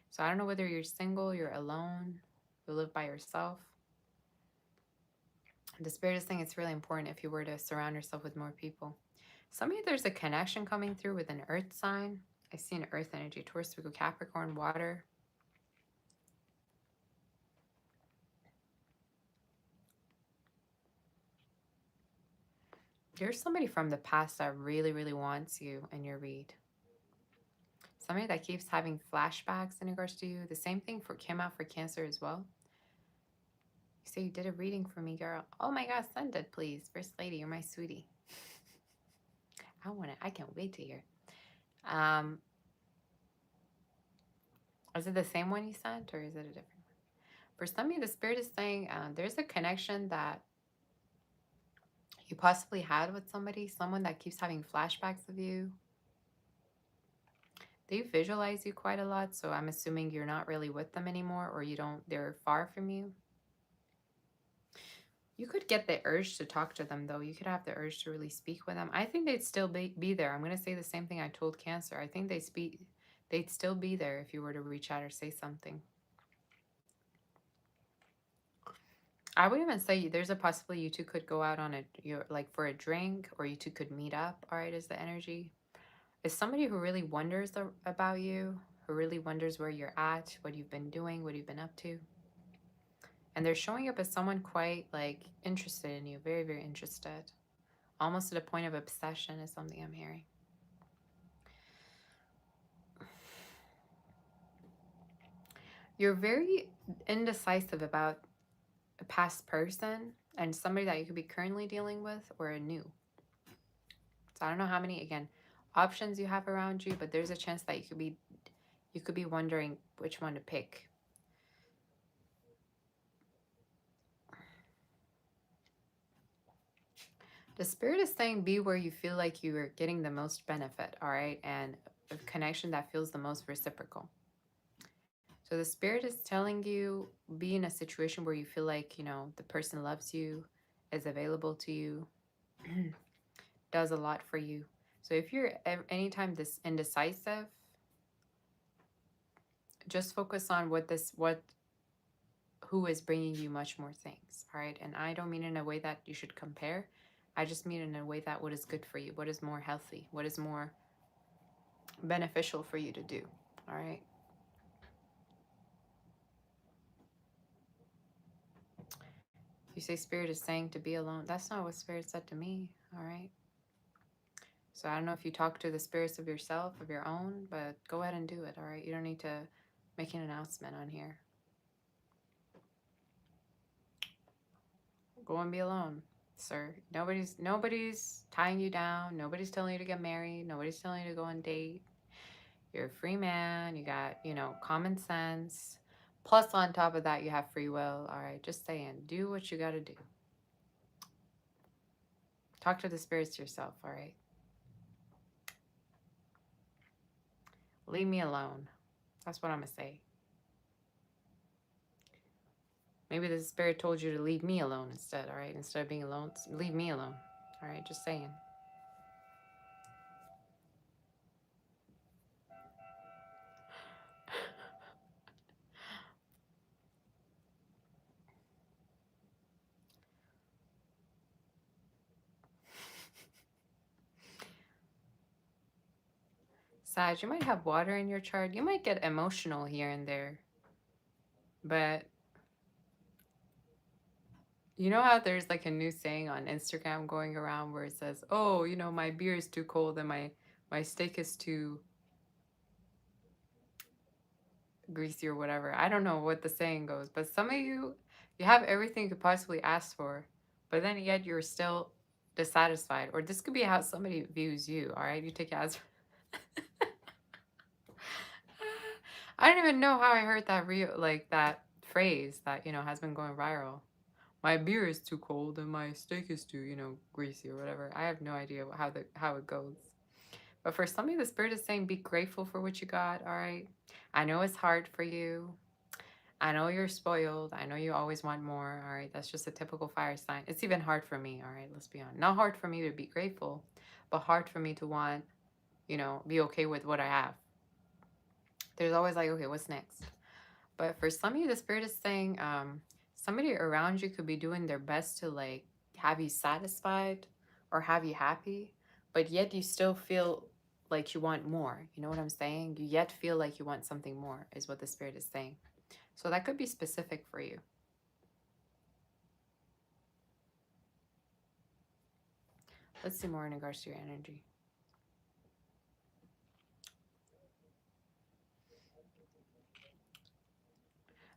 So I don't know whether you're single, you're alone, you live by yourself. The spirit is saying it's really important if you were to surround yourself with more people. Some of you, there's a connection coming through with an earth sign. I see an earth energy, Taurus, Virgo, Capricorn, water. There's somebody from the past that really, really wants you in your read. Somebody that keeps having flashbacks in regards to you. The same thing came out for Cancer as well. You say you did a reading for me, girl. Oh my gosh, send it, please. First lady, you're my sweetie. I want it. I can't wait to hear it. Is it the same one you sent or is it a different one? For some of you, the spirit is saying there's a connection that you possibly had with somebody, someone that keeps having flashbacks of you. They visualize you quite a lot, so I'm assuming you're not really with them anymore or they're far from you. You could get the urge to talk to them, though. You could have the urge to really speak with them. I think they'd still be there. I'm going to say the same thing I told Cancer. I think they'd still be there if you were to reach out or say something. I would even say there's a possibility you two could go out on for a drink, or you two could meet up, all right, is the energy. Is somebody who really wonders about you, who really wonders where you're at, what you've been doing, what you've been up to. And they're showing up as someone quite, like, interested in you, very, very interested. Almost to the point of obsession is something I'm hearing. You're very indecisive about a past person and somebody that you could be currently dealing with or a new. So I don't know how many, again, options you have around you, but there's a chance that you could be wondering which one to pick. The spirit is saying be where you feel like you are getting the most benefit, all right? And a connection that feels the most reciprocal. So the spirit is telling you be in a situation where you feel like, the person loves you, is available to you, does a lot for you. So if you're anytime this indecisive, just focus on who is bringing you much more things, all right? And I don't mean in a way that you should compare. I just mean in a way that what is good for you, what is more healthy, what is more beneficial for you to do, all right? You say spirit is saying to be alone. That's not what spirit said to me, all right? So I don't know if you talk to the spirits of yourself, of your own, but go ahead and do it, all right? You don't need to make an announcement on here. Go and be alone, sir. Nobody's tying you down. Nobody's telling you to get married. Nobody's telling you to go on date. You're a free man. You got, common sense. Plus, on top of that, you have free will. All right, just saying, do what you got to do. Talk to the spirits yourself, all right? Leave me alone. That's what I'm going to say. Maybe the spirit told you to leave me alone instead, all right? Instead of being alone, leave me alone, all right? Just saying. Sag, you might have water in your chart. You might get emotional here and there. But you know how there's like a new saying on Instagram going around where it says, oh, you know, my beer is too cold and my steak is too greasy or whatever. I don't know what the saying goes, but some of you, you have everything you could possibly ask for, but then yet you're still dissatisfied. Or this could be how somebody views you, all right? You take it as... I don't even know how I heard that that phrase that, you know, has been going viral. My beer is too cold and my steak is too, you know, greasy or whatever. I have no idea how it goes. But for some of you, the spirit is saying be grateful for what you got, all right? I know it's hard for you. I know you're spoiled. I know you always want more, all right? That's just a typical fire sign. It's even hard for me, all right? Let's be honest. Not hard for me to be grateful, but hard for me to want, you know, be okay with what I have. There's always like, okay, what's next? But for some of you, the spirit is saying somebody around you could be doing their best to like have you satisfied or have you happy, but yet you still feel like you want more. You know what I'm saying? You yet feel like you want something more is what the spirit is saying. So that could be specific for you. Let's see more in regards to your energy.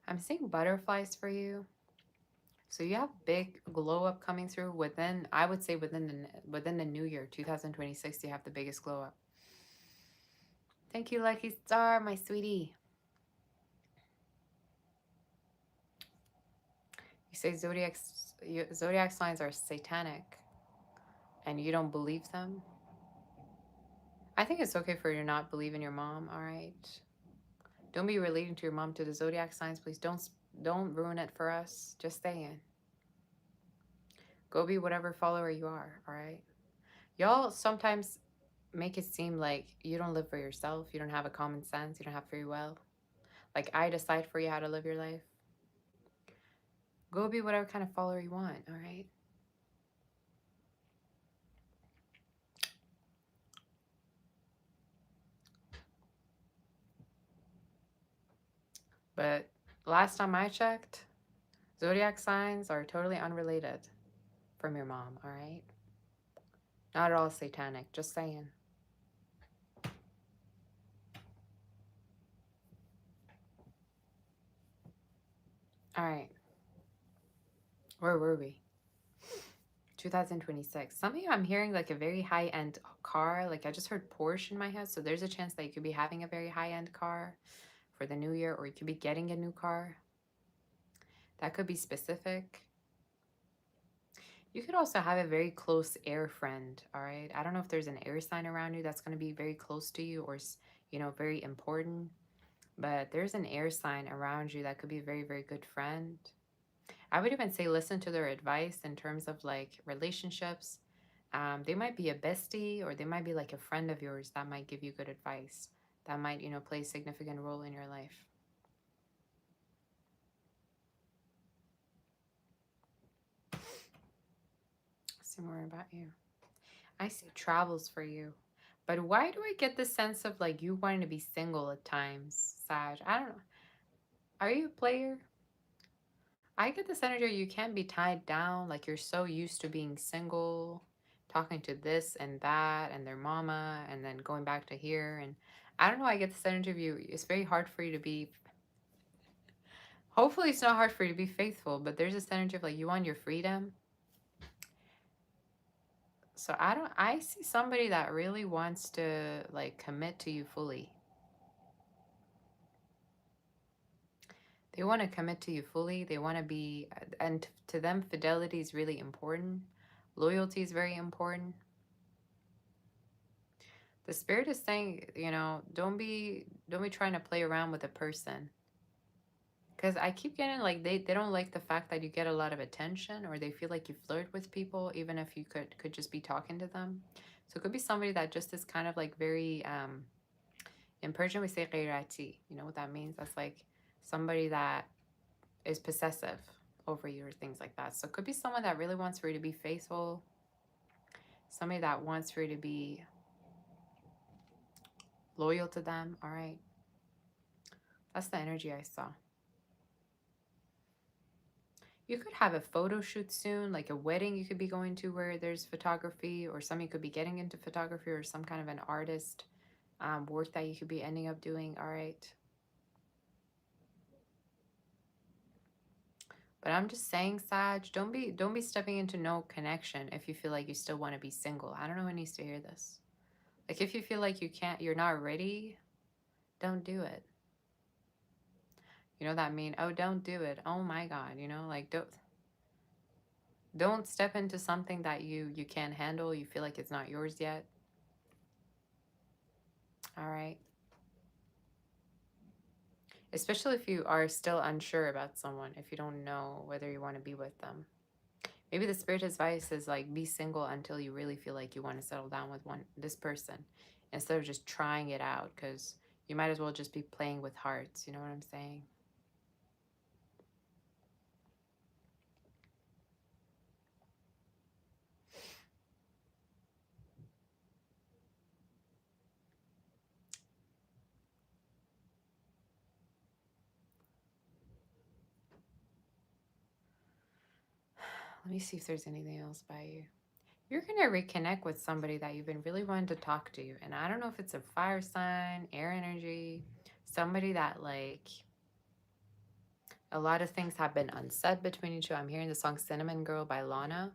I'm seeing butterflies for you. So you have big glow up coming through within, I would say within the new year, 2026, you have the biggest glow up. Thank you, Lucky Star, my sweetie. You say zodiac signs are satanic and you don't believe them. I think it's okay for you to not believe in your mom, all right? Don't be relating to your mom to the zodiac signs, please. Don't ruin it for us. Just stay in. Go be whatever follower you are, all right? Y'all sometimes make it seem like you don't live for yourself. You don't have a common sense. You don't have free will. Like I decide for you how to live your life. Go be whatever kind of follower you want, all right? But last time I checked, zodiac signs are totally unrelated from your mom, all right? Not at all satanic, just saying. All right. Where were we? 2026. Some of you, I'm hearing like a very high-end car. Like I just heard Porsche in my head. So there's a chance that you could be having a very high-end car for the new year, or you could be getting a new car. That could be specific. You could also have a very close air friend, all right? I don't know if there's an air sign around you that's going to be very close to you or, you know, very important. But there's an air sign around you that could be a very, very good friend. I would even say listen to their advice in terms of like relationships. They might be a bestie or they might be like a friend of yours that might give you good advice. That might, you know, play a significant role in your life. See more about you. I see travels for you. But why do I get the sense of like you wanting to be single at times, Sag? I don't know. Are you a player? I get this energy you can't be tied down. Like you're so used to being single, talking to this and that and their mama and then going back to here. And I don't know. I get this energy of you. It's very hard for you to be. Hopefully it's not hard for you to be faithful, but there's this energy of like you want your freedom. So I see somebody that really wants to like commit to you fully. They want to commit to you fully. They want to be, and to them, fidelity is really important. Loyalty is very important. The spirit is saying, you know, don't be trying to play around with a person. Because I keep getting like they don't like the fact that you get a lot of attention, or they feel like you flirt with people even if you could just be talking to them. So it could be somebody that just is kind of like very in Persian we say ghairati. You know what that means? That's like somebody that is possessive over you or things like that. So it could be someone that really wants for you to be faithful, somebody that wants for you to be loyal to them. All right. That's the energy I saw. You could have a photo shoot soon, like a wedding you could be going to where there's photography, or somebody could be getting into photography, or some kind of an artist work that you could be ending up doing. All right. But I'm just saying, Sag, don't be stepping into no connection if you feel like you still want to be single. I don't know who needs to hear this. Like if you feel like you're not ready, don't do it. You know that mean, oh, don't do it. Oh my God, you know, like don't step into something that you can't handle. You feel like it's not yours yet. All right. Especially if you are still unsure about someone, if you don't know whether you want to be with them. Maybe the spirit advice is like be single until you really feel like you want to settle down with this person, instead of just trying it out, because you might as well just be playing with hearts. You know what I'm saying? Let me see if there's anything else by you. You're going to reconnect with somebody that you've been really wanting to talk to. And I don't know if it's a fire sign, air energy, somebody that like a lot of things have been unsaid between you two. I'm hearing the song Cinnamon Girl by Lana.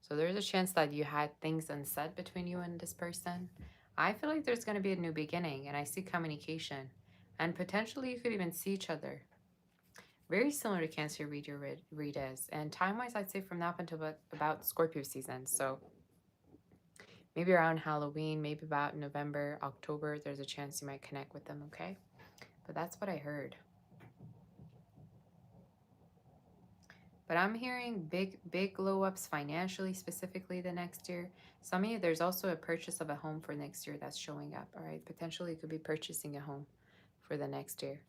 So there's a chance that you had things unsaid between you and this person. I feel like there's going to be a new beginning, and I see communication. And potentially you could even see each other. Very similar to Cancer read is. And time-wise, I'd say from now up until about Scorpio season. So maybe around Halloween, maybe about November, October, there's a chance you might connect with them, okay? But that's what I heard. But I'm hearing big glow ups financially, specifically the next year. Some of you, there's also a purchase of a home for next year that's showing up, all right? Potentially you could be purchasing a home for the next year.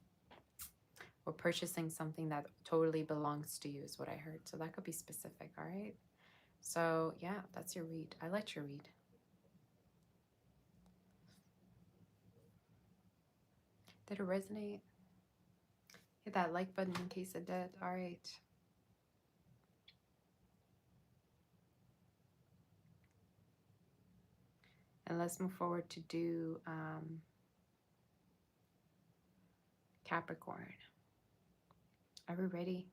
Or purchasing something that totally belongs to you is what I heard. So that could be specific, all right? So yeah, that's your read. I let you read. Did it resonate? Hit that like button in case it did. All right. And let's move forward to do Capricorn. Are we ready?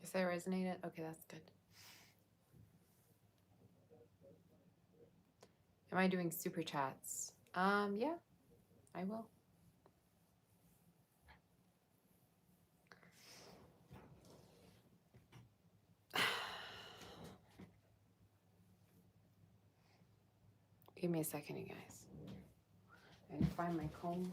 Yes, that resonated? Okay, that's good. Am I doing super chats? Yeah, I will. Give me a second, you guys. I need to find my comb.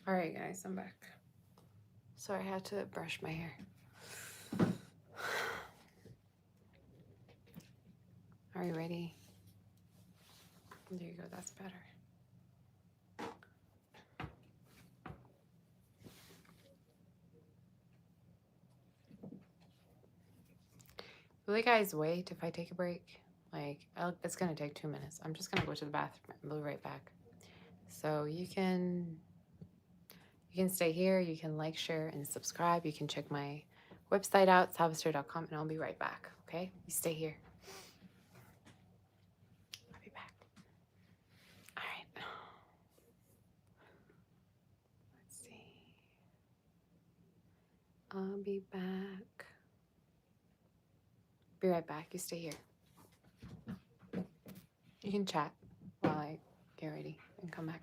All right, guys, I'm back. Sorry, I had to brush my hair. Are you ready? There you go, that's better. Will you guys wait if I take a break? Like, it's gonna take 2 minutes. I'm just gonna go to the bathroom and be right back. So you can stay here, you can like, share, and subscribe. You can check my website out, salvaster.com, and I'll be right back, okay? You stay here. I'll be back. All right. Let's see. I'll be back. Be right back. You stay here. You can chat while I get ready and come back.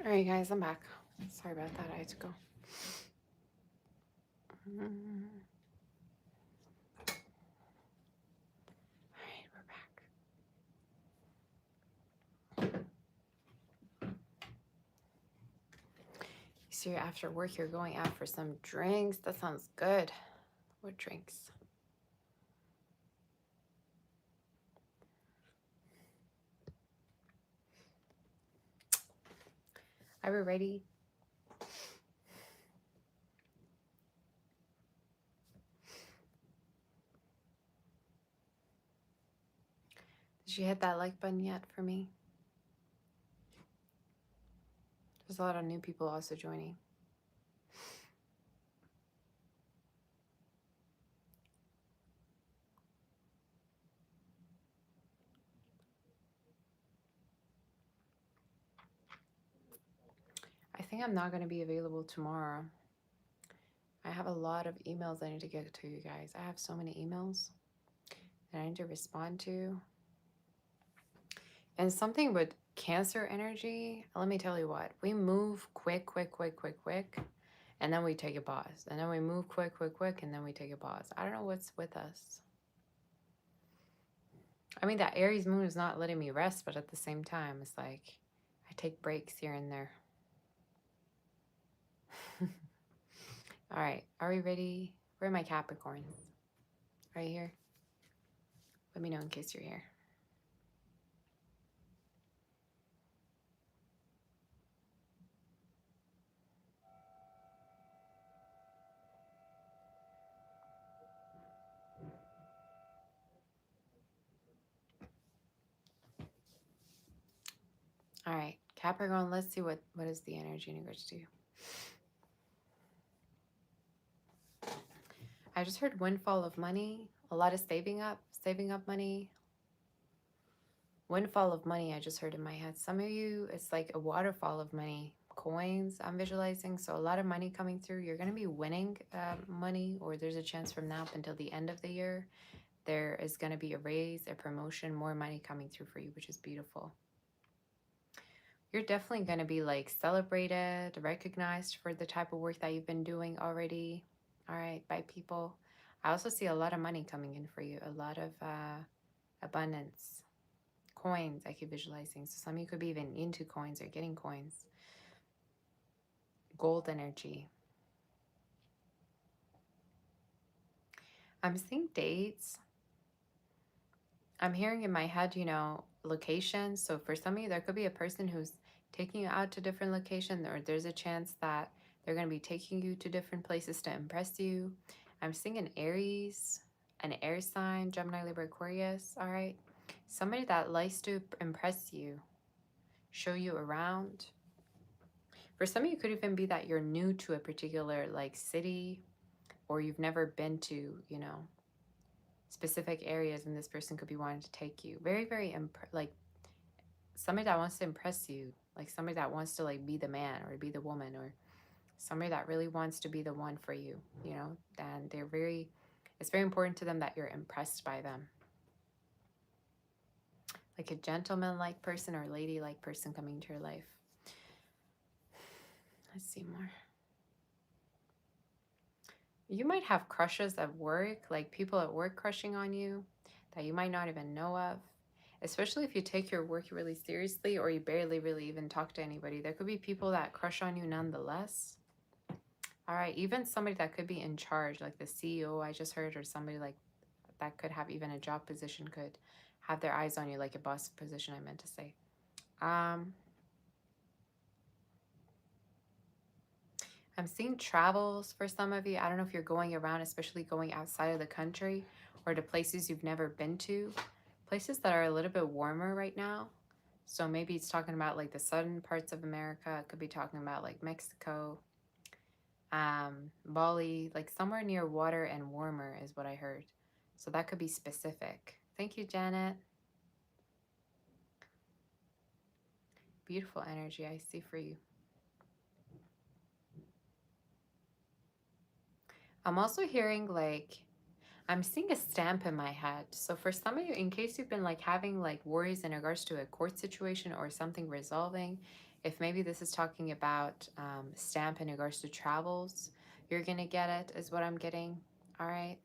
All right, guys, I'm back. Sorry about that. I had to go. All right, we're back. So after work, you're going out for some drinks. That sounds good. What drinks? Are we ready? Did you hit that like button yet for me? There's a lot of new people also joining. I think I'm not going to be available tomorrow. I have a lot of emails I need to get to you guys. I have so many emails that I need to respond to. And something with Cancer energy, let me tell you what, we move quick, and then we take a pause. And then we move quick, and then we take a pause. I don't know what's with us. I mean, that Aries moon is not letting me rest, but at the same time, it's like I take breaks here and there. All right, are we ready? Where are my Capricorns? Right here? Let me know in case you're here. All right, Capricorn, let's see what is the energy in regards to you. I just heard windfall of money, a lot of saving up money. Windfall of money, I just heard in my head. Some of you, it's like a waterfall of money, coins I'm visualizing. So a lot of money coming through. You're going to be winning money, or there's a chance from now up until the end of the year. There is going to be a raise, a promotion, more money coming through for you, which is beautiful. You're definitely going to be like celebrated, recognized for the type of work that you've been doing already. All right, by people. I also see a lot of money coming in for you, a lot of abundance. Coins I keep visualizing. So some of you could be even into coins or getting coins. Gold energy. I'm seeing dates. I'm hearing in my head, you know, locations. So for some of you, there could be a person who's taking you out to different locations, or there's a chance that they're going to be taking you to different places to impress you. I'm seeing an Aries, an air sign, Gemini, Libra, Aquarius. All right. Somebody that likes to impress you, show you around. For some of you, it could even be that you're new to a particular like city, or you've never been to, you know, specific areas, and this person could be wanting to take you. Very, very like somebody that wants to impress you, like somebody that wants to like be the man or be the woman, or somebody that really wants to be the one for you, you know, and it's very important to them that you're impressed by them. Like a gentleman-like person or lady-like person coming to your life. Let's see more. You might have crushes at work, like people at work crushing on you that you might not even know of. Especially if you take your work really seriously, or you barely really even talk to anybody. There could be people that crush on you nonetheless. All right, even somebody that could be in charge, like the CEO I just heard, or somebody like that could have even a job position, could have their eyes on you, like a boss position, I meant to say. I'm seeing travels for some of you. I don't know if you're going around, especially going outside of the country or to places you've never been to. Places that are a little bit warmer right now. So maybe it's talking about like the southern parts of America. It could be talking about like Mexico, Bali, like somewhere near water and warmer is what I heard. So that could be specific. Thank you, Janet. Beautiful energy I see for you. I'm also hearing like, I'm seeing a stamp in my head. So for some of you, in case you've been like having like worries in regards to a court situation or something resolving, if maybe this is talking about stamp in regards to travels, you're going to get it is what I'm getting. All right.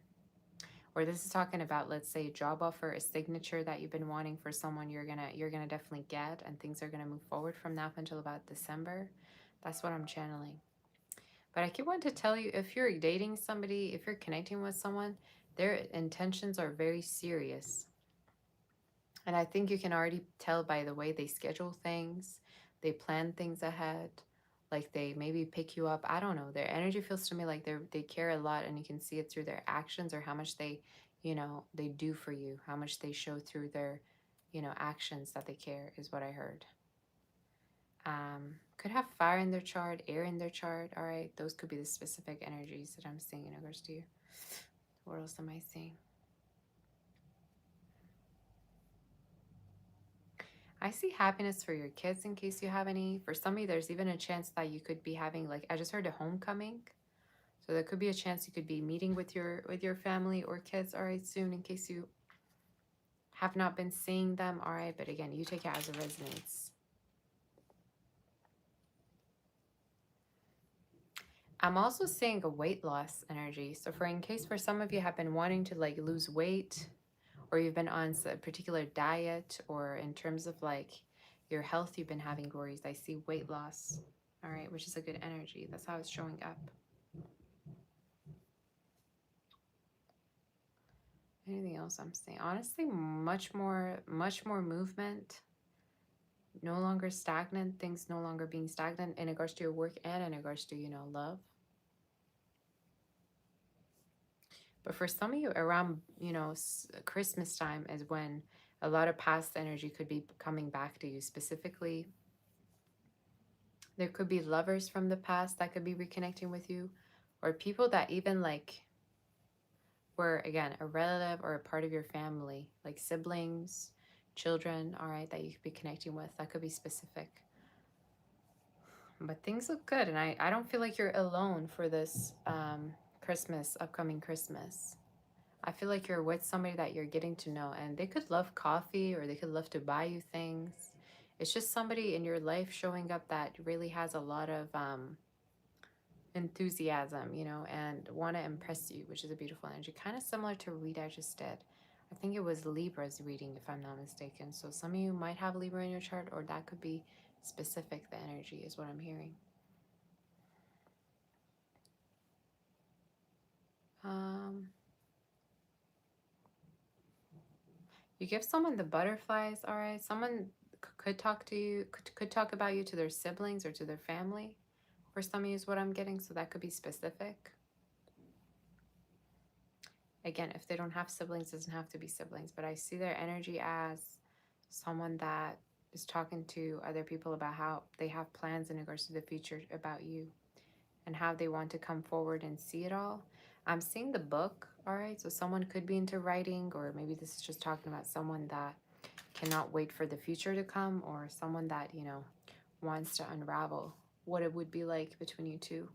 Or this is talking about, let's say, a job offer, a signature that you've been wanting for someone, you're gonna definitely get, and things are gonna move forward from now up until about December. That's what I'm channeling. But I keep wanting to tell you, if you're dating somebody, if you're connecting with someone, their intentions are very serious. And I think you can already tell by the way they schedule things, they plan things ahead, like they maybe pick you up. I don't know. Their energy feels to me like they care a lot, and you can see it through their actions, or how much they, you know, they do for you, how much they show through their, you know, actions that they care is what I heard. Could have fire in their chart, air in their chart. All right, those could be the specific energies that I'm seeing in regards to you. What else am I seeing? I see happiness for your kids in case you have any. For some of you, there's even a chance that you could be having, like, I just heard a homecoming. So there could be a chance you could be meeting with your family or kids, all right, soon, in case you have not been seeing them, all right. But again, you take it as a resonates. I'm also seeing a weight loss energy. So for in case for some of you have been wanting to like lose weight, or you've been on a particular diet, or in terms of like your health, you've been having worries. I see weight loss, all right, which is a good energy. That's how it's showing up. Anything else I'm seeing? Honestly, much more movement. No longer stagnant. Things no longer being stagnant in regards to your work and in regards to, you know, love. But for some of you, around, you know, Christmas time is when a lot of past energy could be coming back to you. Specifically, there could be lovers from the past that could be reconnecting with you, or people that even like were, again, a relative or a part of your family, like siblings, children, all right, that you could be connecting with. That could be specific. But things look good, and I don't feel like you're alone for this Christmas, upcoming Christmas. I feel like you're with somebody that you're getting to know, and they could love coffee or they could love to buy you things. It's just somebody in your life showing up that really has a lot of enthusiasm, you know, and want to impress you, which is a beautiful energy. Kind of similar to a read I just did. I think it was Libra's reading, if I'm not mistaken. So some of you might have Libra in your chart, or that could be specific. The energy is what I'm hearing. You give someone the butterflies, all right? Someone could talk to you, could talk about you to their siblings or to their family. For some of you is what I'm getting, so that could be specific. Again, if they don't have siblings, it doesn't have to be siblings, but I see their energy as someone that is talking to other people about how they have plans in regards to the future about you and how they want to come forward and see it all. I'm seeing the book, all right? So someone could be into writing, or maybe this is just talking about someone that cannot wait for the future to come, or someone that, you know, wants to unravel what it would be like between you two.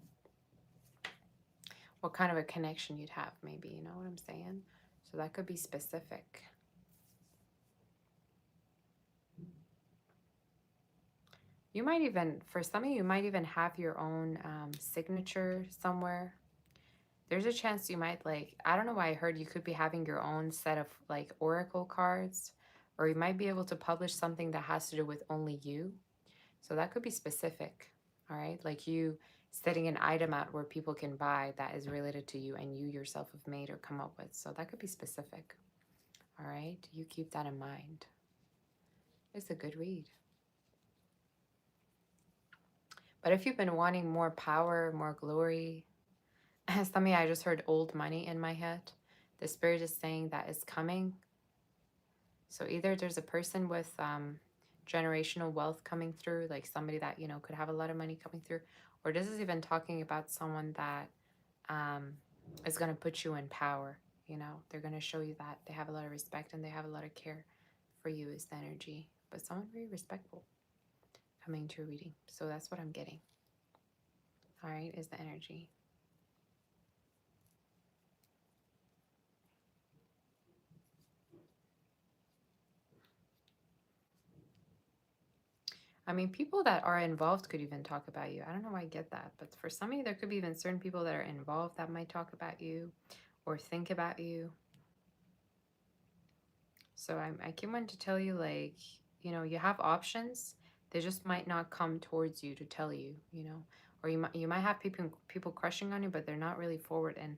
What kind of a connection you'd have, maybe, you know what I'm saying? So that could be specific. You might even, for some of you, you might even have your own signature somewhere. There's a chance you might, like, I don't know why I heard you could be having your own set of like oracle cards, or you might be able to publish something that has to do with only you. So that could be specific, all right? Like you setting an item out where people can buy that is related to you and you yourself have made or come up with. So that could be specific, all right? You keep that in mind. It's a good read. But if you've been wanting more power, more glory, some of you, I just heard old money in my head. The spirit is saying that it's coming. So either there's a person with generational wealth coming through, like somebody that, you know, could have a lot of money coming through, or this is even talking about someone that is going to put you in power. You know, they're going to show you that they have a lot of respect and they have a lot of care for you is the energy. But someone very respectful coming to a reading. So that's what I'm getting. All right, is the energy. I mean, people that are involved could even talk about you. I don't know why I get that, but for some of you, there could be even certain people that are involved that might talk about you or think about you. So I keep wanting to tell you, like, you know, you have options. They just might not come towards you to tell you, you know, or you might have people crushing on you, but they're not really forward and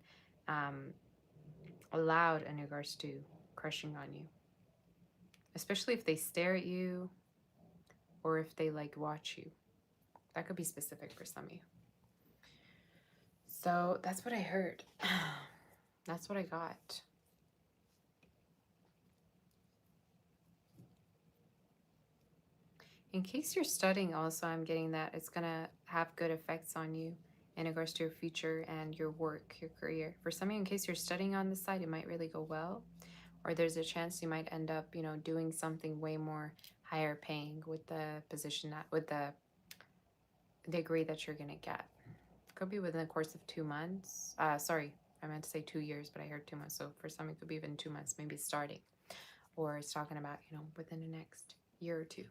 allowed in regards to crushing on you, especially if they stare at you or if they like watch you. That could be specific for some of you. So that's what I heard. That's what I got. In case you're studying also, I'm getting that it's going to have good effects on you in regards to your future and your work, your career. For some of you, in case you're studying on the side, it might really go well. Or there's a chance you might end up, you know, doing something way more higher paying with the position, with the degree that you're going to get. Could be within the course of 2 months. Sorry, I meant to say 2 years, but I heard 2 months. So for some, it could be even 2 months, maybe starting. Or it's talking about, you know, within the next year or two.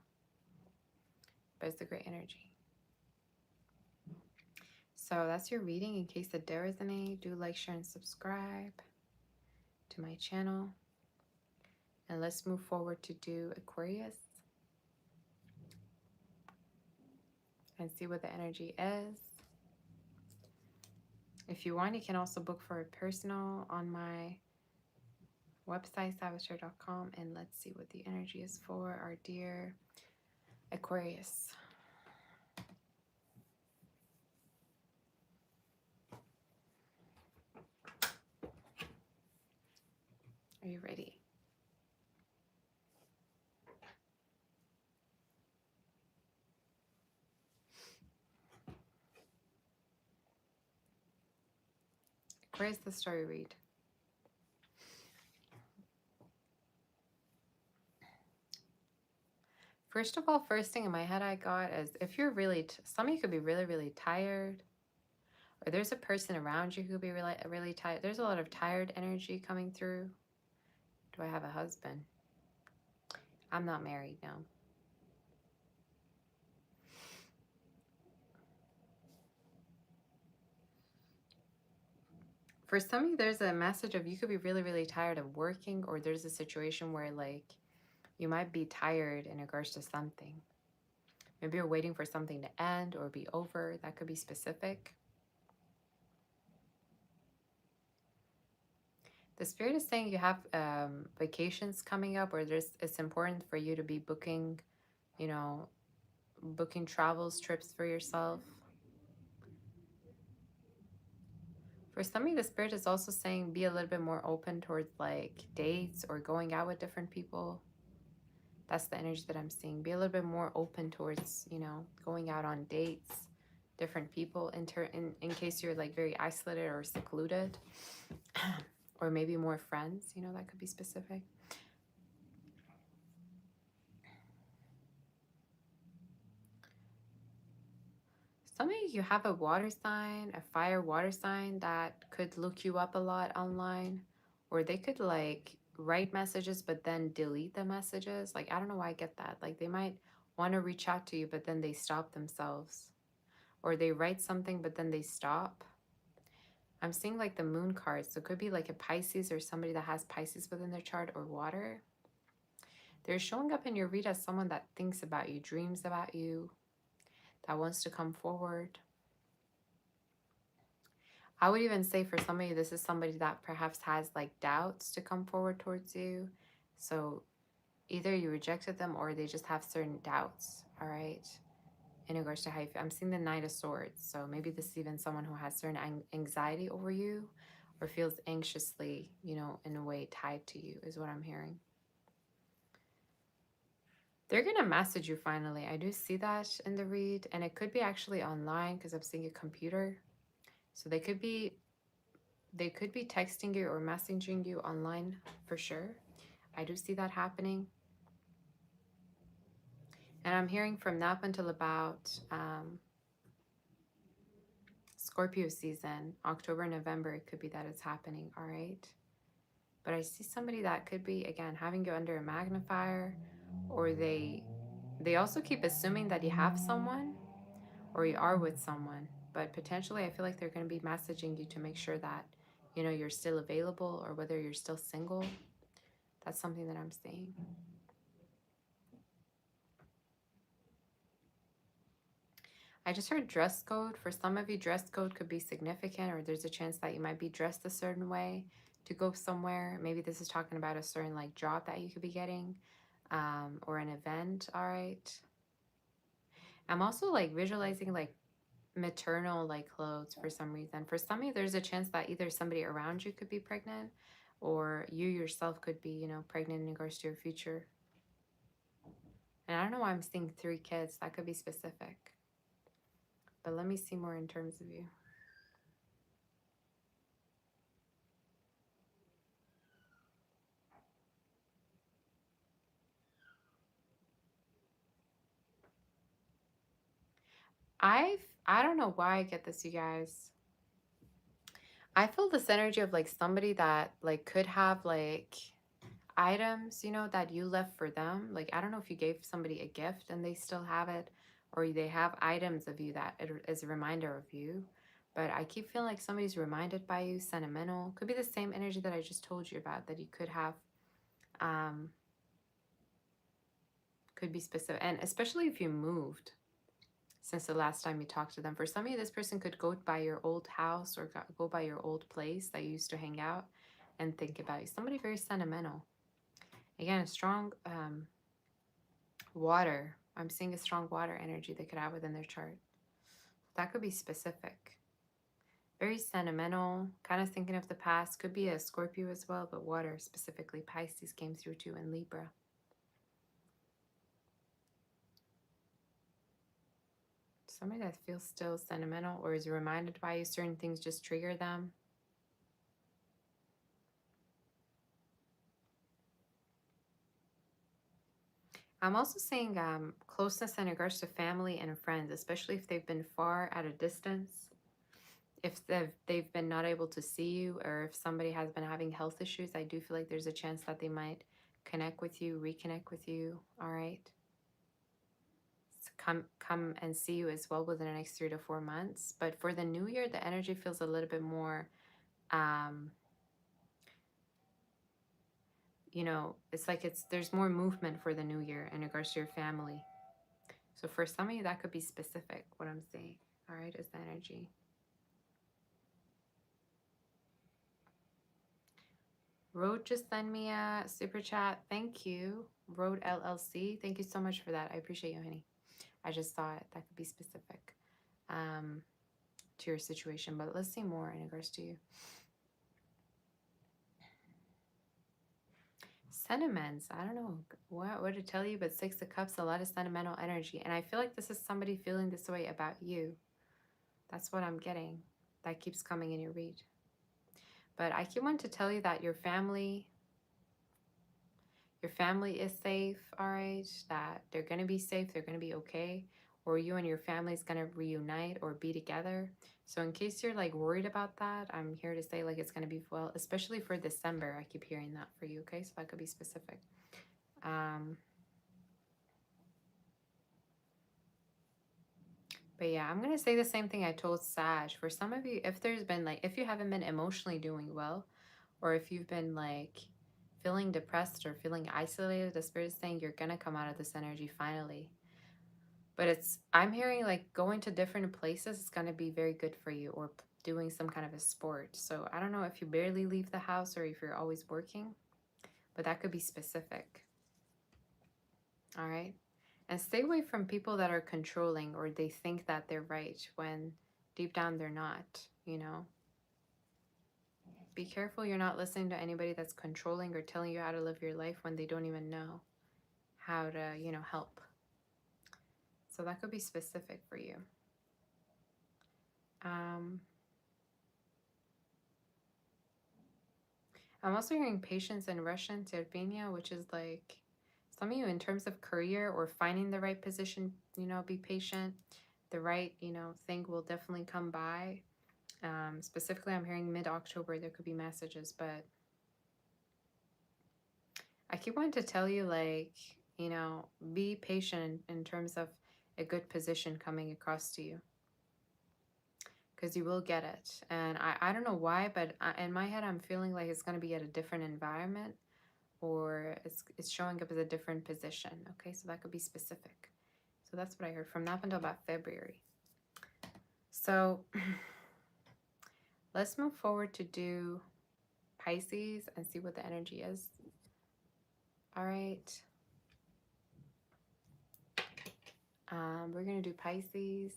But it's a great energy. So that's your reading. In case that there is any, do like, share, and subscribe to my channel. And let's move forward to do Aquarius and see what the energy is. If you want, you can also book for a personal on my website, saboteur.com. And let's see what the energy is for our dear Aquarius. Are you ready? Aquarius, the story read. First of all, first thing in my head I got is if you're really, some of you could be really, really tired, or there's a person around you who could be really, really tired. There's a lot of tired energy coming through. Do I have a husband? I'm not married, no. For some of you, there's a message of you could be really, really tired of working, or there's a situation where like you might be tired in regards to something. Maybe you're waiting for something to end or be over. That could be specific. The spirit is saying you have vacations coming up, or it's important for you to be booking, you know, booking travels, trips for yourself. For some of you, the spirit is also saying be a little bit more open towards like dates or going out with different people. That's the energy that I'm seeing. Be a little bit more open towards, you know, going out on dates, different people, in case you're like very isolated or secluded. Or maybe more friends, you know, that could be specific. Some of you have a water sign, a fire water sign that could look you up a lot online, or they could like write messages but then delete the messages. Like, I don't know why I get that. Like, they might want to reach out to you, but then they stop themselves, or they write something but then they stop. I'm seeing like the moon cards, so it could be like a Pisces or somebody that has Pisces within their chart, or water. They're showing up in your read as someone that thinks about you, dreams about you, that wants to come forward. I would even say for some of you, this is somebody that perhaps has like doubts to come forward towards you. So either you rejected them or they just have certain doubts, all right, in regards to how you feel. I'm seeing the Knight of Swords. So maybe this is even someone who has certain anxiety over you or feels anxiously, you know, in a way tied to you is what I'm hearing. They're going to message you finally. I do see that in the read, and it could be actually online because I'm seeing a computer. So they could be texting you or messaging you online for sure. I do see that happening. And I'm hearing from now up until about Scorpio season, October, November, it could be that it's happening, all right? But I see somebody that could be, again, having you under a magnifier, or they also keep assuming that you have someone or you are with someone. But potentially I feel like they're going to be messaging you to make sure that, you know, you're still available, or whether you're still single. That's something that I'm seeing. I just heard dress code. For some of you, dress code could be significant, or there's a chance that you might be dressed a certain way to go somewhere. Maybe this is talking about a certain like job that you could be getting, or an event, all right? I'm also like visualizing like maternal like clothes for some reason. For some of you, there's a chance that either somebody around you could be pregnant, or you yourself could be, you know, pregnant in regards to your future. And I don't know why I'm seeing 3 kids. That could be specific. But let me see more in terms of you. I don't know why I get this, you guys. I feel this energy of like somebody that like could have like items, you know, that you left for them. Like, I don't know if you gave somebody a gift and they still have it, or they have items of you that is a reminder of you. But I keep feeling like somebody's reminded by you, sentimental. Could be the same energy that I just told you about, that you could have. Could be specific. And especially if you moved since the last time you talked to them. For some of you, this person could go by your old house or go by your old place that you used to hang out and think about you. Somebody very sentimental. Again, a strong water. I'm seeing a strong water energy they could have within their chart. That could be specific. Very sentimental, kind of thinking of the past. Could be a Scorpio as well, but water specifically. Pisces came through too, and Libra. Somebody that feels still sentimental or is reminded by you, certain things just trigger them. I'm also seeing closeness in regards to family and friends, especially if they've been far at a distance. If they've been not able to see you, or if somebody has been having health issues, I do feel like there's a chance that they might connect with you, reconnect with you. All right. So come and see you as well within the next 3 to 4 months. But for the new year, the energy feels a little bit more you know, it's like there's more movement for the new year in regards to your family. So for some of you, that could be specific, what I'm saying. All right, is the energy. Road just sent me a super chat. Thank you. Road LLC. Thank you so much for that. I appreciate you, honey. I just thought that could be specific to your situation. But let's see more in regards to you. Sentiments. I don't know what to tell you, but Six of Cups, a lot of sentimental energy. And I feel like this is somebody feeling this way about you. That's what I'm getting. That keeps coming in your read. But I keep wanting to tell you that your family is safe, all right? That they're going to be safe, they're going to be okay. Or you and your family is going to reunite or be together. So in case you're like worried about that, I'm here to say like it's going to be well, especially for December. I keep hearing that for you, okay? So that could be specific. But yeah, I'm going to say the same thing I told Sag. For some of you, if there's been like, if you haven't been emotionally doing well, or if you've been like feeling depressed or feeling isolated, the Spirit is saying you're going to come out of this energy finally. But I'm hearing like going to different places is going to be very good for you, or doing some kind of a sport. So I don't know if you barely leave the house or if you're always working, but that could be specific. All right. And stay away from people that are controlling, or they think that they're right when deep down they're not, you know. Be careful you're not listening to anybody that's controlling or telling you how to live your life when they don't even know how to, you know, help. So that could be specific for you. I'm also hearing patience in Russian, terpenia, which is like some of you in terms of career or finding the right position, you know, be patient. The right, you know, thing will definitely come by. Specifically, I'm hearing mid-October, there could be messages, but I keep wanting to tell you, like, you know, be patient in terms of a good position coming across to you, because you will get it. And I don't know why, but in my head, I'm feeling like it's going to be at a different environment, or it's showing up as a different position. Okay, so that could be specific. So that's what I heard from up until about February. So let's move forward to do Pisces and see what the energy is. All right. We're going to do Pisces.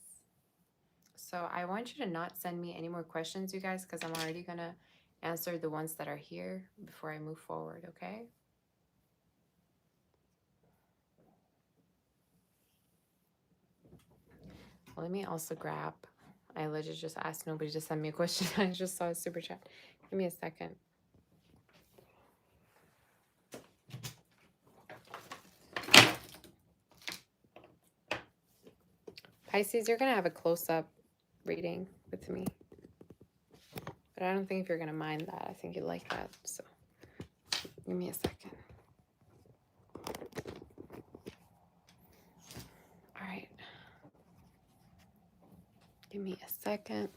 So I want you to not send me any more questions, you guys, because I'm already going to answer the ones that are here before I move forward, okay? Let me also grab, I legit just asked nobody to send me a question. I just saw a super chat. Give me a second. Pisces, you're going to have a close-up reading with me. But I don't think if you're going to mind that. I think you like that. So give me a second. All right. Give me a second.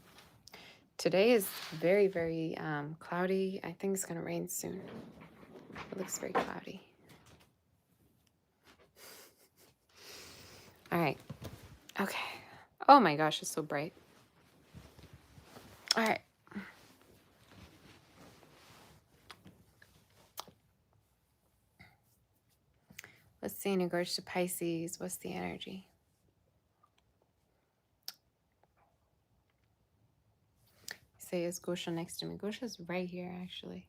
Today is very, very cloudy. I think it's going to rain soon. It looks very cloudy. All right. Okay. Oh my gosh, it's so bright. All right. Let's see in regards to Pisces, what's the energy? Say, is Gosha next to me? Gosha's right here, actually.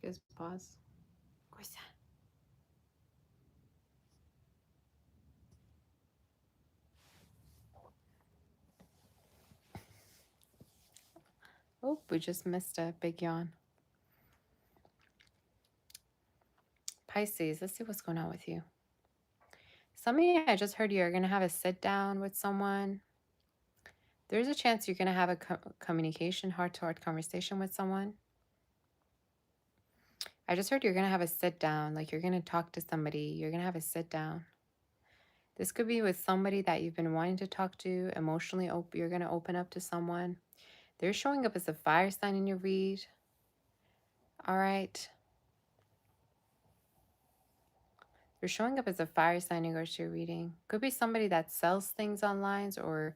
Just pause. Gosha. Oh, we just missed a big yawn. Pisces, let's see what's going on with you. Some of you, I just heard you're going to have a sit down with someone. There's a chance you're going to have a communication, heart-to-heart conversation with someone. I just heard you're going to have a sit down, like you're going to talk to somebody. You're going to have a sit down. This could be with somebody that you've been wanting to talk to, emotionally. You're going to open up to someone. They're showing up as a fire sign in your read. All right. They're showing up as a fire sign in regards to your reading. Could be somebody that sells things online, or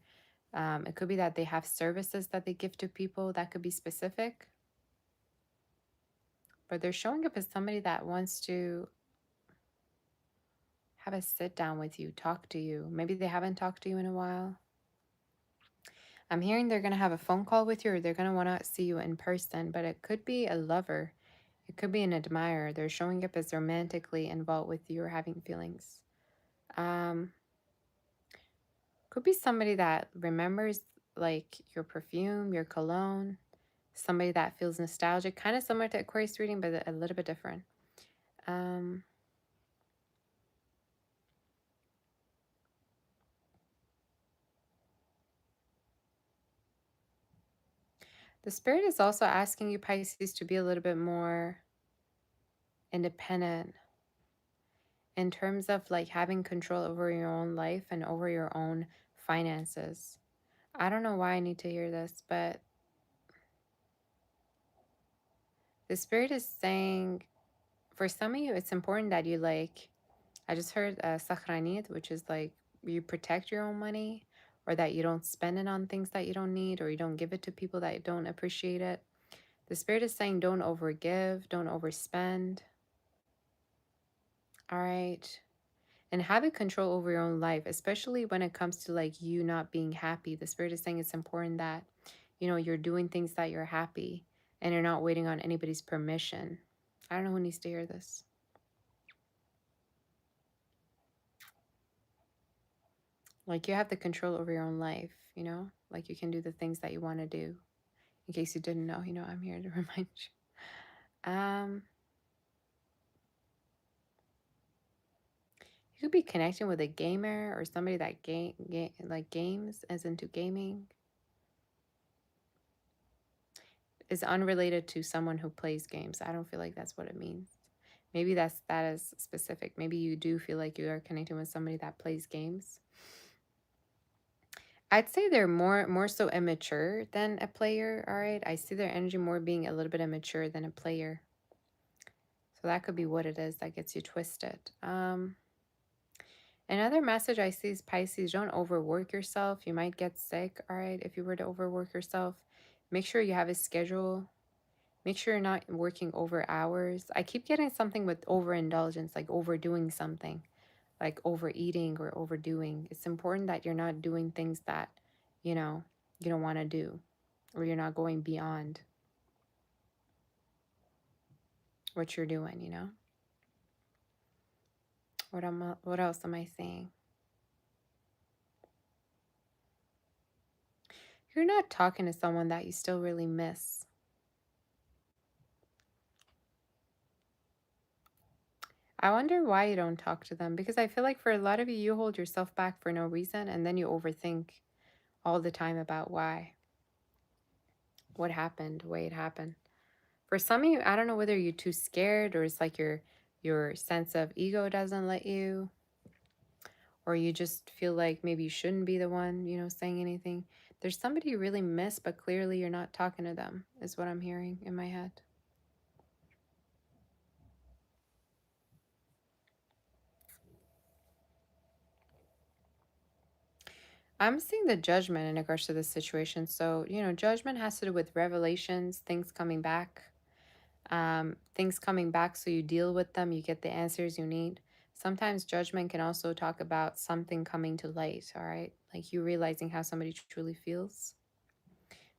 it could be that they have services that they give to people. That could be specific. But they're showing up as somebody that wants to have a sit down with you, talk to you. Maybe they haven't talked to you in a while. I'm hearing they're going to have a phone call with you, or they're going to want to see you in person, but it could be a lover. It could be an admirer. They're showing up as romantically involved with you or having feelings. Could be somebody that remembers like your perfume, your cologne, somebody that feels nostalgic, kind of similar to Aquarius reading, but a little bit different. The spirit is also asking you, Pisces, to be a little bit more independent in terms of like having control over your own life and over your own finances. I don't know why I need to hear this, but the spirit is saying for some of you, it's important that you like, I just heard sakranit, which is like you protect your own money, or that you don't spend it on things that you don't need, or you don't give it to people that don't appreciate it. The spirit is saying don't overgive, don't overspend. All right. And having control over your own life, especially when it comes to like you not being happy. The spirit is saying it's important that, you know, you're doing things that you're happy and you're not waiting on anybody's permission. I don't know who needs to hear this. Like you have the control over your own life, you know, like you can do the things that you want to do. In case you didn't know, you know, I'm here to remind you. You could be connecting with a gamer or somebody that like games, as into gaming. Is unrelated to someone who plays games. I don't feel like that's what it means. Maybe that is specific. Maybe you do feel like you are connecting with somebody that plays games. I'd say they're more so immature than a player, all right? I see their energy more being a little bit immature than a player. So that could be what it is that gets you twisted. Another message I see is Pisces, don't overwork yourself. You might get sick, all right? If you were to overwork yourself, make sure you have a schedule. Make sure you're not working over hours. I keep getting something with overindulgence, like overdoing something, like overeating or overdoing. It's important that you're not doing things that, you know, you don't want to do, or you're not going beyond what you're doing, you know? What else am I saying? You're not talking to someone that you still really miss. I wonder why you don't talk to them, because I feel like for a lot of you, you hold yourself back for no reason, and then you overthink all the time about why, what happened, the way it happened. For some of you, I don't know whether you're too scared, or it's like your sense of ego doesn't let you, or you just feel like maybe you shouldn't be the one, you know, saying anything. There's somebody you really miss, but clearly you're not talking to them, is what I'm hearing in my head. I'm seeing the judgment in regards to this situation. So, you know, judgment has to do with revelations, things coming back. Things coming back, so you deal with them, you get the answers you need. Sometimes judgment can also talk about something coming to light, all right? Like you realizing how somebody truly feels.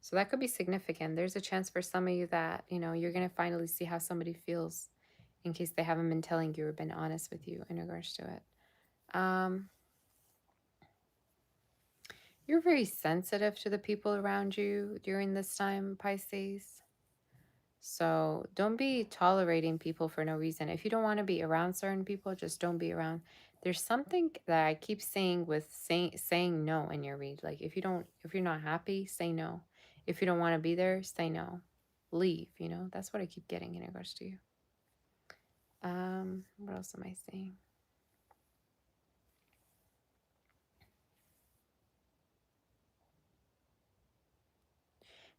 So that could be significant. There's a chance for some of you that, you know, you're going to finally see how somebody feels in case they haven't been telling you or been honest with you in regards to it. You're very sensitive to the people around you during this time, Pisces. So don't be tolerating people for no reason. If you don't want to be around certain people, just don't be around. There's something that I keep saying with saying no in your read. Like if you're not happy, say no. If you don't want to be there, say no. Leave, you know? That's what I keep getting in regards to you. What else am I saying?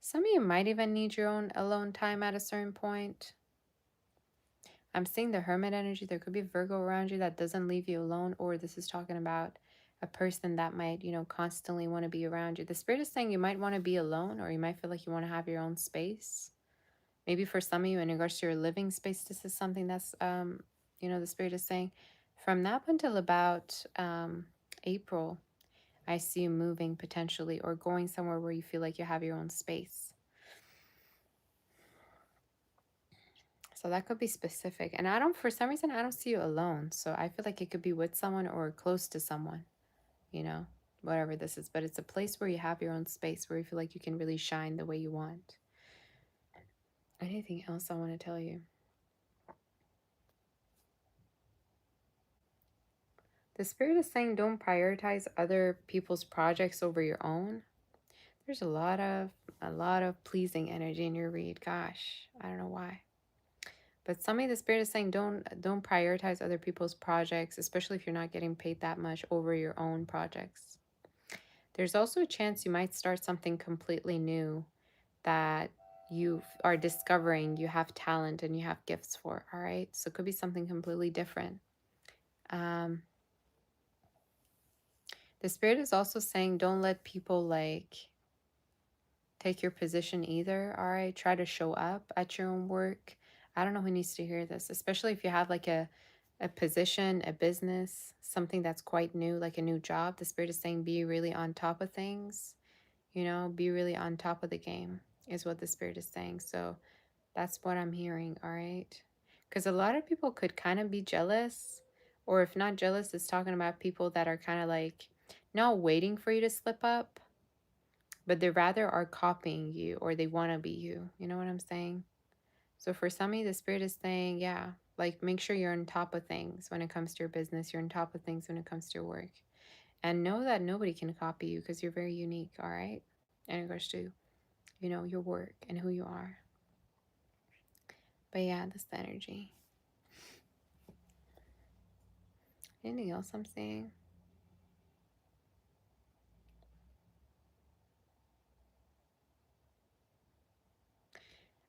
Some of you might even need your own alone time at a certain point. I'm seeing the hermit energy. There could be Virgo around you that doesn't leave you alone, or this is talking about a person that might, you know, constantly want to be around you. The spirit is saying you might want to be alone, or you might feel like you want to have your own space. Maybe for some of you, in regards to your living space, this is something that's, you know, the spirit is saying from now until about April, I see you moving potentially or going somewhere where you feel like you have your own space. So that could be specific. And I don't, for some reason, I don't see you alone. So I feel like it could be with someone or close to someone, you know, whatever this is. But it's a place where you have your own space, where you feel like you can really shine the way you want. Anything else I want to tell you? The spirit is saying don't prioritize other people's projects over your own. There's a lot of pleasing energy in your read. Gosh, I don't know why. But some of the spirit is saying don't prioritize other people's projects, especially if you're not getting paid that much over your own projects. There's also a chance you might start something completely new that you are discovering you have talent and you have gifts for, all right? So it could be something completely different. The spirit is also saying don't let people like take your position either, all right? Try to show up at your own work. I don't know who needs to hear this, especially if you have like a position, a business, something that's quite new, like a new job. The spirit is saying be really on top of things, you know, be really on top of the game is what the spirit is saying. So that's what I'm hearing, all right? Because a lot of people could kind of be jealous, or if not jealous, it's talking about people that are kind of like not waiting for you to slip up, but they rather are copying you or they want to be you. You know what I'm saying? So for some of you, the spirit is saying, yeah, like make sure you're on top of things when it comes to your business. You're on top of things when it comes to your work. And know that nobody can copy you because you're very unique, all right? In regards to, you know, your work and who you are. But yeah, that's the energy. Anything else I'm seeing?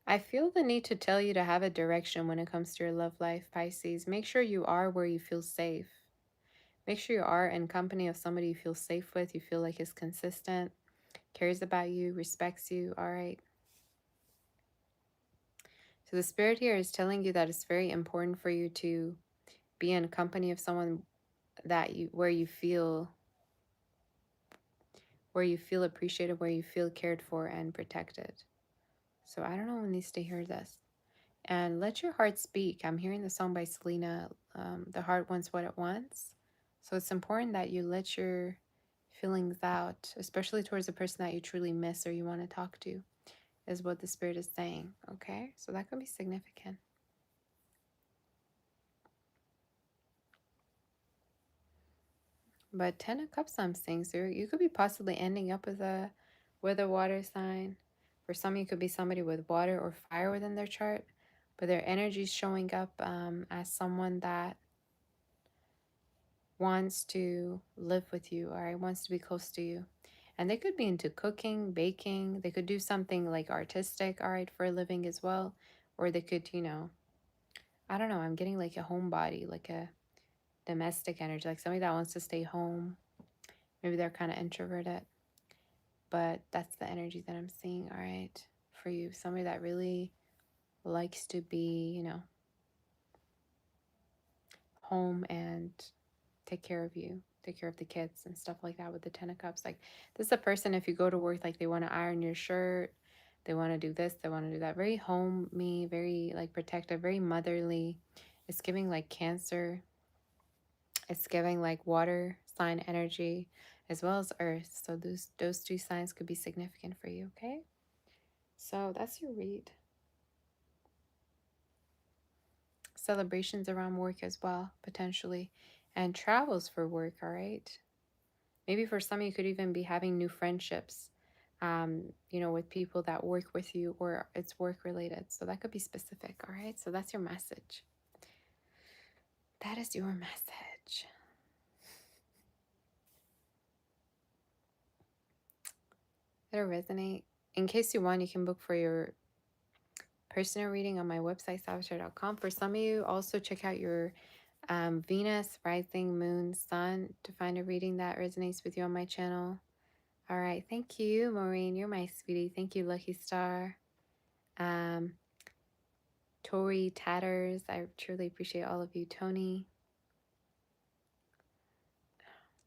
I feel the need to tell you to have a direction when it comes to your love life, Pisces. Make sure you are where you feel safe. Make sure you are in company of somebody you feel safe with, you feel like is consistent, cares about you, respects you, all right? So the spirit here is telling you that it's very important for you to be in company of someone that where you feel appreciated, where you feel cared for and protected. So I don't know who needs to hear this. And let your heart speak. I'm hearing the song by Selena, The Heart Wants What It Wants. So it's important that you let your feelings out, especially towards the person that you truly miss or you want to talk to, is what the spirit is saying. Okay? So that could be significant. But 10 of Cups I'm seeing, so you could be possibly ending up with a water sign. For some, you could be somebody with water or fire within their chart, but their energy is showing up as someone that wants to live with you, or wants to be close to you. And they could be into cooking, baking. They could do something like artistic, all right, for a living as well. Or they could, you know, I don't know. I'm getting like a homebody, like a domestic energy, like somebody that wants to stay home. Maybe they're kind of introverted, but that's the energy that I'm seeing, all right, for you. Somebody that really likes to be, you know, home and take care of you, take care of the kids and stuff like that with the 10 of Cups. Like this is a person, if you go to work, like they want to iron your shirt, they want to do this, they want to do that. Very homey, very like protective, very motherly. It's giving like Cancer. It's giving like water sign energy as well as earth. So those two signs could be significant for you, okay? So that's your read. Celebrations around work as well, potentially. and travels for work, all right? Maybe for some, you could even be having new friendships, you know, with people that work with you or it's work related. So that could be specific, all right? So that's your message. That is your message. It'll resonate. In case you want, you can book for your personal reading on my website, saboteur.com. For some of you, also check out your Venus, rising, moon, sun to find a reading that resonates with you on my channel. All right. Thank you, Maureen. You're my sweetie. Thank you, Lucky Star. Tori Tatters. I truly appreciate all of you. Tony.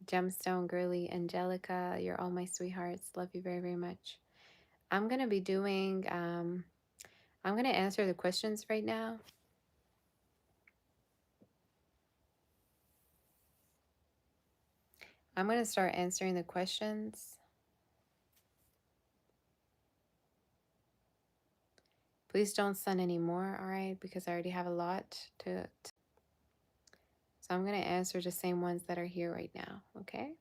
Gemstone Girly. Angelica. You're all my sweethearts. Love you very, very much. I'm going to be doing, I'm going to answer the questions right now. I'm going to start answering the questions. Please don't send any more, all right? Because I already have a lot to. So I'm going to answer the same ones that are here right now, okay?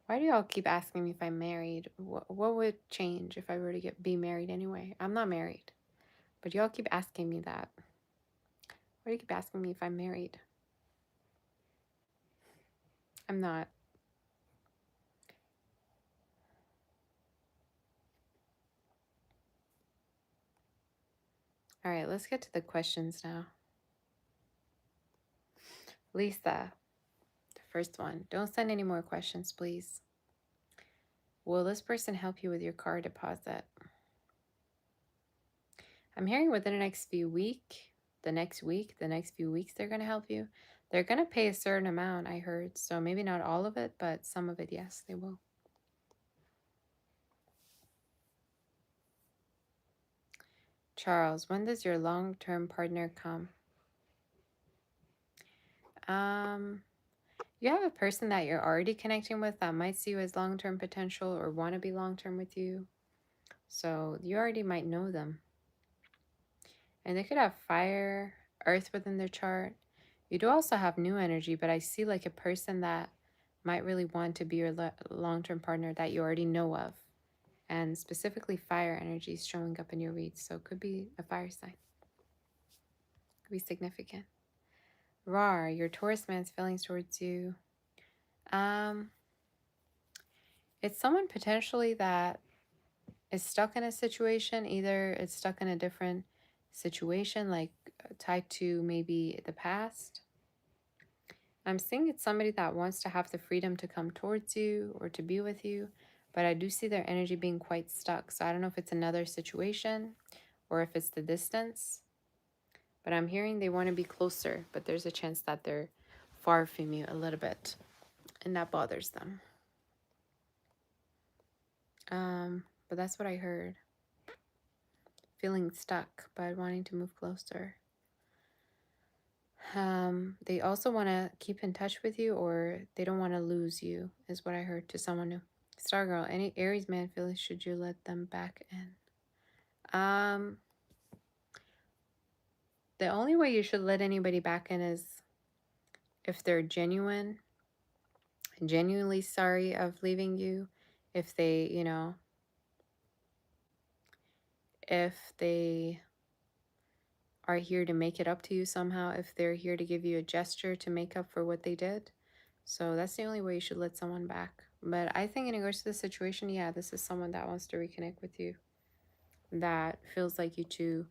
Why do y'all keep asking me if I'm married? What would change if I were to be married anyway? I'm not married. But y'all keep asking me that. Why do you keep asking me if I'm married? I'm not. All right, let's get to the questions now. Lisa, the first one. Don't send any more questions, please. Will this person help you with your car deposit? I'm hearing within the next few weeks, the next few weeks, they're going to help you. They're going to pay a certain amount, I heard. So maybe not all of it, but some of it, yes, they will. Charles, when does your long-term partner come? You have a person that you're already connecting with that might see you as long-term potential or want to be long-term with you. So you already might know them. And they could have fire, earth within their chart. You do also have new energy, but I see like a person that might really want to be your long-term partner that you already know of. And specifically fire energy is showing up in your reads. So it could be a fire sign. Could be significant. Rar, your Taurus man's feelings towards you. It's someone potentially that is stuck in a situation. Either it's stuck in a different situation, like tied to maybe the past. I'm seeing it's somebody that wants to have the freedom to come towards you or to be with you, but I do see their energy being quite stuck. So I don't know if it's another situation or if it's the distance, but I'm hearing they want to be closer, but there's a chance that they're far from you a little bit, and that bothers them. But that's what I heard. Feeling stuck, but wanting to move closer. They also want to keep in touch with you, or they don't want to lose you, is what I heard to someone new. Stargirl, any Aries man feelings, should you let them back in? The only way you should let anybody back in is if they're genuinely sorry of leaving you, if they, you know, if they are here to make it up to you somehow, if they're here to give you a gesture to make up for what they did. So that's the only way you should let someone back. But I think in regards to the situation, yeah, this is someone that wants to reconnect with you, that feels like you two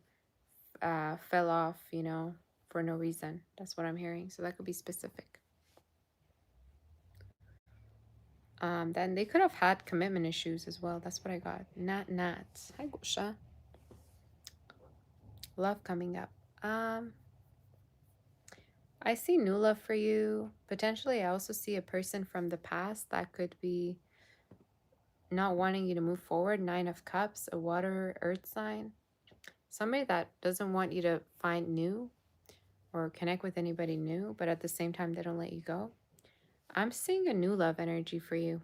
fell off, you know, for no reason. That's what I'm hearing. So that could be specific. Then they could have had commitment issues as well. That's what I got. Not. Hi, Gosha. Love coming up. I see new love for you. Potentially, I also see a person from the past that could be not wanting you to move forward. 9 of Cups, a water earth sign. Somebody that doesn't want you to find new or connect with anybody new, but at the same time, they don't let you go. I'm seeing a new love energy for you.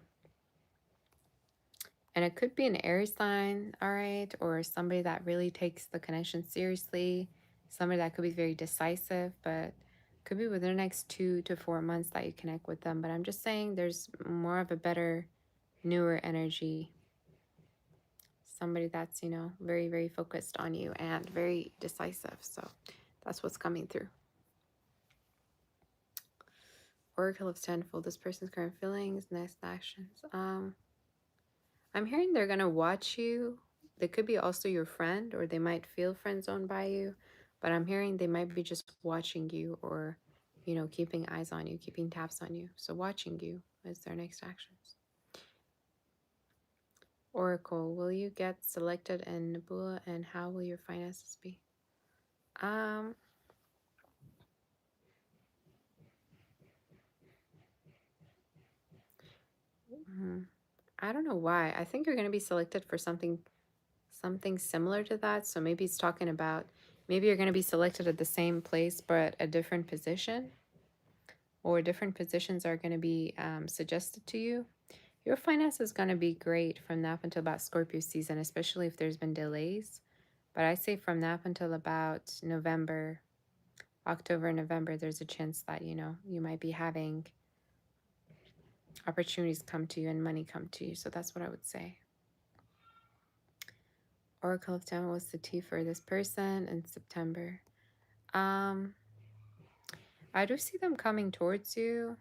And it could be an Aries sign, all right, or somebody that really takes the connection seriously, somebody that could be very decisive, but could be within the next 2 to 4 months that you connect with them. But I'm just saying there's more of a better, newer energy. Somebody that's, very, very focused on you and very decisive. So that's what's coming through. Oracle of Tenfold, this person's current feelings, next actions. I'm hearing they're gonna watch you. They could be also your friend, or they might feel friend zoned by you. But I'm hearing they might be just watching you, or keeping eyes on you, keeping tabs on you. So watching you is their next actions. Oracle, will you get selected in Nebula, and how will your finances be? I don't know why. I think you're going to be selected for something similar to that. So maybe it's talking about, maybe you're going to be selected at the same place but a different position, or different positions are going to be suggested to you. Your finance is going to be great from now up until about Scorpio season, especially if there's been delays. But I say from now up until about November, October, November, there's a chance that, you might be having opportunities come to you and money come to you. So that's what I would say. Oracle of Time was the tea for this person in September. I do see them coming towards you.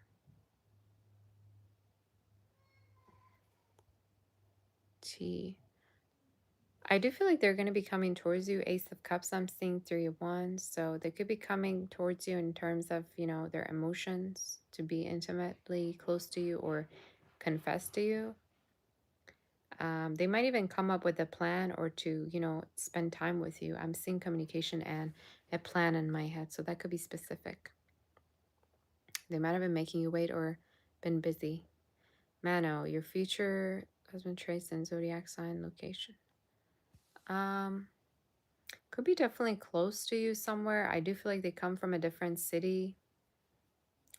Tea. I do feel like they're going to be coming towards you. Ace of Cups, I'm seeing 3 of Wands. So they could be coming towards you in terms of, their emotions, to be intimately close to you or confess to you. They might even come up with a plan, or to, spend time with you. I'm seeing communication and a plan in my head. So that could be specific. They might have been making you wait or been busy. Mano, your future husband trace and zodiac sign location. Could be definitely close to you somewhere. I do feel like they come from a different city,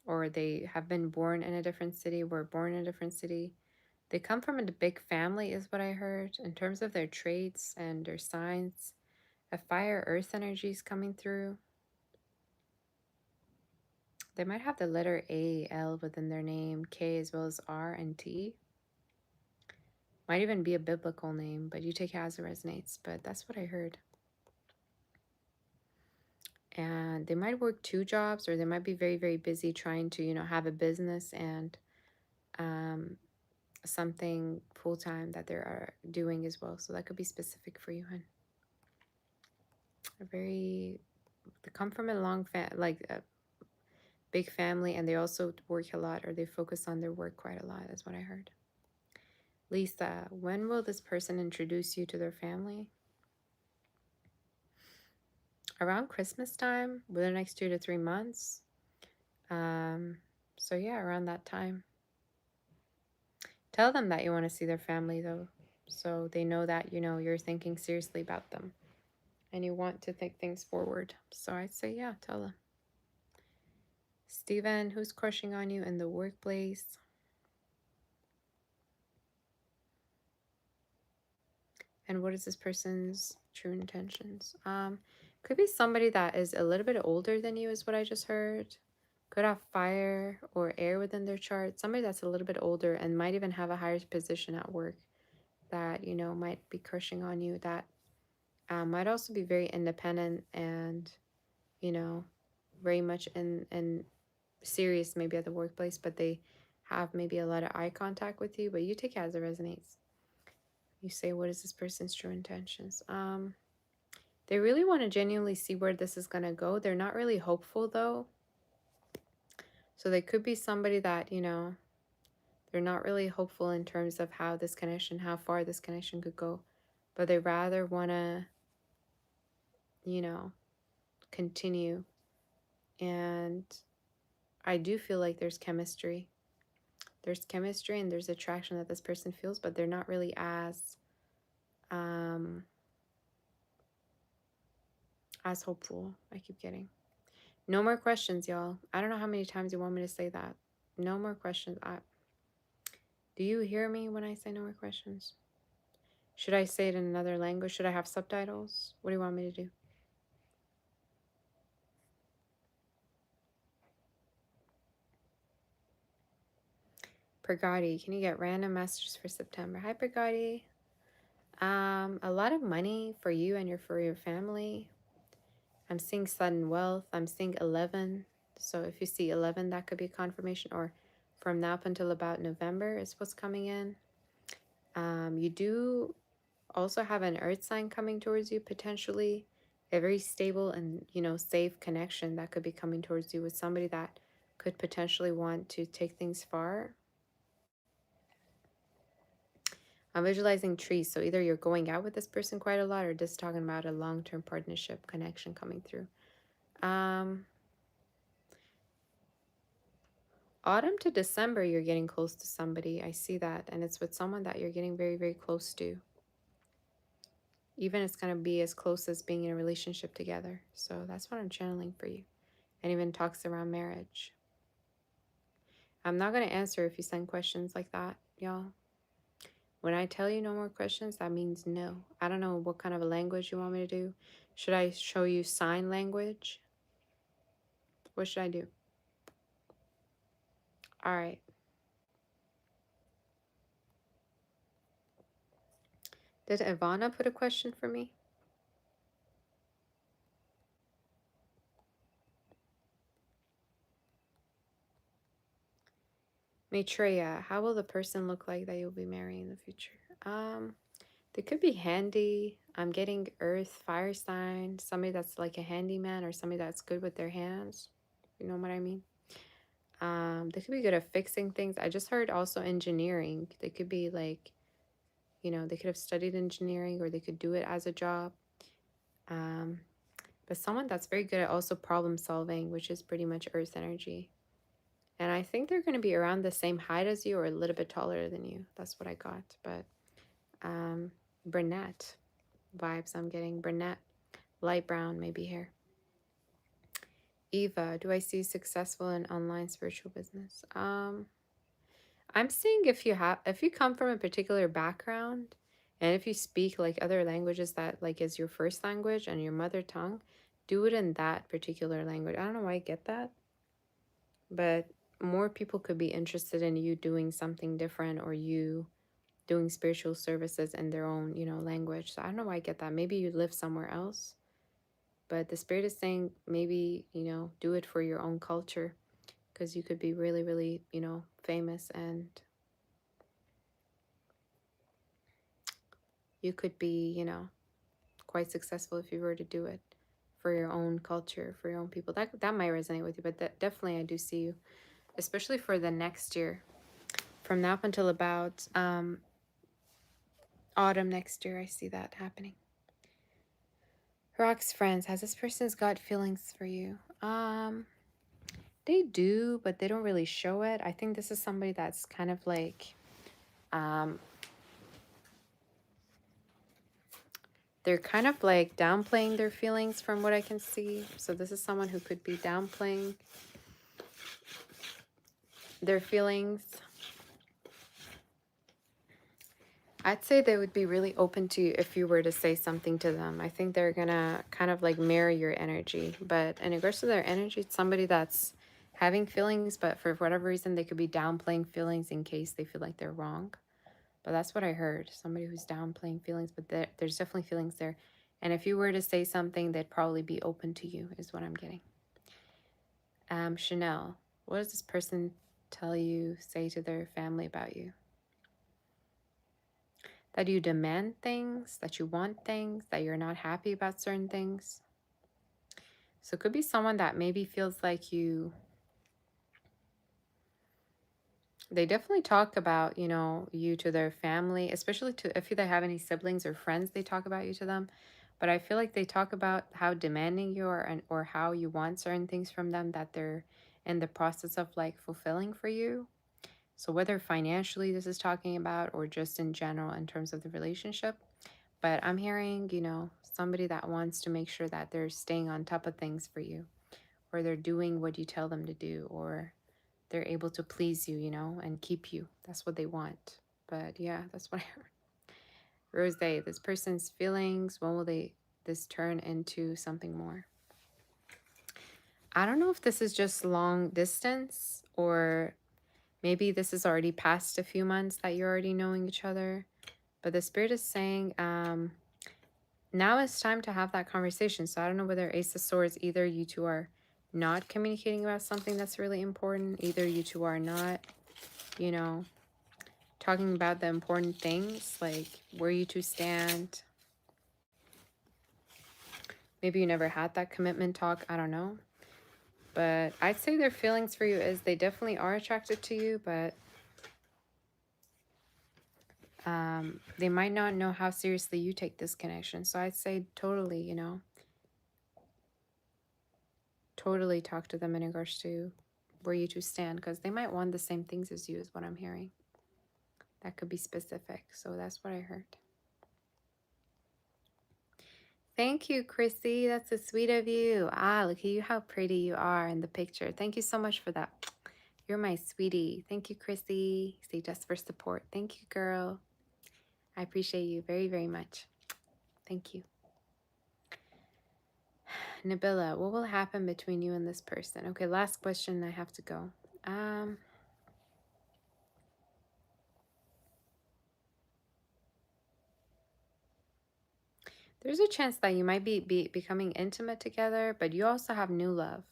or they have been born in a different city, were born in a different city. They come from a big family is what I heard. In terms of their traits and their signs, a fire earth energy is coming through. They might have the letter A, L within their name, K as well as R and T. Might even be a biblical name, but you take it as it resonates. But that's what I heard. And they might work 2 jobs, or they might be very, very busy trying to, have a business and something full-time that they're doing as well. So that could be specific for you, hun. They come from a big family, and they also work a lot, or they focus on their work quite a lot, is what I heard. Lisa, when will this person introduce you to their family? Around Christmas time, within the next 2 to 3 months. So yeah, around that time. Tell them that you want to see their family, though, so they know that, you're thinking seriously about them and you want to take things forward. So I'd say, yeah, tell them. Steven, who's crushing on you in the workplace? And what is this person's true intentions? Could be somebody that is a little bit older than you, is what I just heard. Could have fire or air within their chart. Somebody that's a little bit older and might even have a higher position at work that, might be crushing on you. That might also be very independent and, very much in serious maybe at the workplace, but they have maybe a lot of eye contact with you, but you take it as it resonates. You say, what is this person's true intentions? They really want to genuinely see where this is going to go. They're not really hopeful, though. So they could be somebody that, they're not really hopeful in terms of how far this connection could go. But they rather want to, continue. And I do feel like there's chemistry. There's chemistry and there's attraction that this person feels, but they're not really as hopeful. I keep getting. No more questions, y'all. I don't know how many times you want me to say that. No more questions. Do you hear me when I say no more questions? Should I say it in another language? Should I have subtitles? What do you want me to do? Pragati, can you get random messages for September? Hi, Pragati. A lot of money for you and for your family. I'm seeing sudden wealth. I'm seeing 11. So if you see 11, that could be confirmation. Or from now up until about November is what's coming in. You do also have an earth sign coming towards you, potentially a very stable and, safe connection that could be coming towards you with somebody that could potentially want to take things far. I'm visualizing trees. So either you're going out with this person quite a lot or just talking about a long-term partnership connection coming through. Autumn to December, you're getting close to somebody. I see that. And it's with someone that you're getting very, very close to. Even it's going to be as close as being in a relationship together. So that's what I'm channeling for you. And even talks around marriage. I'm not going to answer if you send questions like that, y'all. When I tell you no more questions, that means no. I don't know what kind of a language you want me to do. Should I show you sign language? What should I do? All right. Did Ivana put a question for me? Maitreya, how will the person look like that you'll be marrying in the future? They could be handy. I'm getting earth, fire sign, somebody that's like a handyman or somebody that's good with their hands. You know what I mean? They could be good at fixing things. I just heard also engineering. They could be like, they could have studied engineering or they could do it as a job. But someone that's very good at also problem solving, which is pretty much earth energy. And I think they're going to be around the same height as you or a little bit taller than you. That's what I got. But brunette vibes I'm getting. Brunette, light brown, maybe hair. Eva, do I see successful in online spiritual business? I'm seeing if you come from a particular background and if you speak like other languages that like is your first language and your mother tongue, do it in that particular language. I don't know why I get that, but more people could be interested in you doing something different or you doing spiritual services in their own, language. So I don't know why I get that. Maybe you live somewhere else, but the spirit is saying maybe, do it for your own culture because you could be really, really, famous and you could be, quite successful if you were to do it for your own culture, for your own people. That might resonate with you, but that definitely I do see you, especially for the next year. From now up until about autumn next year, I see that happening. Rock's friends, has this person's got feelings for you? They do, but they don't really show it. I think this is somebody that's kind of like they're kind of like downplaying their feelings from what I can see. So this is someone who could be downplaying their feelings. I'd say they would be really open to you if you were to say something to them. I think they're gonna kind of like mirror your energy. But in regards to their energy, it's somebody that's having feelings, but for whatever reason, they could be downplaying feelings in case they feel like they're wrong. But that's what I heard. Somebody who's downplaying feelings, but there's definitely feelings there. And if you were to say something, they'd probably be open to you, is what I'm getting. Chanel, what does this person say to their family about you? That you demand things, that you want things, that you're not happy about certain things. So it could be someone that maybe feels like they definitely talk about, you to their family, especially if they have any siblings or friends, they talk about you to them. But I feel like they talk about how demanding you are or how you want certain things from them that they're in the process of like fulfilling for you. So whether financially this is talking about or just in general in terms of the relationship. But I'm hearing, somebody that wants to make sure that they're staying on top of things for you or they're doing what you tell them to do or they're able to please you, you know, and keep you. That's what they want. But yeah, that's what I heard. Rose, this person's feelings, when will this turn into something more? I don't know if this is just long distance, or maybe this is already past a few months that you're already knowing each other. But the spirit is saying, now it's time to have that conversation. So I don't know whether Ace of Swords, either you two are not communicating about something that's really important. Either you two are not, you know, talking about the important things, like where you two stand. Maybe you never had that commitment talk. I don't know. But I'd say their feelings for you is they definitely are attracted to you, but they might not know how seriously you take this connection. So I'd say totally, you know, totally talk to them in regards to where you two stand, because they might want the same things as you, is what I'm hearing. That could be specific. So that's what I heard. Thank you, Chrissy. That's so sweet of you. Ah, look at you, how pretty you are in the picture. Thank you so much for that. You're my sweetie. Thank you, Chrissy. Say just for support. Thank you, girl. I appreciate you very, very much. Thank you. Nabila, what will happen between you and this person? Okay, last question. I have to go. There's a chance that you might be becoming intimate together, but you also have new love.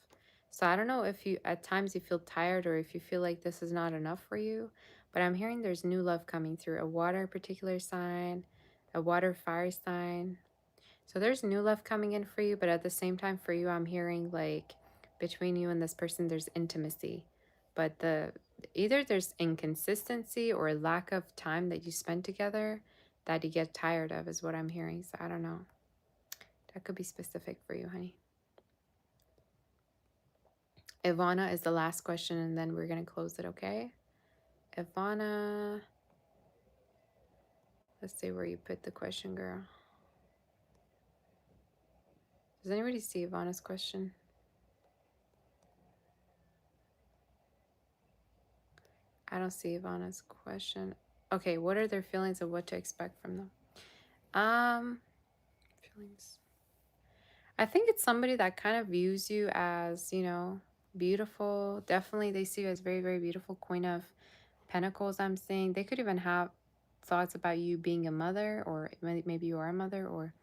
So I don't know if you, at times you feel tired, or if you feel like this is not enough for you, but I'm hearing there's new love coming through. A water particular sign, a water fire sign. So there's new love coming in for you, but at the same time for you, I'm hearing like between you and this person, there's intimacy. But either there's inconsistency or lack of time that you spend together that you get tired of, is what I'm hearing. So I don't know. That could be specific for you, honey. Ivana is the last question, and then we're going to close it, okay? Ivana. Let's see where you put the question, girl. Does anybody see Ivana's question? I don't see Ivana's question. Okay, what are their feelings of what to expect from them? Feelings. I think it's somebody that kind of views you as, you know, beautiful. Definitely they see you as very, very beautiful. Queen of Pentacles, I'm seeing. They could even have thoughts about you being a mother, or maybe you are a mother, or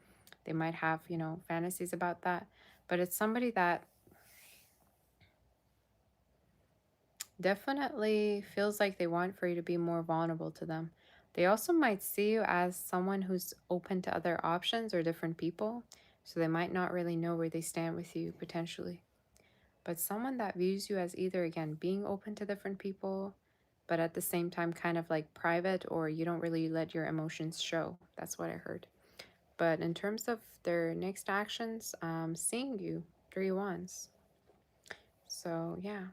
they might have, you know, fantasies about that. But it's somebody that definitely feels like they want for you to be more vulnerable to them. They also might see you as someone who's open to other options or different people. So they might not really know where they stand with you potentially. But someone that views you as either, again, being open to different people, but at the same time kind of like private, or you don't really let your emotions show. That's what I heard. But in terms of their next actions, seeing you, 3 wands. So yeah,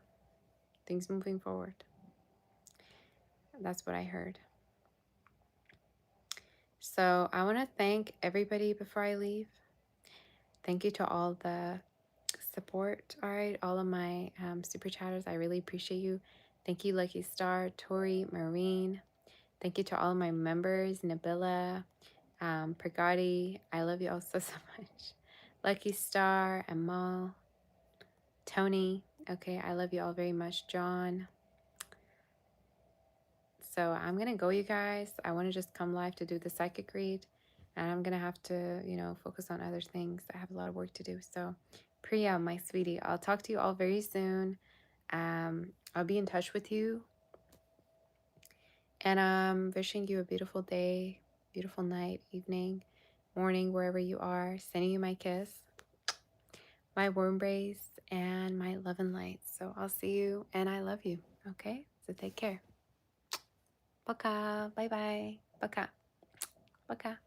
things moving forward. That's what I heard. So I want to thank everybody before I leave. Thank you to all the support. All right, all of my super chatters, I really appreciate you. Thank you, Lucky Star, Tori, Marine. Thank you to all of my members, Nabila, Pragati. I love you all so, so much. Lucky Star, Amal, Tony. Okay, I love you all very much. John. So I'm going to go, you guys. I want to just come live to do the psychic read. And I'm going to have to, you know, focus on other things. I have a lot of work to do. So Priya, my sweetie, I'll talk to you all very soon. I'll be in touch with you. And I'm wishing you a beautiful day, beautiful night, evening, morning, wherever you are. Sending you my kiss, my warm embrace, and my love and light. So I'll see you, and I love you. Okay? So take care. Пока. Bye-bye. Пока. Пока.